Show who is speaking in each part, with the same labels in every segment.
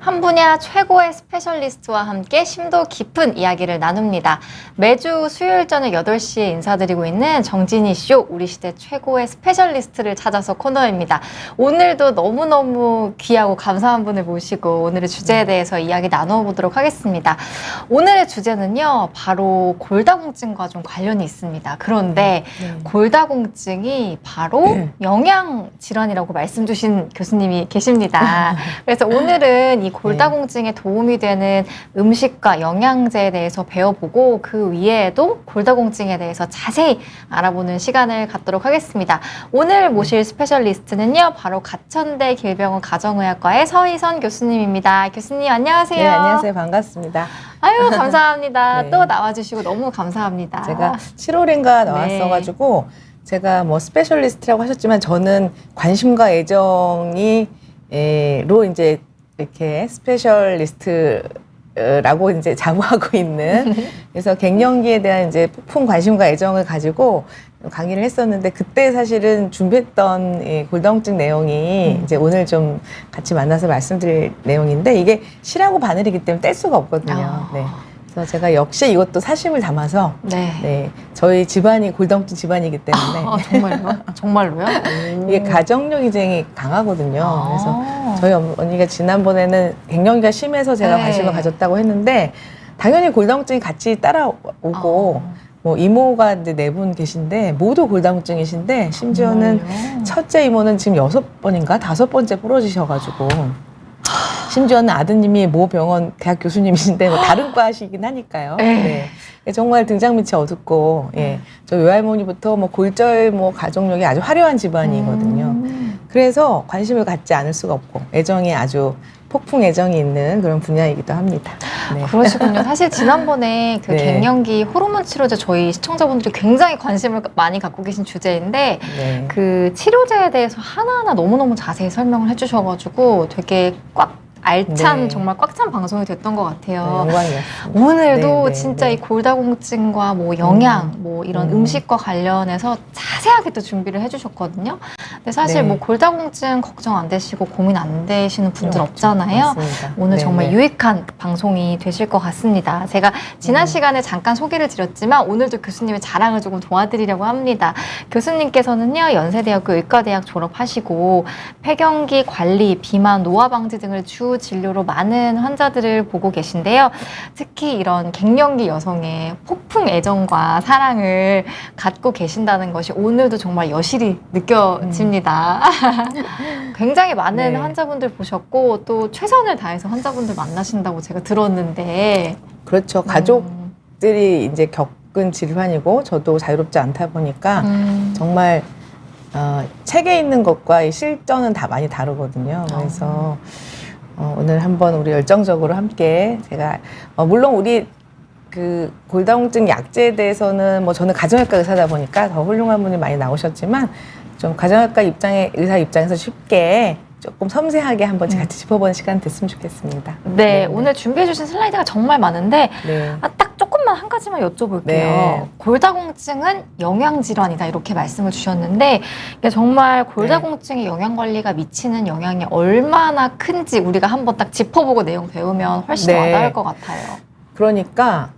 Speaker 1: 한 분야 최고의 스페셜리스트와 함께 심도 깊은 이야기를 나눕니다. 매주 수요일 저녁 8시에 인사드리고 있는 정진희 쇼, 우리 시대 최고의 스페셜리스트를 찾아서 코너입니다. 오늘도 너무너무 귀하고 감사한 분을 모시고 오늘의 주제에 대해서 이야기 나눠보도록 하겠습니다. 오늘의 주제는요, 바로 골다공증과 좀 관련이 있습니다. 그런데 골다공증이 바로 영양질환이라고 말씀 주신 교수님이 계십니다. 그래서 오늘은 이 골다공증에 도움이 되는 음식과 영양제에 대해서 배워보고 그 위에도 골다공증에 대해서 자세히 알아보는 시간을 갖도록 하겠습니다. 오늘 모실 스페셜리스트는요, 바로 가천대 길병원 가정의학과의 서희선 교수님입니다. 교수님 안녕하세요.
Speaker 2: 네, 안녕하세요. 반갑습니다.
Speaker 1: 아유, 감사합니다.
Speaker 2: 네.
Speaker 1: 또 나와주시고 너무 감사합니다.
Speaker 2: 제가 7월인가 나왔어가지고 제가 뭐 스페셜리스트라고 하셨지만 저는 관심과 애정이 로 이제 이렇게 스페셜리스트라고 이제 자부하고 있는, 그래서 갱년기에 대한 이제 폭풍 관심과 애정을 가지고 강의를 했었는데, 그때 사실은 준비했던 이 골다공증 내용이 이제 오늘 좀 같이 만나서 말씀드릴 내용인데, 이게 실하고 바늘이기 때문에 뗄 수가 없거든요. 네. 그래서 제가 역시 이것도 사심을 담아서 네, 저희 집안이 골다공증 집안이기 때문에
Speaker 1: 정말요? 정말로요?
Speaker 2: 이게 가정력이 굉장히 강하거든요. 그래서 저희 어머니가 지난번에는 갱년기가 심해서 제가 관심을 가졌다고 했는데, 당연히 골다공증이 같이 따라오고 뭐 이모가 이제 4분 계신데 모두 골다공증이신데, 심지어는 첫째 이모는 지금 6번인가 5번째 부러지셔가지고, 심지어는 아드님이 모 병원 대학 교수님이신데 뭐 다른 과시긴 하니까요. 네. 정말 등장빛이 어둡고, 저 외할머니부터 뭐 골절 뭐 가족력이 아주 화려한 집안이거든요. 그래서 관심을 갖지 않을 수가 없고, 애정이 아주 폭풍 애정이 있는 그런 분야이기도 합니다. 네.
Speaker 1: 그러시군요. 사실 지난번에 그 갱년기 호르몬 치료제, 저희 시청자분들이 굉장히 관심을 많이 갖고 계신 주제인데, 그 치료제에 대해서 하나하나 너무너무 자세히 설명을 해주셔가지고 되게 알찬, 정말 꽉 찬 방송이 됐던 것 같아요.
Speaker 2: 영광이었습니다.
Speaker 1: 오늘도 진짜 이 골다공증과 뭐 영양, 뭐 이런 음식과 관련해서 자세하게 또 준비를 해주셨거든요. 근데 사실 뭐 골다공증 걱정 안 되시고 고민 안 되시는 분들 없잖아요.
Speaker 2: 맞습니다.
Speaker 1: 오늘 정말 유익한 방송이 되실 것 같습니다. 제가 지난 시간에 잠깐 소개를 드렸지만 오늘도 교수님의 자랑을 조금 도와드리려고 합니다. 교수님께서는요, 연세대학교 의과대학 졸업하시고 폐경기 관리, 비만, 노화 방지 등을 주 진료로 많은 환자들을 보고 계신데요. 특히 이런 갱년기 여성의 폭풍 애정과 사랑을 갖고 계신다는 것이 오늘도 정말 여실히 느껴집니다. 굉장히 많은 환자분들 보셨고 또 최선을 다해서 환자분들 만나신다고 제가 들었는데.
Speaker 2: 그렇죠. 가족들이 이제 겪은 질환이고 저도 자유롭지 않다 보니까 정말 책에 있는 것과 이 실전은 다 많이 다르거든요. 그래서 오늘 한번 우리 열정적으로 함께, 제가 물론 우리 그 골다공증 약제에 대해서는 뭐 저는 가정의과 의사다 보니까 더 훌륭한 분이 많이 나오셨지만, 좀 가정의과 의사 입장에서 쉽게 조금 섬세하게 한번 같이 짚어보는 시간 됐으면 좋겠습니다.
Speaker 1: 네, 오늘 준비해주신 슬라이드가 정말 많은데 딱 조금만 한 가지만 여쭤볼게요. 골다공증은 영양질환이다, 이렇게 말씀을 주셨는데, 이게 정말 골다공증의 영양관리가 미치는 영향이 얼마나 큰지 우리가 한번 딱 짚어보고 내용 배우면 훨씬 더 와닿을 것 같아요.
Speaker 2: 그러니까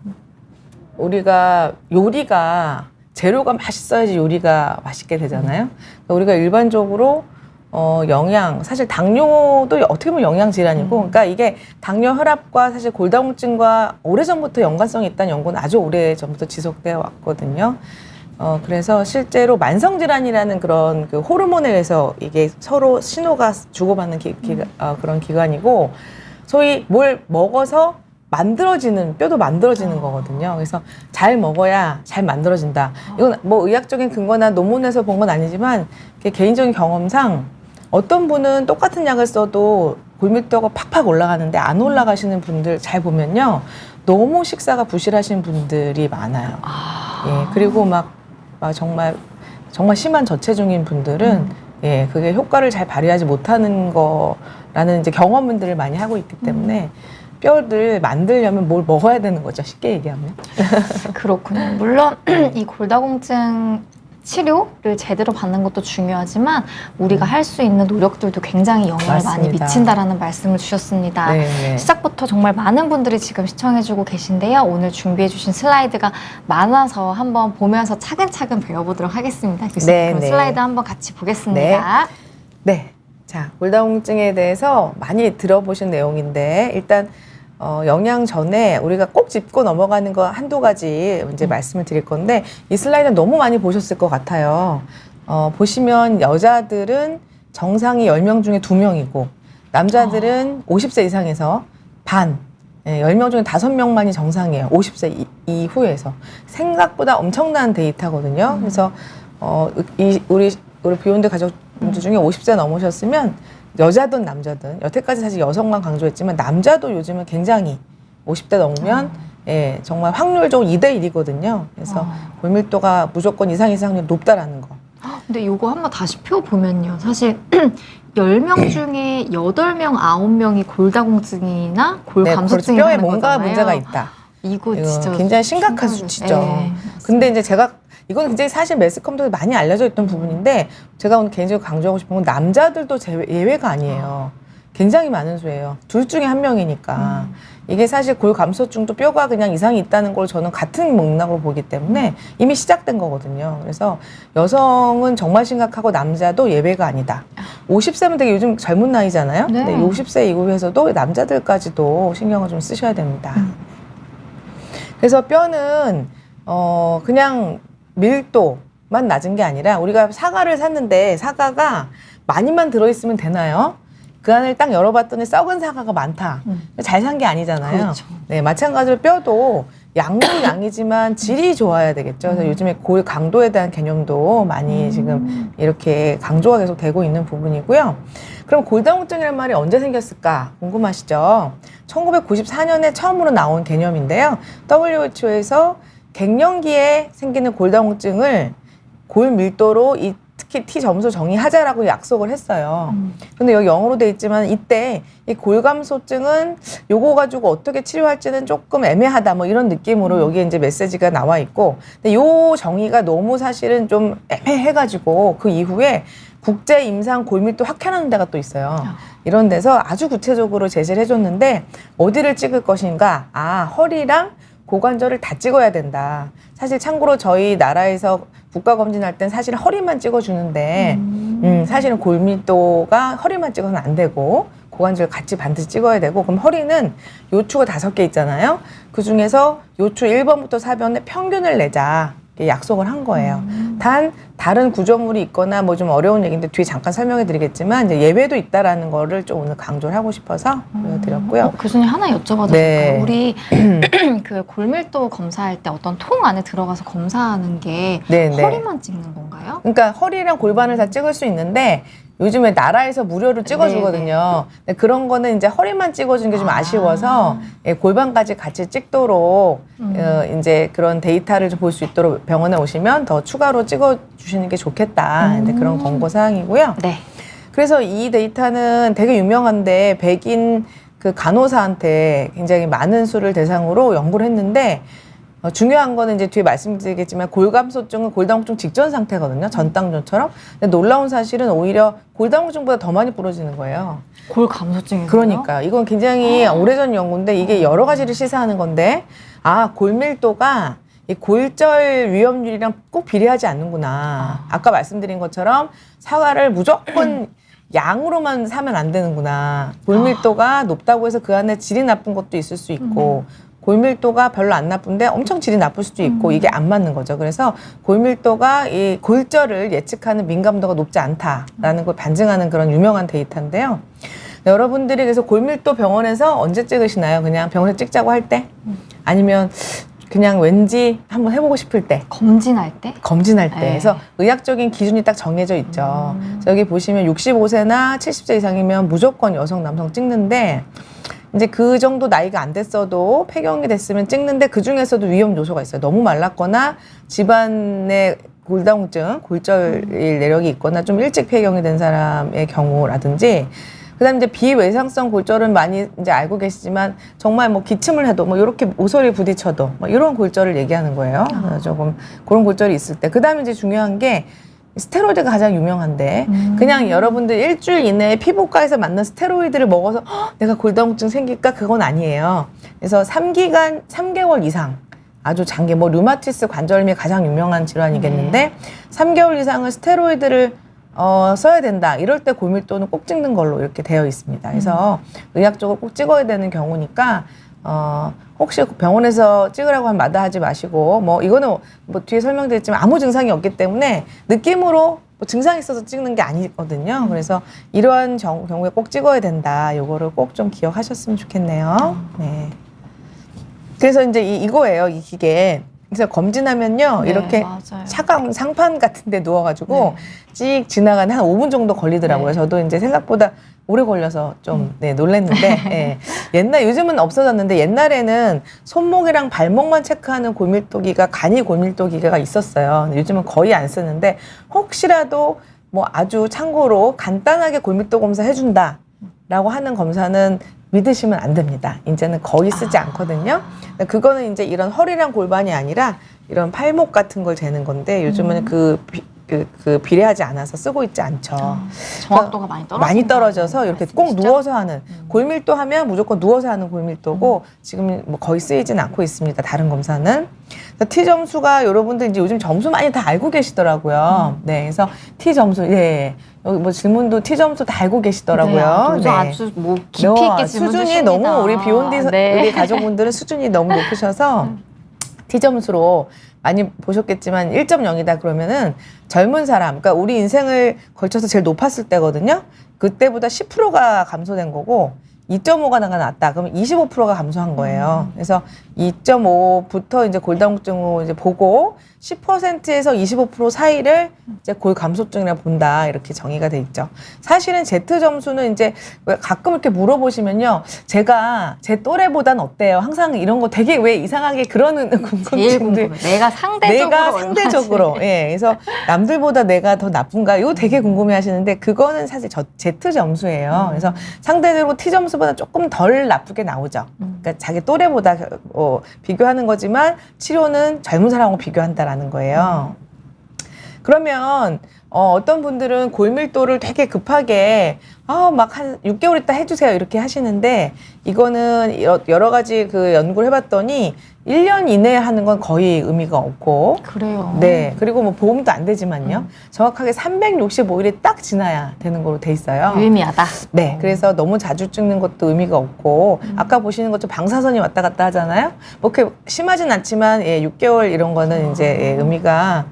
Speaker 2: 우리가 요리가 재료가 맛있어야지 요리가 맛있게 되잖아요. 그러니까 우리가 일반적으로 영양, 사실 당뇨도 어떻게 보면 영양질환이고, 그러니까 이게 당뇨, 혈압과 사실 골다공증과 오래전부터 연관성이 있다는 연구는 아주 오래전부터 지속되어 왔거든요. 그래서 실제로 만성질환이라는 그런 그 호르몬에 의해서 이게 서로 신호가 주고받는 그런 기관이고, 소위 뭘 먹어서 뼈도 만들어지는 거거든요. 그래서 잘 먹어야 잘 만들어진다. 이건 뭐 의학적인 근거나 논문에서 본 건 아니지만, 개인적인 경험상 어떤 분은 똑같은 약을 써도 골밀도가 팍팍 올라가는데 안 올라가시는 분들 잘 보면요, 너무 식사가 부실하신 분들이 많아요. 그리고 막 정말 심한 저체중인 분들은 그게 효과를 잘 발휘하지 못하는 거라는 이제 경험들을 많이 하고 있기 때문에 뼈를 만들려면 뭘 먹어야 되는 거죠, 쉽게 얘기하면.
Speaker 1: 그렇군요. 물론 이 골다공증 치료를 제대로 받는 것도 중요하지만 우리가 할 수 있는 노력들도 굉장히 영향을 많이
Speaker 2: 맞습니다.
Speaker 1: 미친다라는 말씀을 주셨습니다.
Speaker 2: 네.
Speaker 1: 시작부터 정말 많은 분들이 지금 시청해주고 계신데요. 오늘 준비해주신 슬라이드가 많아서 한번 보면서 차근차근 배워보도록 하겠습니다. 교수님,
Speaker 2: 네,
Speaker 1: 그럼
Speaker 2: 네.
Speaker 1: 슬라이드 한번 같이 보겠습니다.
Speaker 2: 네. 자, 골다공증에 대해서 많이 들어보신 내용인데 일단 영양 전에 우리가 꼭 짚고 넘어가는 거 한두 가지 이제 말씀을 드릴 건데 이 슬라이드는 너무 많이 보셨을 것 같아요. 보시면 여자들은 정상이 10명 중에 2명이고 남자들은 50세 이상에서 반, 10명 중에 5명만이 정상이에요. 50세 이후에서. 생각보다 엄청난 데이터거든요. 그래서 우리 비욘드 가족분들 중에 50세 넘으셨으면 여자든 남자든 여태까지 사실 여성만 강조했지만 남자도 요즘은 굉장히 50대 넘으면 예, 정말 확률적으로 2대 1이거든요. 그래서 골밀도가 무조건 이상 확률이 높다라는 거.
Speaker 1: 근데 이거 한번 다시 펴보면요. 사실 10명 중에 8명, 9명이 골다공증이나 골감소증이
Speaker 2: 뼈에
Speaker 1: 하는
Speaker 2: 뭔가
Speaker 1: 거잖아요.
Speaker 2: 문제가 있다.
Speaker 1: 이거
Speaker 2: 이거
Speaker 1: 진짜
Speaker 2: 굉장히 심각한 수치죠.
Speaker 1: 네.
Speaker 2: 근데 이제 제가 이건 굉장히 사실 매스컴도 많이 알려져 있던 부분인데 제가 오늘 개인적으로 강조하고 싶은 건 남자들도 예외가 아니에요. 굉장히 많은 수예요. 둘 중에 한 명이니까. 이게 사실 골감소증도 뼈가 그냥 이상이 있다는 걸 저는 같은 맥락으로 보기 때문에 이미 시작된 거거든요. 그래서 여성은 정말 심각하고 남자도 예외가 아니다. 50세면 되게 요즘 젊은 나이잖아요.
Speaker 1: 네.
Speaker 2: 근데 50세 이후에서도 남자들까지도 신경을 좀 쓰셔야 됩니다. 그래서 뼈는 그냥 밀도만 낮은 게 아니라 우리가 사과를 샀는데 사과가 많이만 들어있으면 되나요? 그 안을 딱 열어봤더니 썩은 사과가 많다. 잘 산 게 아니잖아요.
Speaker 1: 그렇죠.
Speaker 2: 네, 마찬가지로 뼈도 양도 양이지만 질이 좋아야 되겠죠. 그래서 요즘에 골 강도에 대한 개념도 많이 지금 이렇게 강조가 계속 되고 있는 부분이고요. 그럼 골다공증이라는 말이 언제 생겼을까 궁금하시죠? 1994년에 처음으로 나온 개념인데요. WHO에서 갱년기에 생기는 골다공증을 골 밀도로 특히 T 점수 정의하자라고 약속을 했어요. 근데 여기 영어로 돼 있지만 이때 이 골감소증은 요거 가지고 어떻게 치료할지는 조금 애매하다 뭐 이런 느낌으로 여기에 이제 메시지가 나와 있고 근데 요 정의가 너무 사실은 좀 애매해가지고 그 이후에 국제 임상 골밀도 확현하는 데가 또 있어요. 이런 데서 아주 구체적으로 제시를 해줬는데 어디를 찍을 것인가? 허리랑 고관절을 다 찍어야 된다. 사실 참고로 저희 나라에서 국가검진할 땐 사실 허리만 찍어주는데 사실은 골밀도가 허리만 찍어서는 안 되고 고관절 같이 반드시 찍어야 되고 그럼 허리는 요추가 5개 있잖아요. 그중에서 요추 1번부터 4번의 평균을 내자. 약속을 한 거예요. 단 다른 구조물이 있거나 뭐 좀 어려운 얘기인데 뒤에 잠깐 설명해 드리겠지만 이제 예외도 있다라는 거를 좀 오늘 강조를 하고 싶어서 보여드렸고요.
Speaker 1: 교수님 하나 여쭤봐도
Speaker 2: 네.
Speaker 1: 될까요? 우리 그 골밀도 검사할 때 어떤 통 안에 들어가서 검사하는 게
Speaker 2: 네, 네.
Speaker 1: 허리만 찍는 건가요?
Speaker 2: 그러니까 허리랑 골반을 다 찍을 수 있는데 요즘에 나라에서 무료로 찍어주거든요. 근데 그런 거는 이제 허리만 찍어주는 게 좀 아쉬워서 골반까지 같이 찍도록 이제 그런 데이터를 좀 볼 수 있도록 병원에 오시면 더 추가로 찍어주시는 게 좋겠다. 이제 그런 권고 사항이고요.
Speaker 1: 네.
Speaker 2: 그래서 이 데이터는 되게 유명한데 백인 그 간호사한테 굉장히 많은 수를 대상으로 연구를 했는데 중요한 거는 이제 뒤에 말씀드리겠지만 골감소증은 골다공증 직전 상태거든요. 전당존처럼. 근데 놀라운 사실은 오히려 골다공증보다 더 많이 부러지는 거예요.
Speaker 1: 골감소증이요?
Speaker 2: 그러니까 이건 굉장히 오래전 연구인데 이게 여러 가지를 시사하는 건데 골밀도가 이 골절 위험률이랑 꼭 비례하지 않는구나. 아까 말씀드린 것처럼 사과를 무조건 양으로만 사면 안 되는구나. 골밀도가 높다고 해서 그 안에 질이 나쁜 것도 있을 수 있고 골밀도가 별로 안 나쁜데 엄청 질이 나쁠 수도 있고 이게 안 맞는 거죠. 그래서 골밀도가 이 골절을 예측하는 민감도가 높지 않다라는 걸 반증하는 그런 유명한 데이터인데요. 여러분들이 그래서 골밀도 병원에서 언제 찍으시나요? 그냥 병원에 찍자고 할 때? 아니면 그냥 왠지 한번 해보고 싶을 때?
Speaker 1: 검진할 때?
Speaker 2: 검진할 때.
Speaker 1: 네.
Speaker 2: 그래서 의학적인 기준이 딱 정해져 있죠. 그래서 여기 보시면 65세나 70세 이상이면 무조건 여성, 남성 찍는데 이제 그 정도 나이가 안 됐어도 폐경이 됐으면 찍는데 그 중에서도 위험 요소가 있어요. 너무 말랐거나 집안에 골다공증, 골절 내력이 있거나 좀 일찍 폐경이 된 사람의 경우라든지 그다음에 이제 비외상성 골절은 많이 이제 알고 계시지만 정말 뭐 기침을 해도 뭐 이렇게 모서리 부딪혀도 뭐 이런 골절을 얘기하는 거예요. 조금 그런 골절이 있을 때. 그다음에 이제 중요한 게 스테로이드가 가장 유명한데 그냥 여러분들 일주일 이내에 피부과에서 맞는 스테로이드를 먹어서 내가 골다공증 생길까? 그건 아니에요. 그래서 3개월 이상 아주 장기 뭐 류마티스 관절염이 가장 유명한 질환이겠는데 3개월 이상은 스테로이드를 써야 된다. 이럴 때 골밀도는 꼭 찍는 걸로 이렇게 되어 있습니다. 그래서 의학적으로 꼭 찍어야 되는 경우니까 혹시 병원에서 찍으라고 하면 마다하지 마시고 뭐 이거는 뭐 뒤에 설명드렸지만 아무 증상이 없기 때문에 느낌으로 뭐 증상이 있어서 찍는 게 아니거든요. 그래서 이러한 경우에 꼭 찍어야 된다. 요거를 꼭 좀 기억하셨으면 좋겠네요. 네. 그래서 이제 이거예요. 이 기계. 그래서 검진하면요.
Speaker 1: 네,
Speaker 2: 이렇게
Speaker 1: 맞아요.
Speaker 2: 차가운 상판 같은 데 누워가지고
Speaker 1: 네.
Speaker 2: 찍 지나가는 한 5분 정도 걸리더라고요.
Speaker 1: 네.
Speaker 2: 저도 이제 생각보다 오래 걸려서 좀 놀랬는데 예. 요즘은 없어졌는데 옛날에는 손목이랑 발목만 체크하는 골밀도기가 간이 골밀도기가 있었어요. 근데 요즘은 거의 안 쓰는데 혹시라도 뭐 아주 참고로 간단하게 골밀도 검사 해준다 라고 하는 검사는 믿으시면 안 됩니다. 이제는 거의 쓰지 않거든요. 그거는 이제 이런 허리랑 골반이 아니라 이런 팔목 같은 걸 재는 건데 요즘은 그 비례하지 않아서 쓰고 있지 않죠.
Speaker 1: 정확도가 많이 떨어져.
Speaker 2: 많이 떨어져서 이렇게 꼭 누워서 하는 골밀도 하면 무조건 누워서 하는 골밀도고 지금 뭐 거의 쓰이진 않고 있습니다. 다른 검사는. T 점수가 여러분들 이제 요즘 점수 많이 다 알고 계시더라고요. 네, 그래서 T 점수 여기 뭐 질문도 T 점수 다 알고 계시더라고요.
Speaker 1: 네, 아주 뭐 깊이 있게 질문
Speaker 2: 수준이
Speaker 1: 주십니다.
Speaker 2: 너무 우리 비욘디
Speaker 1: 네.
Speaker 2: 우리 가족분들은 수준이 너무 높으셔서 T 점수로 많이 보셨겠지만 1.0이다 그러면은 젊은 사람, 그러니까 우리 인생을 걸쳐서 제일 높았을 때거든요. 그때보다 10%가 감소된 거고 2.5가 나왔다. 그러면 25%가 감소한 거예요. 그래서 2.5부터 이제 골다공증으로 이제 보고 10%에서 25% 사이를 이제 골 감소증이라 본다. 이렇게 정의가 돼 있죠. 사실은 Z 점수는 이제 가끔 이렇게 물어보시면요. 제가 제 또래보단 어때요? 항상 이런 거 되게 왜 이상하게 그러는
Speaker 1: 제일
Speaker 2: 궁금증들.
Speaker 1: 궁금해. 내가 상대적으로
Speaker 2: 예. 그래서 남들보다 내가 더 나쁜가? 이거 되게 궁금해 하시는데 그거는 사실 Z 점수예요. 그래서 상대적으로 T 점수보다 조금 덜 나쁘게 나오죠. 그러니까 자기 또래보다 비교하는 거지만 치료는 젊은 사람하고 비교한다라는 거예요. 그러면 어떤 분들은 골밀도를 되게 급하게 막 한 6개월 있다 해주세요 이렇게 하시는데 이거는 여러 가지 그 연구를 해봤더니 1년 이내에 하는 건 거의 의미가 없고
Speaker 1: 그래요.
Speaker 2: 네. 그리고 뭐 보험도 안 되지만요. 정확하게 365일이 딱 지나야 되는 걸로 돼 있어요.
Speaker 1: 유의미하다.
Speaker 2: 네. 그래서 너무 자주 찍는 것도 의미가 없고 아까 보시는 것처럼 방사선이 왔다 갔다 하잖아요. 뭐 그렇게 심하진 않지만 6개월 이런 거는 이제 의미가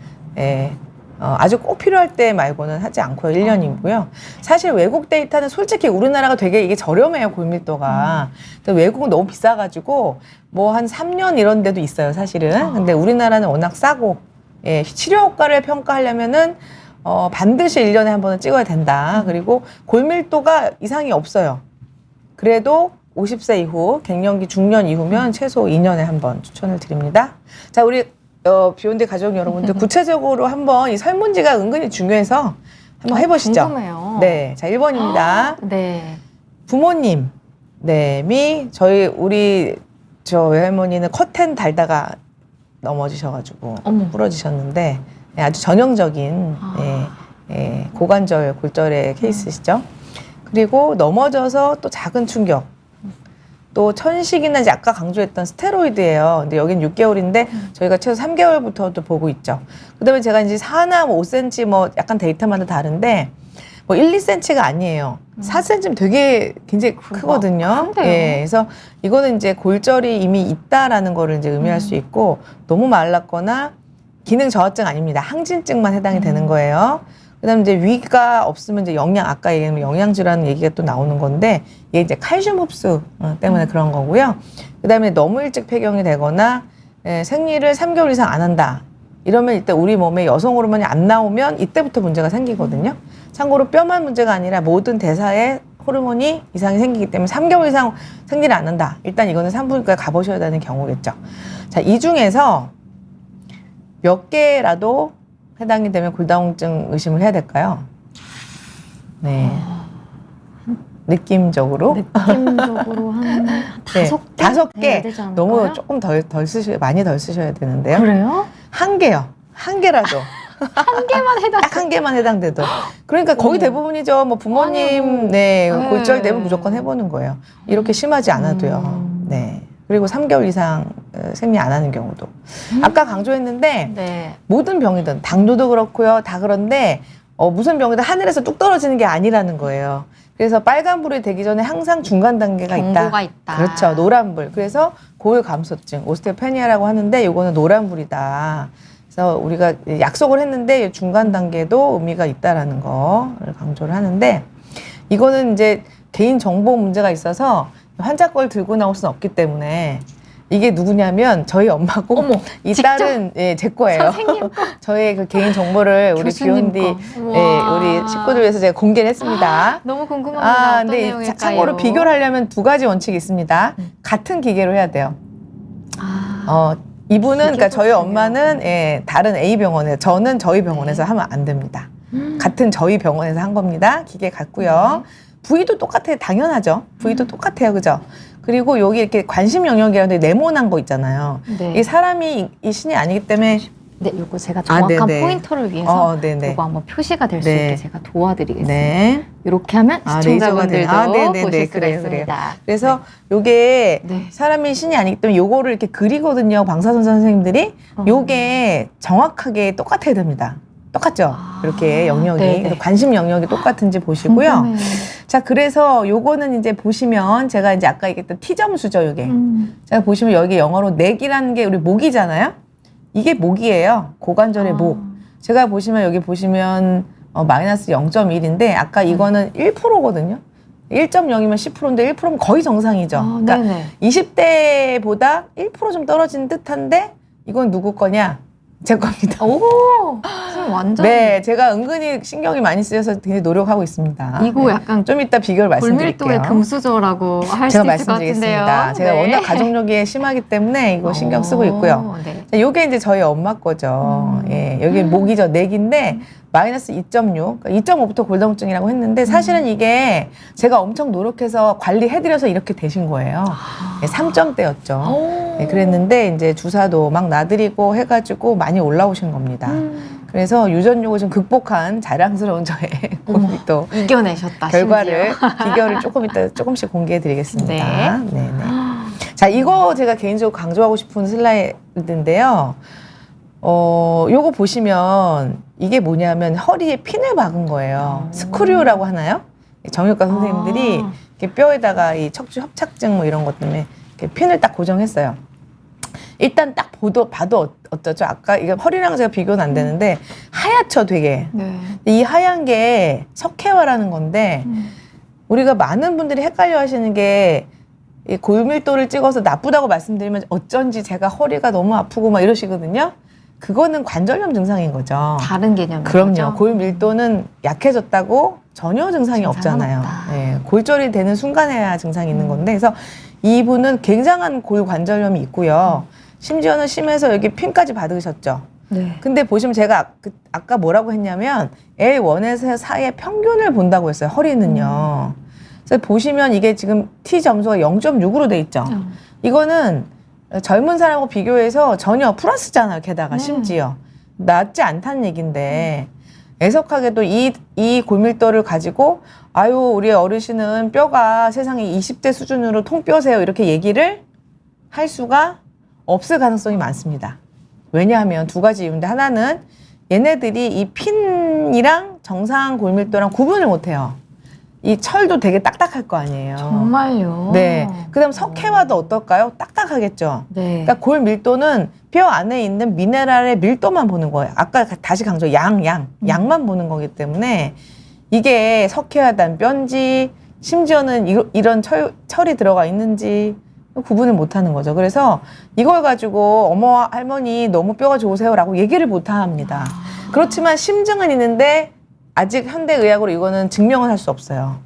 Speaker 2: 아주 꼭 필요할 때 말고는 하지 않고요. 1년이고요. 사실 외국 데이터는 솔직히 우리나라가 되게 이게 저렴해요. 골밀도가. 근데 외국은 너무 비싸가지고 뭐 한 3년 이런 데도 있어요. 사실은. 근데 우리나라는 워낙 싸고 치료 효과를 평가하려면은 반드시 1년에 한 번은 찍어야 된다. 그리고 골밀도가 이상이 없어요. 그래도 50세 이후, 갱년기 중년 이후면 최소 2년에 한 번 추천을 드립니다. 자, 우리 비욘드 가족 여러분들 구체적으로 한번 이 설문지가 은근히 중요해서 한번 해보시죠.
Speaker 1: 궁금해요.
Speaker 2: 네, 자 1번입니다.
Speaker 1: 네.
Speaker 2: 부모님, 우리 외할머니는 커튼 달다가 넘어지셔가지고
Speaker 1: 어머.
Speaker 2: 부러지셨는데 아주 전형적인 고관절 골절의 케이스시죠. 그리고 넘어져서 또 작은 충격. 또 천식이나 이제 아까 강조했던 스테로이드예요. 근데 여긴 6개월인데 저희가 최소 3개월부터도 보고 있죠. 그다음에 제가 이제 4나 5cm 뭐 약간 데이터마다 다른데 뭐 1, 2cm가 아니에요. 4cm면 되게 굉장히 크거든요.
Speaker 1: 큰데요?
Speaker 2: 그래서 이거는 이제 골절이 이미 있다라는 거를 이제 의미할 수 있고 너무 말랐거나 기능 저하증 아닙니다. 항진증만 해당이 되는 거예요. 그다음에 이제 위가 없으면 이제 아까 얘기한 영양질환 얘기가 또 나오는 건데 이게 이제 칼슘 흡수 때문에 그런 거고요. 그다음에 너무 일찍 폐경이 되거나 생리를 3개월 이상 안 한다. 이러면 일단 우리 몸에 여성 호르몬이 안 나오면 이때부터 문제가 생기거든요. 참고로 뼈만 문제가 아니라 모든 대사에 호르몬이 이상이 생기기 때문에 3개월 이상 생리를 안 한다. 일단 이거는 산부인과에 가보셔야 되는 경우겠죠. 자, 이 중에서 몇 개라도 해당이 되면 골다공증 의심을 해야 될까요? 네. 느낌적으로.
Speaker 1: 느낌적으로 한
Speaker 2: 네,
Speaker 1: 5개?
Speaker 2: 5개.
Speaker 1: 돼야 되지 않을까요?
Speaker 2: 너무 조금 많이 덜 쓰셔야 되는데요.
Speaker 1: 그래요?
Speaker 2: 한 개요. 한 개라도.
Speaker 1: 한 개만 해당.
Speaker 2: 딱 한 개만 해당돼도. 그러니까 거의 대부분이죠. 뭐 부모님,
Speaker 1: 아니요.
Speaker 2: 네,
Speaker 1: 네.
Speaker 2: 골절되면 무조건 해보는 거예요. 이렇게 심하지 않아도요. 네. 그리고 3개월 이상 생리 안 하는 경우도. 아까 강조했는데,
Speaker 1: 네.
Speaker 2: 모든 병이든, 당뇨도 그렇고요. 다 그런데, 무슨 병이든 하늘에서 뚝 떨어지는 게 아니라는 거예요. 그래서 빨간불이 되기 전에 항상 중간 단계가 있다.
Speaker 1: 경고가 있다.
Speaker 2: 그렇죠. 노란불. 그래서 고혈감소증, 오스테오페니아라고 하는데 이거는 노란불이다. 그래서 우리가 약속을 했는데 중간 단계도 의미가 있다라는 거를 강조를 하는데 이거는 이제 개인 정보 문제가 있어서 환자 걸 들고 나올 수는 없기 때문에 이게 누구냐면 저희 엄마고
Speaker 1: 어머,
Speaker 2: 이
Speaker 1: 직접?
Speaker 2: 딸은 예, 제 거예요.
Speaker 1: 선생님 거.
Speaker 2: 저의 그 개인 정보를 우리
Speaker 1: 교수님
Speaker 2: 비욘디
Speaker 1: 거.
Speaker 2: 예,
Speaker 1: 우와.
Speaker 2: 우리 식구들 위해서 제가 공개를 했습니다.
Speaker 1: 너무 궁금합니다.
Speaker 2: 아,
Speaker 1: 어떤
Speaker 2: 근데
Speaker 1: 내용일까요?
Speaker 2: 참고로 비교를 하려면 2가지 원칙이 있습니다. 같은 기계로 해야 돼요. 이분은 그러니까 저희
Speaker 1: 기계가
Speaker 2: 엄마는 예, 다른 A 병원에 저는 저희 병원에서 하면 안 됩니다. 같은 저희 병원에서 한 겁니다. 기계 같고요. 부위도 똑같아요. 당연하죠. 부위도 똑같아요. 그죠? 그리고 여기 이렇게 관심 영역이라는데 네모난 거 있잖아요.
Speaker 1: 네.
Speaker 2: 이 사람이 이 신이 아니기 때문에
Speaker 1: 네, 요거 제가 정확한
Speaker 2: 네네.
Speaker 1: 포인터를 위해서
Speaker 2: 네네.
Speaker 1: 요거 한번 표시가 될 수
Speaker 2: 네.
Speaker 1: 있게 제가 도와드리겠습니다.
Speaker 2: 네.
Speaker 1: 이렇게 하면 시청자분들도
Speaker 2: 레이저가 네네네.
Speaker 1: 보실 수가
Speaker 2: 그래요,
Speaker 1: 있습니다.
Speaker 2: 그래서 요게
Speaker 1: 네.
Speaker 2: 사람이 신이 아니기 때문에 요거를 이렇게 그리거든요. 방사선사 선생님들이. 요게 정확하게 똑같아야 됩니다. 똑같죠? 이렇게 영역이.
Speaker 1: 네네.
Speaker 2: 그래서 관심 영역이 똑같은지 보시고요.
Speaker 1: 궁금해요.
Speaker 2: 자, 그래서 요거는 이제 보시면 제가 이제 아까 얘기했던 T점수죠, 요게. 제가 보시면 여기 영어로 넥이라는 게 우리 목이잖아요. 이게 목이에요. 고관절의 목. 제가 보시면 여기 보시면 마이너스 0.1인데 아까 이거는 1%거든요. 1.0이면 10%인데 1%면 거의 정상이죠. 그러니까
Speaker 1: 네네.
Speaker 2: 20대보다 1% 좀 떨어진 듯한데 이건 누구 거냐? 제 겁니다.
Speaker 1: 오, 지금 완전
Speaker 2: 네, 제가 은근히 신경이 많이 쓰여서 굉장히 노력하고 있습니다.
Speaker 1: 이거 약간
Speaker 2: 좀 이따 비교를 말씀드릴게요.
Speaker 1: 골밀도의 금수저라고 할 수
Speaker 2: 제가
Speaker 1: 있을 것
Speaker 2: 말씀드리겠습니다.
Speaker 1: 같은데요.
Speaker 2: 제가
Speaker 1: 네.
Speaker 2: 워낙 가족력이 심하기 때문에 이거 신경 쓰고 있고요.
Speaker 1: 네.
Speaker 2: 자, 요게 이제 저희 엄마 거죠. 예, 여기 목이죠. 넥인데 마이너스 2.6, 그러니까 2.5부터 골다공증이라고 했는데 사실은 이게 제가 엄청 노력해서 관리해드려서 이렇게 되신 거예요. 예, 3점대였죠. 예, 그랬는데 이제 주사도 막 놔드리고 해가지고 많이 올라오신 겁니다. 그래서 유전력을 좀 극복한 자랑스러운 저의 골밀도
Speaker 1: 이겨내셨다.
Speaker 2: 결과를
Speaker 1: 심지어.
Speaker 2: 비결을 조금 이따 조금씩 공개해드리겠습니다.
Speaker 1: 네.
Speaker 2: 네, 네. 자, 이거 제가 개인적으로 강조하고 싶은 슬라이드인데요. 요거 보시면 이게 뭐냐면 허리에 핀을 박은 거예요. 스크류라고 하나요? 정형외과 선생님들이 이렇게 뼈에다가 이 척추 협착증 뭐 이런 것 때문에 이렇게 핀을 딱 고정했어요. 일단 딱 봐도 어쩌죠? 아까 이게 허리랑 제가 비교는 안 되는데 하얗죠, 되게.
Speaker 1: 네.
Speaker 2: 이 하얀 게 석회화라는 건데 우리가 많은 분들이 헷갈려 하시는 게 이 골밀도를 찍어서 나쁘다고 말씀드리면 어쩐지 제가 허리가 너무 아프고 막 이러시거든요. 그거는 관절염 증상인 거죠.
Speaker 1: 다른 개념인
Speaker 2: 그럼요.
Speaker 1: 거죠?
Speaker 2: 골밀도는 약해졌다고 전혀 증상이
Speaker 1: 증상은
Speaker 2: 없잖아요.
Speaker 1: 없다.
Speaker 2: 네, 골절이 되는 순간에야 증상이 있는 건데 그래서 이분은 굉장한 골관절염이 있고요. 심지어는 심해서 여기 핀까지 받으셨죠.
Speaker 1: 네.
Speaker 2: 근데 보시면 제가 아까 뭐라고 했냐면 L1에서 4의 평균을 본다고 했어요. 허리는요. 그래서 보시면 이게 지금 T 점수가 0.6으로 돼 있죠. 이거는 젊은 사람하고 비교해서 전혀 플러스잖아요. 게다가 심지어 낫지 않다는 얘기인데 애석하게도 이 골밀도를 가지고 아유 우리 어르신은 뼈가 세상에 20대 수준으로 통뼈세요 이렇게 얘기를 할 수가 없을 가능성이 많습니다. 왜냐하면 2가지 이유인데 하나는 얘네들이 이 핀이랑 정상 골밀도랑 구분을 못해요. 이 철도 되게 딱딱할 거 아니에요.
Speaker 1: 정말요?
Speaker 2: 네. 그다음 석회화도 어떨까요? 딱딱하겠죠.
Speaker 1: 네.
Speaker 2: 그러니까 골밀도는 뼈 안에 있는 미네랄의 밀도만 보는 거예요. 아까 다시 강조 양만 보는 거기 때문에 이게 석회화단 뼈인지 심지어는 이런 철이 들어가 있는지 구분을 못하는 거죠. 그래서 이걸 가지고 어머 할머니 너무 뼈가 좋으세요라고 얘기를 못 합니다. 그렇지만 심증은 있는데 아직 현대의학으로 이거는 증명을 할 수 없어요.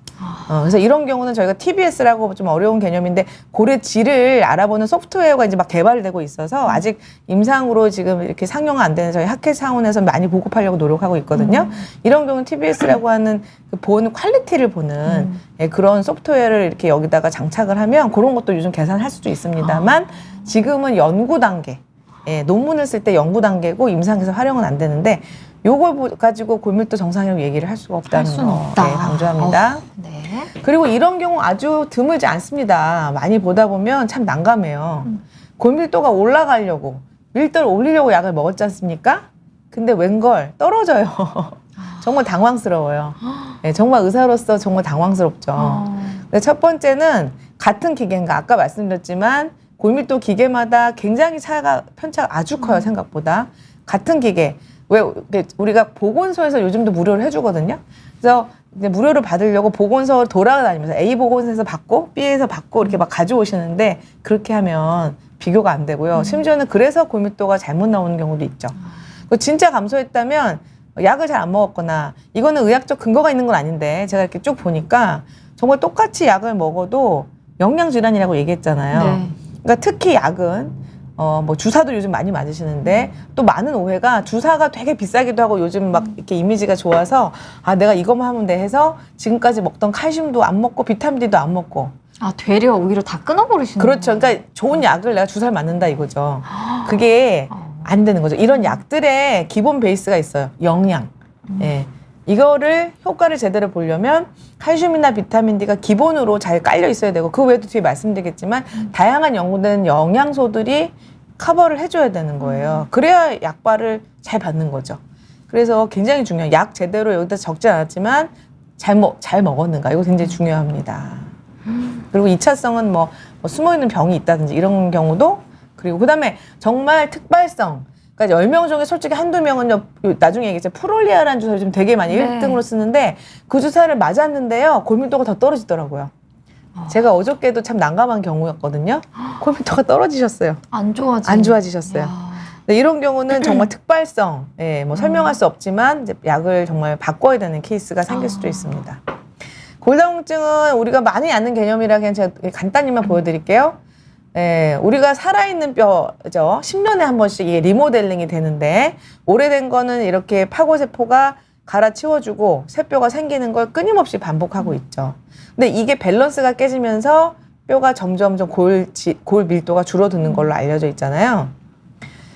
Speaker 2: 그래서 이런 경우는 저희가 TBS라고 좀 어려운 개념인데 고래 질을 알아보는 소프트웨어가 이제 막 개발되고 있어서 아직 임상으로 지금 이렇게 상용화 안 되는 저희 학회 차원에서 많이 보급하려고 노력하고 있거든요. 이런 경우는 TBS라고 하는 그 본 퀄리티를 보는 예, 그런 소프트웨어를 이렇게 여기다가 장착을 하면 그런 것도 요즘 계산할 수도 있습니다만 지금은 연구 단계, 예, 논문을 쓸 때 연구 단계고 임상에서 활용은 안 되는데 요걸 가지고 골밀도 정상이라고 얘기를 할 수가 없다는 거
Speaker 1: 없다.
Speaker 2: 네, 강조합니다.
Speaker 1: 네.
Speaker 2: 그리고 이런 경우 아주 드물지 않습니다. 많이 보다 보면 참 난감해요. 골밀도가 올라가려고 밀도를 올리려고 약을 먹었지 않습니까? 근데 웬걸 떨어져요. 정말 당황스러워요. 네, 정말 의사로서 정말 당황스럽죠. 근데 첫 번째는 같은 기계인가 아까 말씀드렸지만 골밀도 기계마다 굉장히 편차가 아주 커요. 생각보다. 같은 기계. 왜 우리가 보건소에서 요즘도 무료로 해주거든요. 그래서 이제 무료로 받으려고 보건소 돌아다니면서 A 보건소에서 받고 B에서 받고 이렇게 막 가져오시는데 그렇게 하면 비교가 안 되고요. 심지어는 그래서 골밀도가 잘못 나오는 경우도 있죠. 진짜 감소했다면 약을 잘 안 먹었거나 이거는 의학적 근거가 있는 건 아닌데 제가 이렇게 쭉 보니까 정말 똑같이 약을 먹어도 영양질환이라고 얘기했잖아요.
Speaker 1: 네.
Speaker 2: 그러니까 특히 약은 뭐 주사도 요즘 많이 맞으시는데 또 많은 오해가 주사가 되게 비싸기도 하고 요즘 막 이렇게 이미지가 좋아서 아 내가 이거만 하면 돼 해서 지금까지 먹던 칼슘도 안 먹고 비타민 D도 안 먹고
Speaker 1: 아, 되려 오히려 다 끊어버리시는
Speaker 2: 그렇죠.
Speaker 1: 거예요.
Speaker 2: 그러니까 좋은 약을 내가 주사를 맞는다 이거죠. 그게 안 되는 거죠. 이런 약들의 기본 베이스가 있어요. 영양. 예. 이거를 효과를 제대로 보려면 칼슘이나 비타민 D가 기본으로 잘 깔려 있어야 되고 그 외에도 뒤에 말씀드리겠지만 다양한 연구된 영양소들이 커버를 해줘야 되는 거예요. 그래야 약발을 잘 받는 거죠. 그래서 굉장히 중요해요. 약 제대로 여기다 적지 않았지만 잘 먹었는가 이거 굉장히 중요합니다. 그리고 2차성은 뭐 숨어있는 병이 있다든지 이런 경우도 그리고 그다음에 정말 특발성 그러니까 10명 중에 솔직히 한두 명은요, 나중에 얘기했죠. 프롤리아라는 주사를 좀 되게 많이
Speaker 1: 네.
Speaker 2: 1등으로 쓰는데 그 주사를 맞았는데요. 골밀도가 더 떨어지더라고요. 제가 어저께도 참 난감한 경우였거든요. 골밀도가 떨어지셨어요.
Speaker 1: 안
Speaker 2: 안 좋아지셨어요.
Speaker 1: 야.
Speaker 2: 네, 이런 경우는 정말 특발성, 예, 뭐 설명할 수 없지만 이제 약을 정말 바꿔야 되는 케이스가 생길 수도 있습니다. 골다공증은 우리가 많이 아는 개념이라 그냥 제가 간단히만 보여드릴게요. 예, 우리가 살아있는 뼈죠. 10년에 한 번씩 이게 리모델링이 되는데 오래된 거는 이렇게 파고세포가 갈아치워주고 새 뼈가 생기는 걸 끊임없이 반복하고 있죠. 근데 이게 밸런스가 깨지면서 뼈가 점점 골 밀도가 줄어드는 걸로 알려져 있잖아요.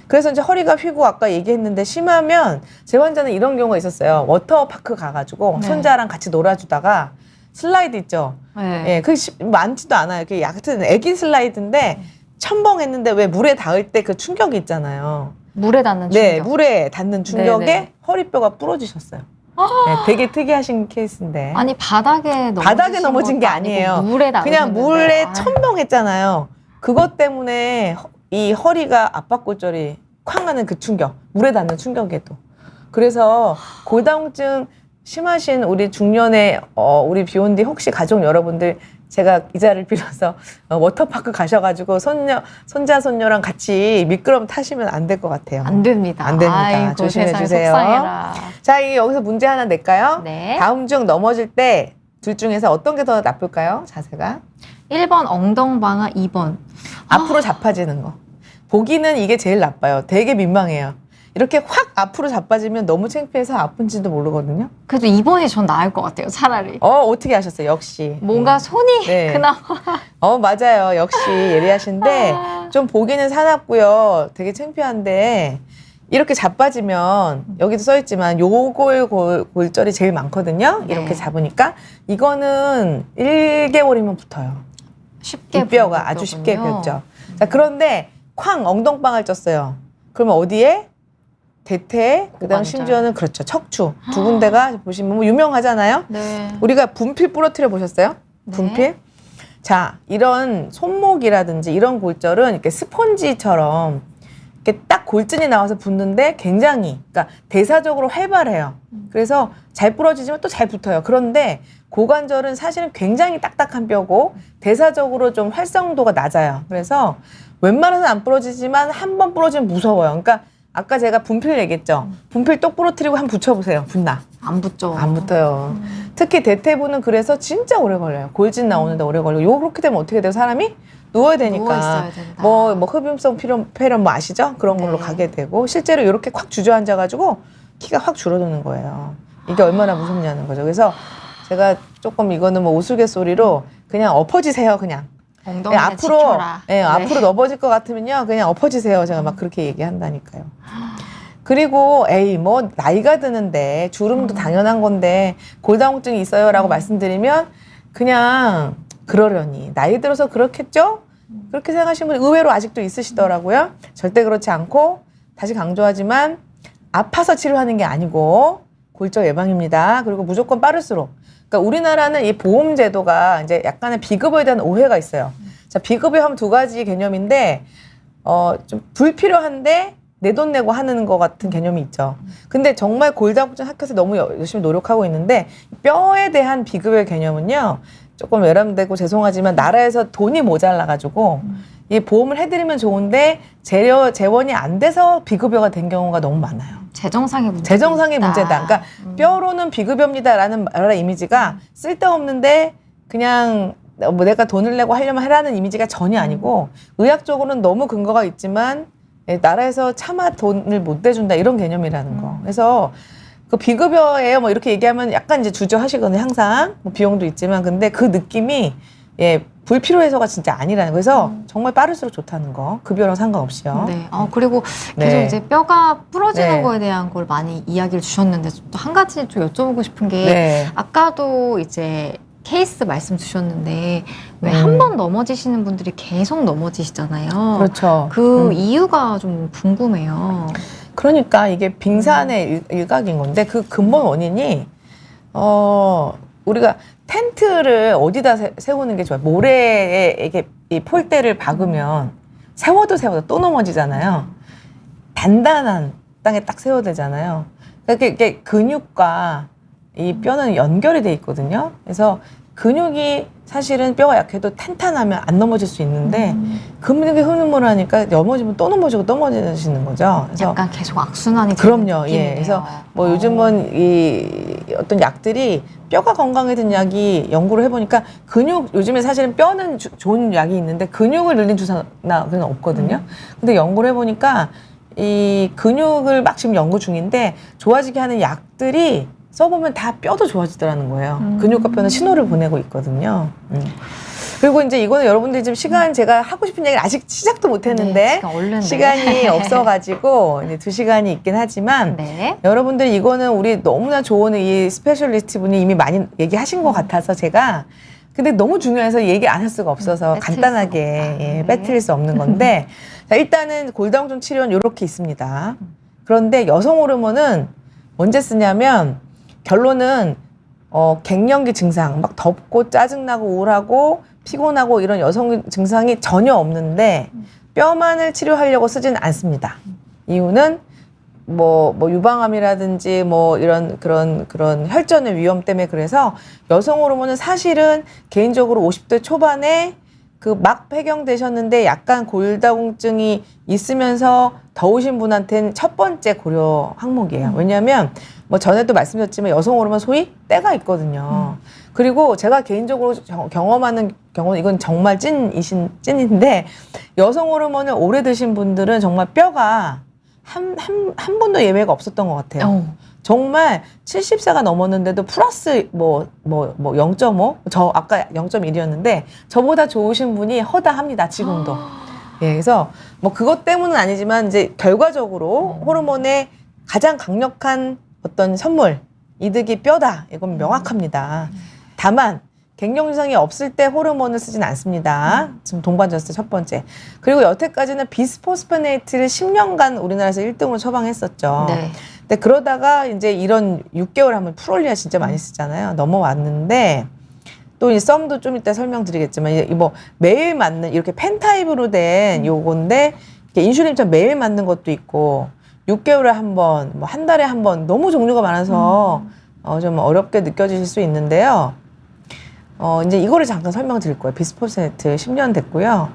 Speaker 2: 그래서 이제 허리가 휘고 아까 얘기했는데 심하면 제 환자는 이런 경우가 있었어요. 워터파크 가가지고
Speaker 1: 네.
Speaker 2: 손자랑 같이 놀아주다가 슬라이드 있죠.
Speaker 1: 네.
Speaker 2: 예, 그 많지도 않아요. 그 얕은 애기 슬라이드인데 첨벙했는데 왜 물에 닿을 때 그 충격이 있잖아요.
Speaker 1: 물에 닿는 충격.
Speaker 2: 네, 물에 닿는 충격에
Speaker 1: 네네.
Speaker 2: 허리뼈가 부러지셨어요. 네, 되게 특이하신 케이스인데.
Speaker 1: 아니 바닥에
Speaker 2: 넘어진 게 아니에요.
Speaker 1: 물에
Speaker 2: 그냥 물에 첨벙했잖아요. 그것 때문에 이 허리가 압박골절이 쾅 하는 그 충격, 물에 닿는 충격에도. 그래서 골다공증 심하신 우리 중년의 우리 비욘디 혹시 가족 여러분들 제가 이 자리를 빌어서 워터파크 가셔가지고 손자 손녀랑 같이 미끄럼 타시면 안 될 것 같아요.
Speaker 1: 안 됩니다.
Speaker 2: 안 됩니다.
Speaker 1: 아이고,
Speaker 2: 조심해
Speaker 1: 세상에
Speaker 2: 주세요.
Speaker 1: 속상해라.
Speaker 2: 자, 여기서 문제 하나 낼까요?
Speaker 1: 네.
Speaker 2: 다음 중 넘어질 때 둘 중에서 어떤 게 더 나쁠까요? 자세가
Speaker 1: 1번 엉덩방아, 2번
Speaker 2: 앞으로 자빠지는 거. 보기는 이게 제일 나빠요. 되게 민망해요. 이렇게 확 앞으로 자빠지면 너무 창피해서 아픈지도 모르거든요.
Speaker 1: 그래도 2번이 전 나을 것 같아요. 차라리.
Speaker 2: 어떻게 하셨어요? 역시.
Speaker 1: 뭔가 손이
Speaker 2: 네.
Speaker 1: 그나마
Speaker 2: 맞아요. 역시 예리하신데 좀 보기는 사납고요. 되게 창피한데 이렇게 자빠지면 여기도 써있지만 요골골절이 제일 많거든요.
Speaker 1: 네.
Speaker 2: 이렇게 잡으니까 이거는 1개월이면 붙어요.
Speaker 1: 쉽게
Speaker 2: 이 뼈가 아주 쉽게 폈죠. 자, 그런데 쾅 엉덩방아를 쪘어요. 그러면 어디에? 대퇴, 그다음
Speaker 1: 고관절.
Speaker 2: 심지어는 그렇죠. 척추 두 군데가 보시면 뭐 유명하잖아요.
Speaker 1: 네.
Speaker 2: 우리가 분필 부러뜨려 보셨어요?
Speaker 1: 네.
Speaker 2: 분필? 자, 이런 손목이라든지 이런 골절은 이렇게 스폰지처럼 이렇게 딱 골진이 나와서 붙는데 굉장히, 그러니까 대사적으로 활발해요. 그래서 잘 부러지지만 또 잘 붙어요. 그런데 고관절은 사실은 굉장히 딱딱한 뼈고 대사적으로 좀 활성도가 낮아요. 그래서 웬만해서는 안 부러지지만 한 번 부러지면 무서워요. 그러니까 아까 제가 분필 얘기했죠. 분필 똑 부러뜨리고 한번 붙여보세요. 붙나?
Speaker 1: 안 붙죠.
Speaker 2: 안 붙어요. 특히 대퇴부는 그래서 진짜 오래 걸려요. 골진 나오는데 오래 걸리고 그렇게 되면 어떻게 돼요? 사람이 누워야 되니까
Speaker 1: 누워 있어야 된다.
Speaker 2: 뭐 흡입성 폐렴 뭐 아시죠? 그런 걸로
Speaker 1: 네.
Speaker 2: 가게 되고 실제로 이렇게 확 주저앉아가지고 키가 확 줄어드는 거예요. 이게 얼마나 무섭냐는 거죠. 그래서 제가 조금 이거는 뭐 우스갯소리로 그냥 엎어지세요, 그냥.
Speaker 1: 엉덩이를
Speaker 2: 앞으로
Speaker 1: 지켜라. 네.
Speaker 2: 앞으로 넘어질 것 같으면요, 그냥 엎어지세요. 제가 막 그렇게 얘기한다니까요. 그리고 뭐 나이가 드는데 주름도 당연한 건데 골다공증이 있어요라고 말씀드리면 그냥 그러려니 나이 들어서 그렇겠죠? 그렇게 생각하시는 분이 의외로 아직도 있으시더라고요. 절대 그렇지 않고 다시 강조하지만 아파서 치료하는 게 아니고 골절 예방입니다. 그리고 무조건 빠를수록. 그러니까 우리나라는 이 보험 제도가 이제 약간의 비급여에 대한 오해가 있어요. 자, 비급여 하면 두 가지 개념인데 좀 불필요한데 내 돈 내고 하는 것 같은 개념이 있죠. 근데 정말 골다공증 학회에서 너무 열심히 노력하고 있는데 뼈에 대한 비급여 개념은요. 조금 외람되고 죄송하지만 나라에서 돈이 모자라가지고 이 보험을 해드리면 좋은데 재원이 안 돼서 비급여가 된 경우가 너무 많아요.
Speaker 1: 재정상의
Speaker 2: 문제다. 그러니까 뼈로는 비급여입니다라는 나라 이미지가 쓸데없는데 그냥 뭐 내가 돈을 내고 하려면 해라는 이미지가 전혀 아니고 의학적으로는 너무 근거가 있지만 나라에서 차마 돈을 못 대준다 이런 개념이라는 거. 그래서 그 비급여예요 뭐 이렇게 얘기하면 약간 이제 주저하시거든요. 항상 뭐 비용도 있지만 근데 그 느낌이 불필요해서가 진짜 아니라는 거. 그래서 정말 빠를수록 좋다는 거. 급여랑 상관없이요.
Speaker 1: 네. 그리고 계속
Speaker 2: 네.
Speaker 1: 이제 뼈가 부러지는
Speaker 2: 네.
Speaker 1: 거에 대한 걸 많이 이야기를 주셨는데 또 한 가지 좀 여쭤보고 싶은 게
Speaker 2: 네.
Speaker 1: 아까도 이제 케이스 말씀 주셨는데 왜 한 번 넘어지시는 분들이 계속 넘어지시잖아요.
Speaker 2: 그렇죠.
Speaker 1: 그 이유가 좀 궁금해요.
Speaker 2: 그러니까 이게 빙산의 일각인 건데 그 근본 원인이 우리가 텐트를 어디다 세우는 게 좋아요? 모래에 이렇게 이 폴대를 박으면 세워도 또 넘어지잖아요. 단단한 땅에 딱 세워야 되잖아요. 그러니까 이게 근육과 이 뼈는 연결이 돼 있거든요. 그래서 근육이 사실은 뼈가 약해도 탄탄하면 안 넘어질 수 있는데 근육이 흐름을 하니까 넘어지면 또 넘어지는 거죠. 그래서
Speaker 1: 약간 계속 악순환이 되는
Speaker 2: 그럼요.
Speaker 1: 느낌이네요.
Speaker 2: 예. 그래서 뭐 요즘은 이 어떤 약들이 뼈가 건강해진 약이 연구를 해보니까 요즘에 사실은 뼈는 좋은 약이 있는데 근육을 늘린 주사나 그런 없거든요. 근데 연구를 해보니까 이 근육을 막 지금 연구 중인데 좋아지게 하는 약들이 써보면 다 뼈도 좋아지더라는 거예요. 근육과 뼈는 신호를 보내고 있거든요. 그리고 이제 이거는 여러분들이 지금 시간 제가 하고 싶은 얘기를 아직 시작도 못 했는데 시간이 없어가지고 이제 2시간이 있긴 하지만
Speaker 1: 네.
Speaker 2: 여러분들 이거는 우리 너무나 좋은 이 스페셜리스트 분이 이미 많이 얘기하신 것 같아서 제가 근데 너무 중요해서 얘기 안 할 수가 없어서 간단하게 빼뜨릴 수 없는 건데 자, 일단은 골다공증 치료는 이렇게 있습니다. 그런데 여성 호르몬은 언제 쓰냐면 결론은 갱년기 증상 막 덥고 짜증나고 우울하고 피곤하고 이런 여성 증상이 전혀 없는데 뼈만을 치료하려고 쓰지는 않습니다. 이유는 뭐 유방암이라든지 뭐 이런 그런 혈전의 위험 때문에 그래서 여성 호르몬은 사실은 개인적으로 50대 초반에 그 막 폐경되셨는데 약간 골다공증이 있으면서 더우신 분한테는 첫 번째 고려 항목이에요. 왜냐하면 뭐 전에도 말씀드렸지만 여성 호르몬 소위 때가 있거든요. 그리고 제가 개인적으로 경험하는 경우는 이건 정말 찐인데 여성 호르몬을 오래 드신 분들은 정말 뼈가 한 번도 예외가 없었던 것 같아요. 정말 70세가 넘었는데도 플러스 0.5? 저 아까 0.1이었는데 저보다 좋으신 분이 허다합니다. 지금도. 예, 그래서 뭐 그것 때문은 아니지만 이제 결과적으로 호르몬의 가장 강력한 어떤 선물, 이득이 뼈다. 이건 명확합니다. 다만 갱년 증상이 없을 때 호르몬을 쓰진 않습니다. 지금 동반자스 첫 번째. 그리고 여태까지는 비스포스포네이트를 10년간 우리나라에서 1등으로 처방했었죠.
Speaker 1: 네.
Speaker 2: 근데 그러다가 이제 이런 6개월 하면 프롤리아 진짜 많이 쓰잖아요. 넘어왔는데 또 이 썸도 좀 이따 설명드리겠지만 이 뭐 매일 맞는 이렇게 펜 타입으로 된 요건데 인슐린처럼 매일 맞는 것도 있고 6개월에 한 번, 뭐 한 달에 한 번 너무 종류가 많아서 좀 어렵게 느껴지실 수 있는데요. 이제 이거를 잠깐 설명드릴 거예요. 비스포스네이트 10년 됐고요.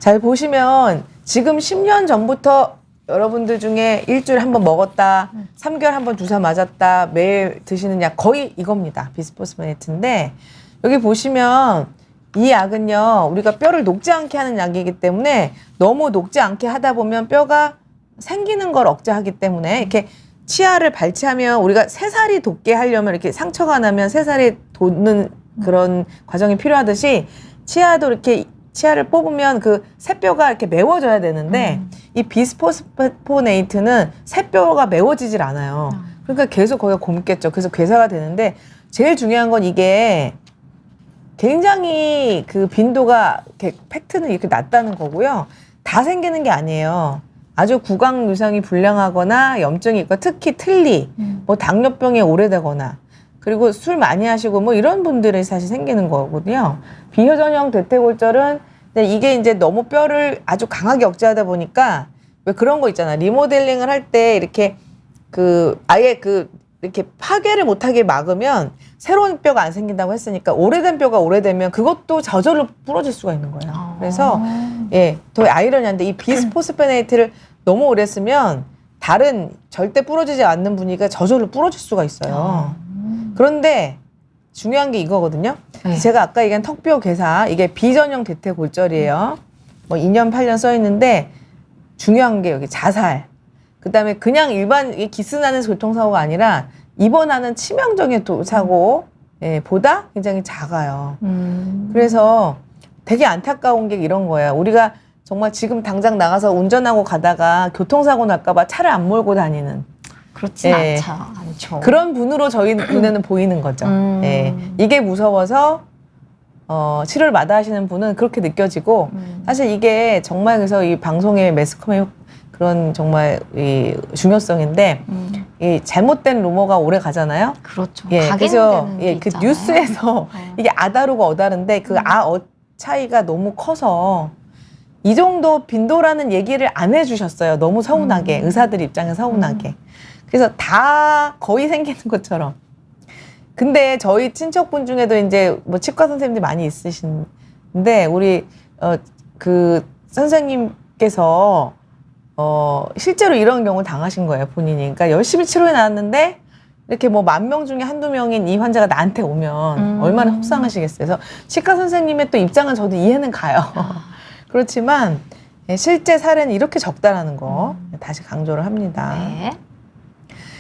Speaker 2: 잘 보시면 지금 10년 전부터 여러분들 중에 일주일에 한 번 먹었다, 3개월 한 번 주사 맞았다, 매일 드시는 약 거의 이겁니다. 비스포스포네이트인데 여기 보시면 이 약은요, 우리가 뼈를 녹지 않게 하는 약이기 때문에 너무 녹지 않게 하다 보면 뼈가 생기는 걸 억제하기 때문에 이렇게 치아를 발치하면 우리가 새살이 돋게 하려면 이렇게 상처가 나면 새살이 돋는 그런 과정이 필요하듯이 치아도 이렇게 치아를 뽑으면 그 새뼈가 이렇게 메워져야 되는데 이 비스포스포네이트는 새뼈가 메워지질 않아요. 그러니까 계속 거기가 곪겠죠. 그래서 괴사가 되는데 제일 중요한 건 이게 굉장히 그 빈도가 이렇게 팩트는 이렇게 낮다는 거고요. 다 생기는 게 아니에요. 아주 구강 유상이 불량하거나 염증이 있고 특히 틀니, 뭐 당뇨병이 오래되거나 그리고 술 많이 하시고 뭐 이런 분들이 사실 생기는 거거든요. 비혈전형 대퇴골절은 이게 이제 너무 뼈를 아주 강하게 억제하다 보니까 왜 그런 거 있잖아. 리모델링을 할 때 이렇게 그 아예 그 이렇게 파괴를 못하게 막으면 새로운 뼈가 안 생긴다고 했으니까 오래된 뼈가 오래되면 그것도 저절로 부러질 수가 있는 거예요. 그래서 예, 더 아이러니한데 이 비스포스포네이트를 너무 오래 쓰면 다른 절대 부러지지 않는 분위기가 저절로 부러질 수가 있어요. 그런데 중요한 게 이거거든요.
Speaker 1: 네.
Speaker 2: 제가 아까 얘기한 턱뼈 괴사, 이게 비전형 대퇴골절이에요. 뭐 2년, 8년 써 있는데 중요한 게 여기 자살. 그다음에 그냥 일반 기스나는 교통사고가 아니라 입원하는 치명적인 사고 예, 보다 굉장히 작아요. 그래서 되게 안타까운 게 이런 거예요. 우리가 정말 지금 당장 나가서 운전하고 가다가 교통사고 날까봐 차를 안 몰고 다니는
Speaker 1: 그렇진
Speaker 2: 예.
Speaker 1: 않죠.
Speaker 2: 그런 분으로 저희 눈에는 보이는 거죠. 예. 이게 무서워서 치료를 마다하시는 분은 그렇게 느껴지고 사실 이게 정말 그래서 이 방송의 매스컴의 그런 정말 이 중요성인데 이 잘못된 루머가 오래 가잖아요.
Speaker 1: 그렇죠.
Speaker 2: 예, 그래서
Speaker 1: 각인되는 게
Speaker 2: 예, 그
Speaker 1: 있잖아요.
Speaker 2: 뉴스에서 이게 아다루가 어다른데 그 차이가 너무 커서 이 정도 빈도라는 얘기를 안 해주셨어요. 너무 서운하게 의사들 입장에 서운하게. 그래서 다 거의 생기는 것처럼. 근데 저희 친척분 중에도 이제 뭐 치과 선생님들 많이 있으신데 우리 그 선생님께서 실제로 이런 경우를 당하신 거예요, 본인이. 그러니까 열심히 치료해 나왔는데 이렇게 뭐 10,000명 중에 한두 명인 이 환자가 나한테 오면 얼마나 속상하시겠어요. 그래서 치과 선생님의 또 입장은 저도 이해는 가요. 그렇지만 실제 사례는 이렇게 적다라는 거 다시 강조를 합니다.
Speaker 1: 네.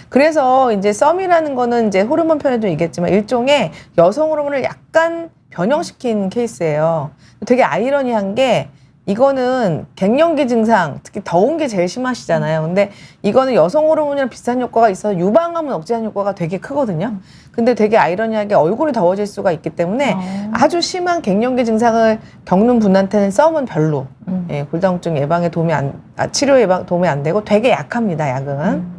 Speaker 2: 그래서 이제 썸이라는 거는 이제 호르몬 편에도 얘기했지만 일종의 여성 호르몬을 약간 변형시킨 케이스예요. 되게 아이러니한 게 이거는 갱년기 증상, 특히 더운 게 제일 심하시잖아요. 근데 이거는 여성 호르몬이랑 비슷한 효과가 있어서 유방암을 억제하는 효과가 되게 크거든요. 근데 되게 아이러니하게 얼굴이 더워질 수가 있기 때문에 아주 심한 갱년기 증상을 겪는 분한테는 썸은 별로. 예, 골다공증 예방에 치료 예방 도움이 안 되고 되게 약합니다, 약은.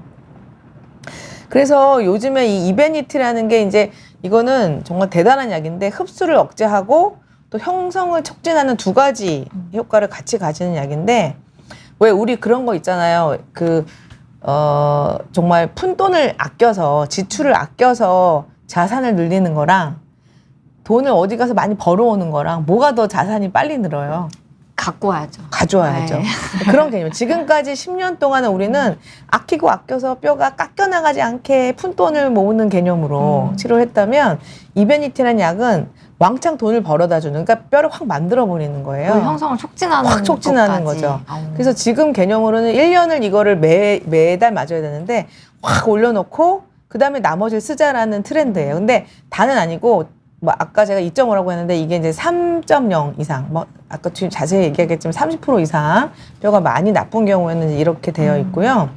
Speaker 2: 그래서 요즘에 이 이베니티라는 게 이제 이거는 정말 대단한 약인데 흡수를 억제하고 또 형성을 촉진하는 두 가지 효과를 같이 가지는 약인데 왜 우리 그런 거 있잖아요. 정말 푼돈을 아껴서 지출을 아껴서 자산을 늘리는 거랑 돈을 어디 가서 많이 벌어오는 거랑 뭐가 더 자산이 빨리 늘어요?
Speaker 1: 갖고 와야죠.
Speaker 2: 가져와야죠.
Speaker 1: 네.
Speaker 2: 그런 개념. 지금까지 10년 동안은 우리는 아끼고 아껴서 뼈가 깎여나가지 않게 푼돈을 모으는 개념으로 치료했다면 이베니티라는 약은 왕창 돈을 벌어다 주는, 그러니까 뼈를 확 만들어 버리는 거예요.
Speaker 1: 형성을 촉진하는
Speaker 2: 확 촉진하는
Speaker 1: 것까지.
Speaker 2: 거죠. 그래서 지금 개념으로는 1년을 이거를 매달 맞아야 되는데 확 올려놓고 그 다음에 나머지를 쓰자라는 트렌드예요. 근데 다는 아니고 뭐 아까 제가 2.5라고 했는데 이게 이제 3.0 이상, 뭐 아까 지금 자세히 얘기하겠지만 30% 이상 뼈가 많이 나쁜 경우에는 이렇게 되어 있고요.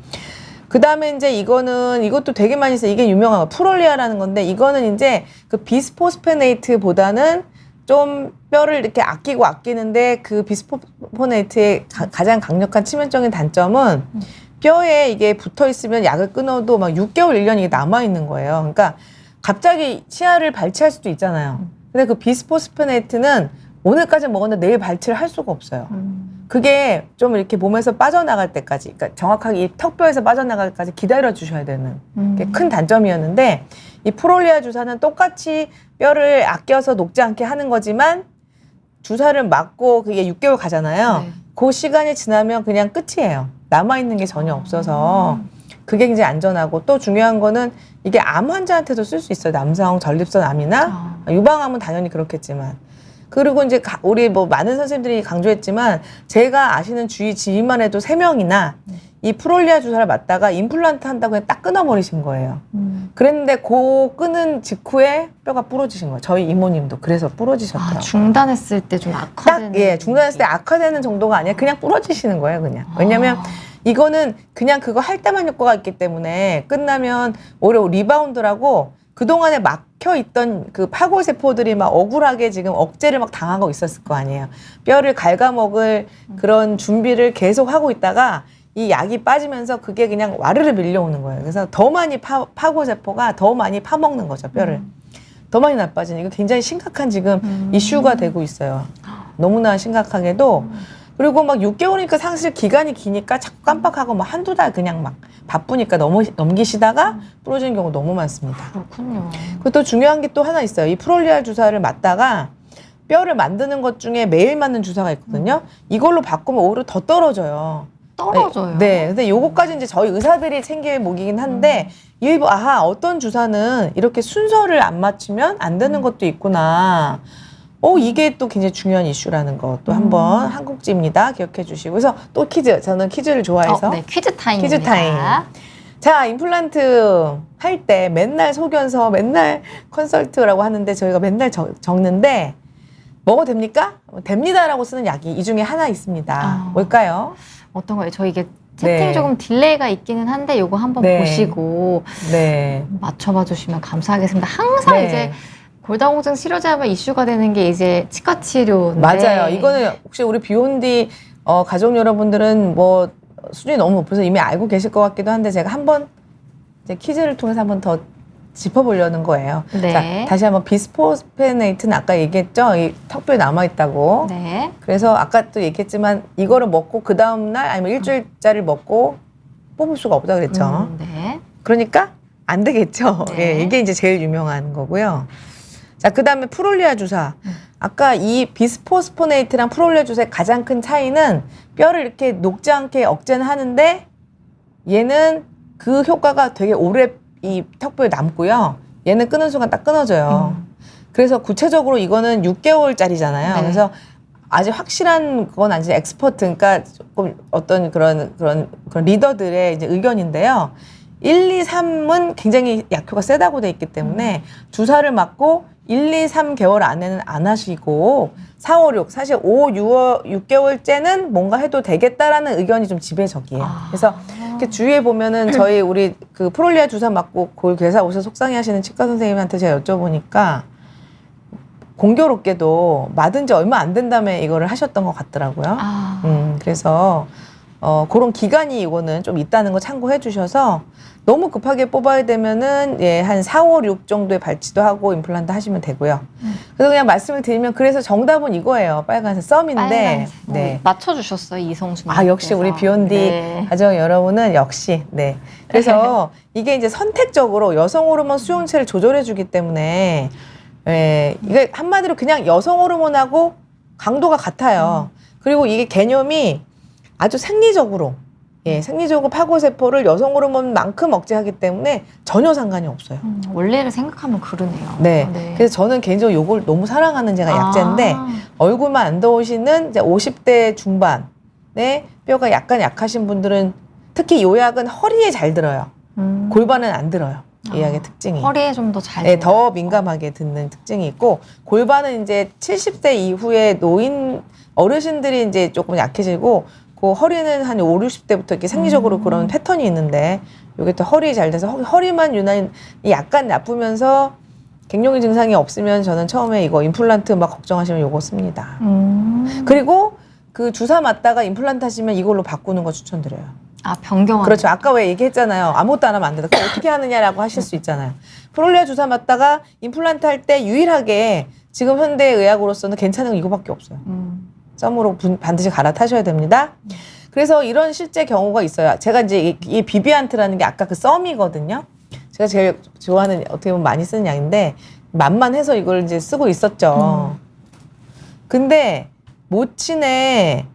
Speaker 2: 그 다음에 이제 이것도 되게 많이 써요. 이게 유명한 거 프롤리아라는 건데 이거는 이제 그 비스포스포네이트보다는 좀 뼈를 이렇게 아끼는데 그 비스포스포네이트의 가장 강력한 치명적인 단점은 뼈에 이게 붙어 있으면 약을 끊어도 막 6개월, 1년 이게 남아있는 거예요. 그러니까 갑자기 치아를 발치할 수도 있잖아요. 근데 그 비스포스포네이트는 오늘까지 먹었는데 내일 발치를 할 수가 없어요. 그게 좀 이렇게 몸에서 빠져나갈 때까지, 그러니까 정확하게 이 턱뼈에서 빠져나갈 때까지 기다려 주셔야 되는 게 큰 단점이었는데 이 프롤리아 주사는 똑같이 뼈를 아껴서 녹지 않게 하는 거지만 주사를 맞고 그게 6개월 가잖아요.
Speaker 1: 네.
Speaker 2: 그 시간이 지나면 그냥 끝이에요. 남아있는 게 전혀 없어서 그게 굉장히 안전하고 또 중요한 거는 이게 암 환자한테도 쓸 수 있어요. 남성 전립선 암이나 유방암은 당연히 그렇겠지만 그리고 이제 우리 뭐 많은 선생님들이 강조했지만 제가 아시는 주위 지인만 해도 3명이나 이 프롤리아 주사를 맞다가 임플란트 한다고 그냥 딱 끊어버리신 거예요. 그랬는데 그 끊은 직후에 뼈가 부러지신 거예요. 저희 이모님도 그래서 부러지셨더라고요.
Speaker 1: 중단했을 때 좀 악화되는.
Speaker 2: 딱, 예, 중단했을 때 악화되는 정도가 아니라 그냥 부러지시는 거예요, 그냥. 왜냐면 이거는 그냥 그거 할 때만 효과가 있기 때문에 끝나면 오히려 리바운드라고 그동안에 막혀 있던 그 파고세포들이 막 억울하게 지금 억제를 막 당하고 있었을 거 아니에요. 뼈를 갉아먹을 그런 준비를 계속 하고 있다가 이 약이 빠지면서 그게 그냥 와르르 밀려오는 거예요. 그래서 더 많이 파고세포가 더 많이 파먹는 거죠, 뼈를. 더 많이 나빠지는 이거 굉장히 심각한 지금 이슈가 되고 있어요. 너무나 심각하게도. 그리고 막 6개월이니까 사실 기간이 기니까 자꾸 깜빡하고 막 한두 달 그냥 막 바쁘니까 넘기시다가 부러지는 경우 너무 많습니다.
Speaker 1: 그렇군요.
Speaker 2: 그리고 또 중요한 게 또 하나 있어요. 이 프롤리아 주사를 맞다가 뼈를 만드는 것 중에 매일 맞는 주사가 있거든요. 이걸로 바꾸면 오히려 더 떨어져요.
Speaker 1: 떨어져요.
Speaker 2: 네. 근데 요거까지 이제 저희 의사들이 챙길 목이긴 한데 일부 어떤 주사는 이렇게 순서를 안 맞추면 안 되는 것도 있구나. 이게 또 굉장히 중요한 이슈라는 것도 한번 한국지입니다. 기억해 주시고. 그래서 또 퀴즈. 저는 퀴즈를 좋아해서.
Speaker 1: 네, 퀴즈 타임입니다.
Speaker 2: 퀴즈 타임. 자, 임플란트 할 때 맨날 소견서, 맨날 컨설트라고 하는데 저희가 맨날 적는데 먹어도 됩니까? 됩니다라고 쓰는 약이 이 중에 하나 있습니다. 뭘까요?
Speaker 1: 어떤 거예요? 저 이게 채팅이
Speaker 2: 네.
Speaker 1: 조금 딜레이가 있기는 한데 요거 한번
Speaker 2: 네.
Speaker 1: 보시고
Speaker 2: 네.
Speaker 1: 맞춰봐 주시면 감사하겠습니다. 항상
Speaker 2: 네.
Speaker 1: 이제 골다공증 치료제하면 이슈가 되는 게 이제 치과 치료인데
Speaker 2: 맞아요. 이거는 혹시 우리 비욘디 가족 여러분들은 뭐 수준이 너무 높아서 이미 알고 계실 것 같기도 한데 제가 한번 이제 퀴즈를 통해서 한번 더 짚어보려는 거예요.
Speaker 1: 네.
Speaker 2: 자, 다시 한번 비스포스페네이트는 아까 얘기했죠. 이 턱뼈에 남아있다고.
Speaker 1: 네.
Speaker 2: 그래서 아까 또 얘기했지만 이거를 먹고 그 다음날 아니면 일주일짜리 먹고 뽑을 수가 없다 그랬죠.
Speaker 1: 네.
Speaker 2: 그러니까 안 되겠죠.
Speaker 1: 네.
Speaker 2: 예, 이게 이제 제일 유명한 거고요. 자, 그 다음에 프롤리아 주사. 아까 이 비스포스포네이트랑 프롤리아 주사의 가장 큰 차이는 뼈를 이렇게 녹지 않게 억제는 하는데 얘는 그 효과가 되게 오래 이 턱뼈에 남고요. 얘는 끊은 순간 딱 끊어져요. 그래서 구체적으로 이거는 6개월짜리잖아요.
Speaker 1: 네.
Speaker 2: 그래서 아직 확실한 그건 아니지 엑스퍼트, 그러니까 조금 어떤 그런 리더들의 이제 의견인데요. 1, 2, 3은 굉장히 약효가 세다고 돼 있기 때문에 주사를 맞고 1, 2, 3개월 안에는 안 하시고 4, 5, 6 사실 5, 6개월째는 뭔가 해도 되겠다라는 의견이 좀 지배적이에요. 그래서 이렇게 주위에 보면은 저희 우리 그 프롤리아 주사 맞고 골괴사 오셔서 속상해하시는 치과 선생님한테 제가 여쭤보니까 공교롭게도 맞은 지 얼마 안 된 다음에 이거를 하셨던 것 같더라고요. 그래서 그런 기간이 이거는 좀 있다는 거 참고해 주셔서 너무 급하게 뽑아야 되면은 예, 한 4, 5, 6 정도에 발치도 하고 임플란트 하시면 되고요. 그래서 그냥 말씀을 드리면 그래서 정답은 이거예요. 빨간색 썸인데. 네.
Speaker 1: 맞춰주셨어요, 이성순.
Speaker 2: 역시 우리 비욘디
Speaker 1: 네.
Speaker 2: 가정 여러분은 역시. 네. 그래서 이게 이제 선택적으로 여성 호르몬 수용체를 조절해 주기 때문에 예, 이게 한마디로 그냥 여성 호르몬하고 강도가 같아요. 그리고 이게 개념이 아주 생리적으로, 예, 생리적으로 파고세포를 여성 호르몬만큼 억제하기 때문에 전혀 상관이 없어요.
Speaker 1: 원래를 생각하면 그러네요.
Speaker 2: 네. 그래서 저는 개인적으로 이걸 너무 사랑하는 제가 약제인데 얼굴만 안 더우시는 이제 50대 중반에 뼈가 약간 약하신 분들은 특히 이 약은 허리에 잘 들어요. 골반은 안 들어요. 이 약의 특징이.
Speaker 1: 허리에 좀 더 잘.
Speaker 2: 네, 더 민감하게 듣는 특징이 있고 골반은 이제 70대 이후에 노인 어르신들이 이제 조금 약해지고 그 허리는 한 5, 60대부터 이렇게 생리적으로 그런 패턴이 있는데 이게 또 허리 잘 돼서 허리만 유난히 약간 나쁘면서 갱년기 증상이 없으면 저는 처음에 이거 임플란트 막 걱정하시면 이거 씁니다. 그리고 그 주사 맞다가 임플란트 하시면 이걸로 바꾸는 거 추천드려요.
Speaker 1: 변경하는.
Speaker 2: 그렇죠. 아까 왜 얘기했잖아요. 아무것도 안 하면 안 된다. 그럼 어떻게 하느냐라고 하실 수 있잖아요. 프롤리아 주사 맞다가 임플란트 할 때 유일하게 지금 현대 의학으로서는 괜찮은 건 이거밖에 없어요. 썸으로 반드시 갈아타셔야 됩니다. 그래서 이런 실제 경우가 있어요. 제가 이제 이 비비안트라는 게 아까 그 썸이거든요. 제가 제일 좋아하는 어떻게 보면 많이 쓰는 약인데 만만해서 이걸 이제 쓰고 있었죠. 근데 모친에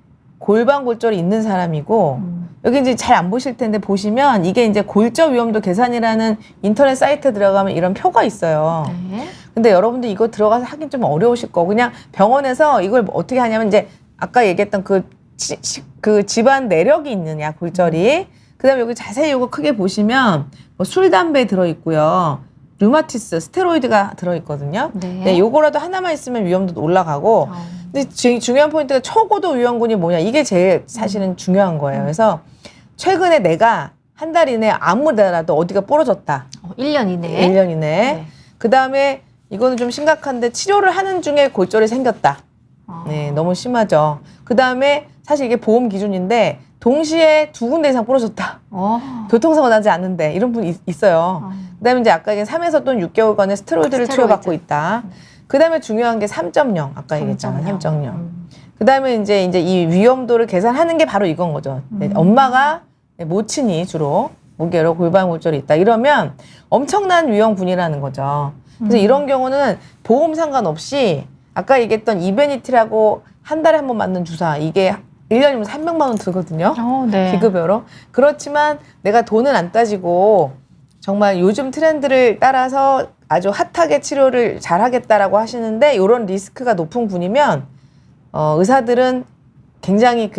Speaker 2: 골반 골절이 있는 사람이고 여기 이제 잘 안 보실 텐데 보시면 이게 이제 골절 위험도 계산이라는 인터넷 사이트에 들어가면 이런 표가 있어요.
Speaker 1: 네.
Speaker 2: 근데 여러분들 이거 들어가서 하긴 좀 어려우실 거고 그냥 병원에서 이걸 어떻게 하냐면 이제 아까 얘기했던 그 집안 내력이 있느냐 골절이 그다음에 여기 자세히 이거 크게 보시면 뭐 술 담배 들어 있고요. 류마티스 스테로이드가 들어 있거든요. 네, 요거라도 하나만 있으면 위험도 올라가고 근데 중요한 포인트가 초고도 위험군이 뭐냐 이게 제일 사실은 중요한 거예요. 그래서 최근에 내가 한 달 이내에 아무데라도 어디가 부러졌다.
Speaker 1: 1년 이내에?
Speaker 2: 1년 이내에.
Speaker 1: 네.
Speaker 2: 그 다음에 이거는 좀 심각한데 치료를 하는 중에 골절이 생겼다. 네, 너무 심하죠. 그 다음에 사실 이게 보험 기준인데 동시에 2군데 이상 부러졌다. 교통사고 나지 않는데 이런 분 있어요. 그 다음에 이제 아까 얘기한 3에서 또는 6개월간의 스테로이드를 치료받고 있다. 그 다음에 중요한 게 3.0. 아까 얘기했잖아. 3.0. 그 다음에 이제 이 위험도를 계산하는 게 바로 이건 거죠. 엄마가 모친이 주로 무게로 골반 골절이 있다. 이러면 엄청난 위험군이라는 거죠. 그래서 이런 경우는 보험 상관없이 아까 얘기했던 이베니티라고 한 달에 한 번 맞는 주사 이게 1년이면 300만 원 들거든요.
Speaker 1: 네.
Speaker 2: 기급여로. 그렇지만 내가 돈은 안 따지고 정말 요즘 트렌드를 따라서 아주 핫하게 치료를 잘 하겠다라고 하시는데 이런 리스크가 높은 분이면 의사들은 굉장히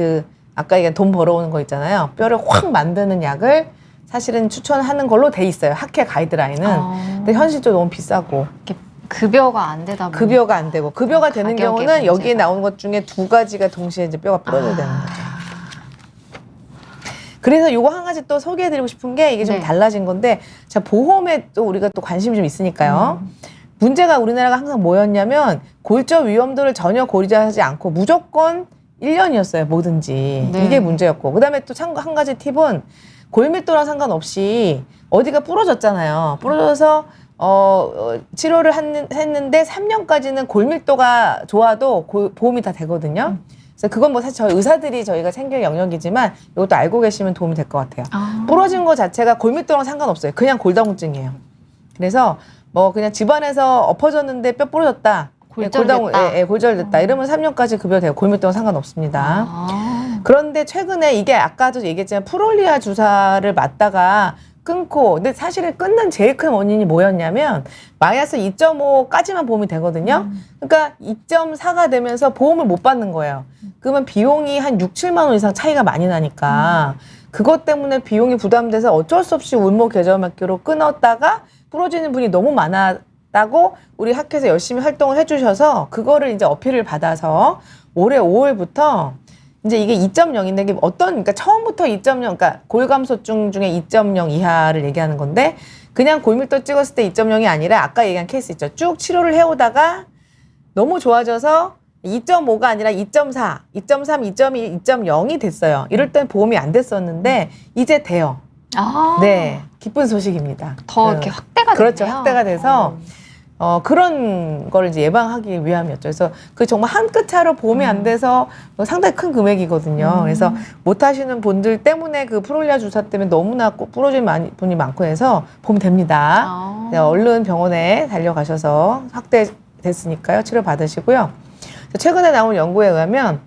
Speaker 2: 아까 얘기한 돈 벌어오는 거 있잖아요. 뼈를 확 만드는 약을 사실은 추천하는 걸로 돼 있어요. 학회 가이드라인은. 근데 현실적으로 너무 비싸고.
Speaker 1: 급여가 안 되다 보니까.
Speaker 2: 급여가 안 되고. 급여가 되는 경우는
Speaker 1: 문제가.
Speaker 2: 여기에 나오는 것 중에 2가지가 동시에 이제 뼈가 부러져야 되는 거죠. 그래서 요거 한 가지 또 소개해드리고 싶은 게 이게 좀 달라진 건데, 자, 보험에 또 우리가 또 관심이 좀 있으니까요. 문제가 우리나라가 항상 뭐였냐면, 골절 위험도를 전혀 고려하지 않고 무조건 1년이었어요, 뭐든지.
Speaker 1: 네.
Speaker 2: 이게 문제였고. 그 다음에 또 참고 한 가지 팁은 골밀도랑 상관없이 어디가 부러졌잖아요. 부러져서 치료를 했는데 3년까지는 골밀도가 좋아도 보험이 다 되거든요. 그래서 그건 뭐 사실 저희 의사들이 저희가 챙길 영역이지만 이것도 알고 계시면 도움이 될 것 같아요. 부러진 거 자체가 골밀도랑 상관없어요. 그냥 골다공증이에요. 그래서 뭐 그냥 집안에서 엎어졌는데 뼈 부러졌다.
Speaker 1: 골절됐다.
Speaker 2: 골절됐다. 이러면 3년까지 급여돼요. 골밀도랑 상관없습니다. 그런데 최근에 이게 아까도 얘기했지만 프롤리아 주사를 맞다가 끊고, 근데 사실은 끊는 제일 큰 원인이 뭐였냐면 마이너스 2.5까지만 보험이 되거든요. 그러니까 2.4가 되면서 보험을 못 받는 거예요. 그러면 비용이 한 6, 7만 원 이상 차이가 많이 나니까 그것 때문에 비용이 부담돼서 어쩔 수 없이 울모 계절막기로 끊었다가 부러지는 분이 너무 많았다고 우리 학회에서 열심히 활동을 해주셔서 그거를 이제 어필을 받아서 올해 5월부터 이제 이게 2.0인데 이게 그러니까 처음부터 2.0, 그러니까 골감소증 중에 2.0 이하를 얘기하는 건데 그냥 골밀도 찍었을 때 2.0이 아니라 아까 얘기한 케이스 있죠. 쭉 치료를 해오다가 너무 좋아져서 2.5가 아니라 2.4, 2.3, 2.2, 2.0이 됐어요. 이럴 땐 보험이 안 됐었는데 이제 돼요. 네, 기쁜 소식입니다.
Speaker 1: 더 이렇게 확대가 됐네요.
Speaker 2: 그렇죠. 확대가 돼서 그런 걸 이제 예방하기 위함이었죠. 그래서 그 정말 한 끗 차로 보험이 안 돼서 상당히 큰 금액이거든요. 그래서 못 하시는 분들 때문에 그 프롤리아 주사 때문에 너무나 꼭 부러지는 분이 많고 해서 보험 됩니다. 네, 얼른 병원에 달려가셔서 확대됐으니까요. 치료 받으시고요. 최근에 나온 연구에 의하면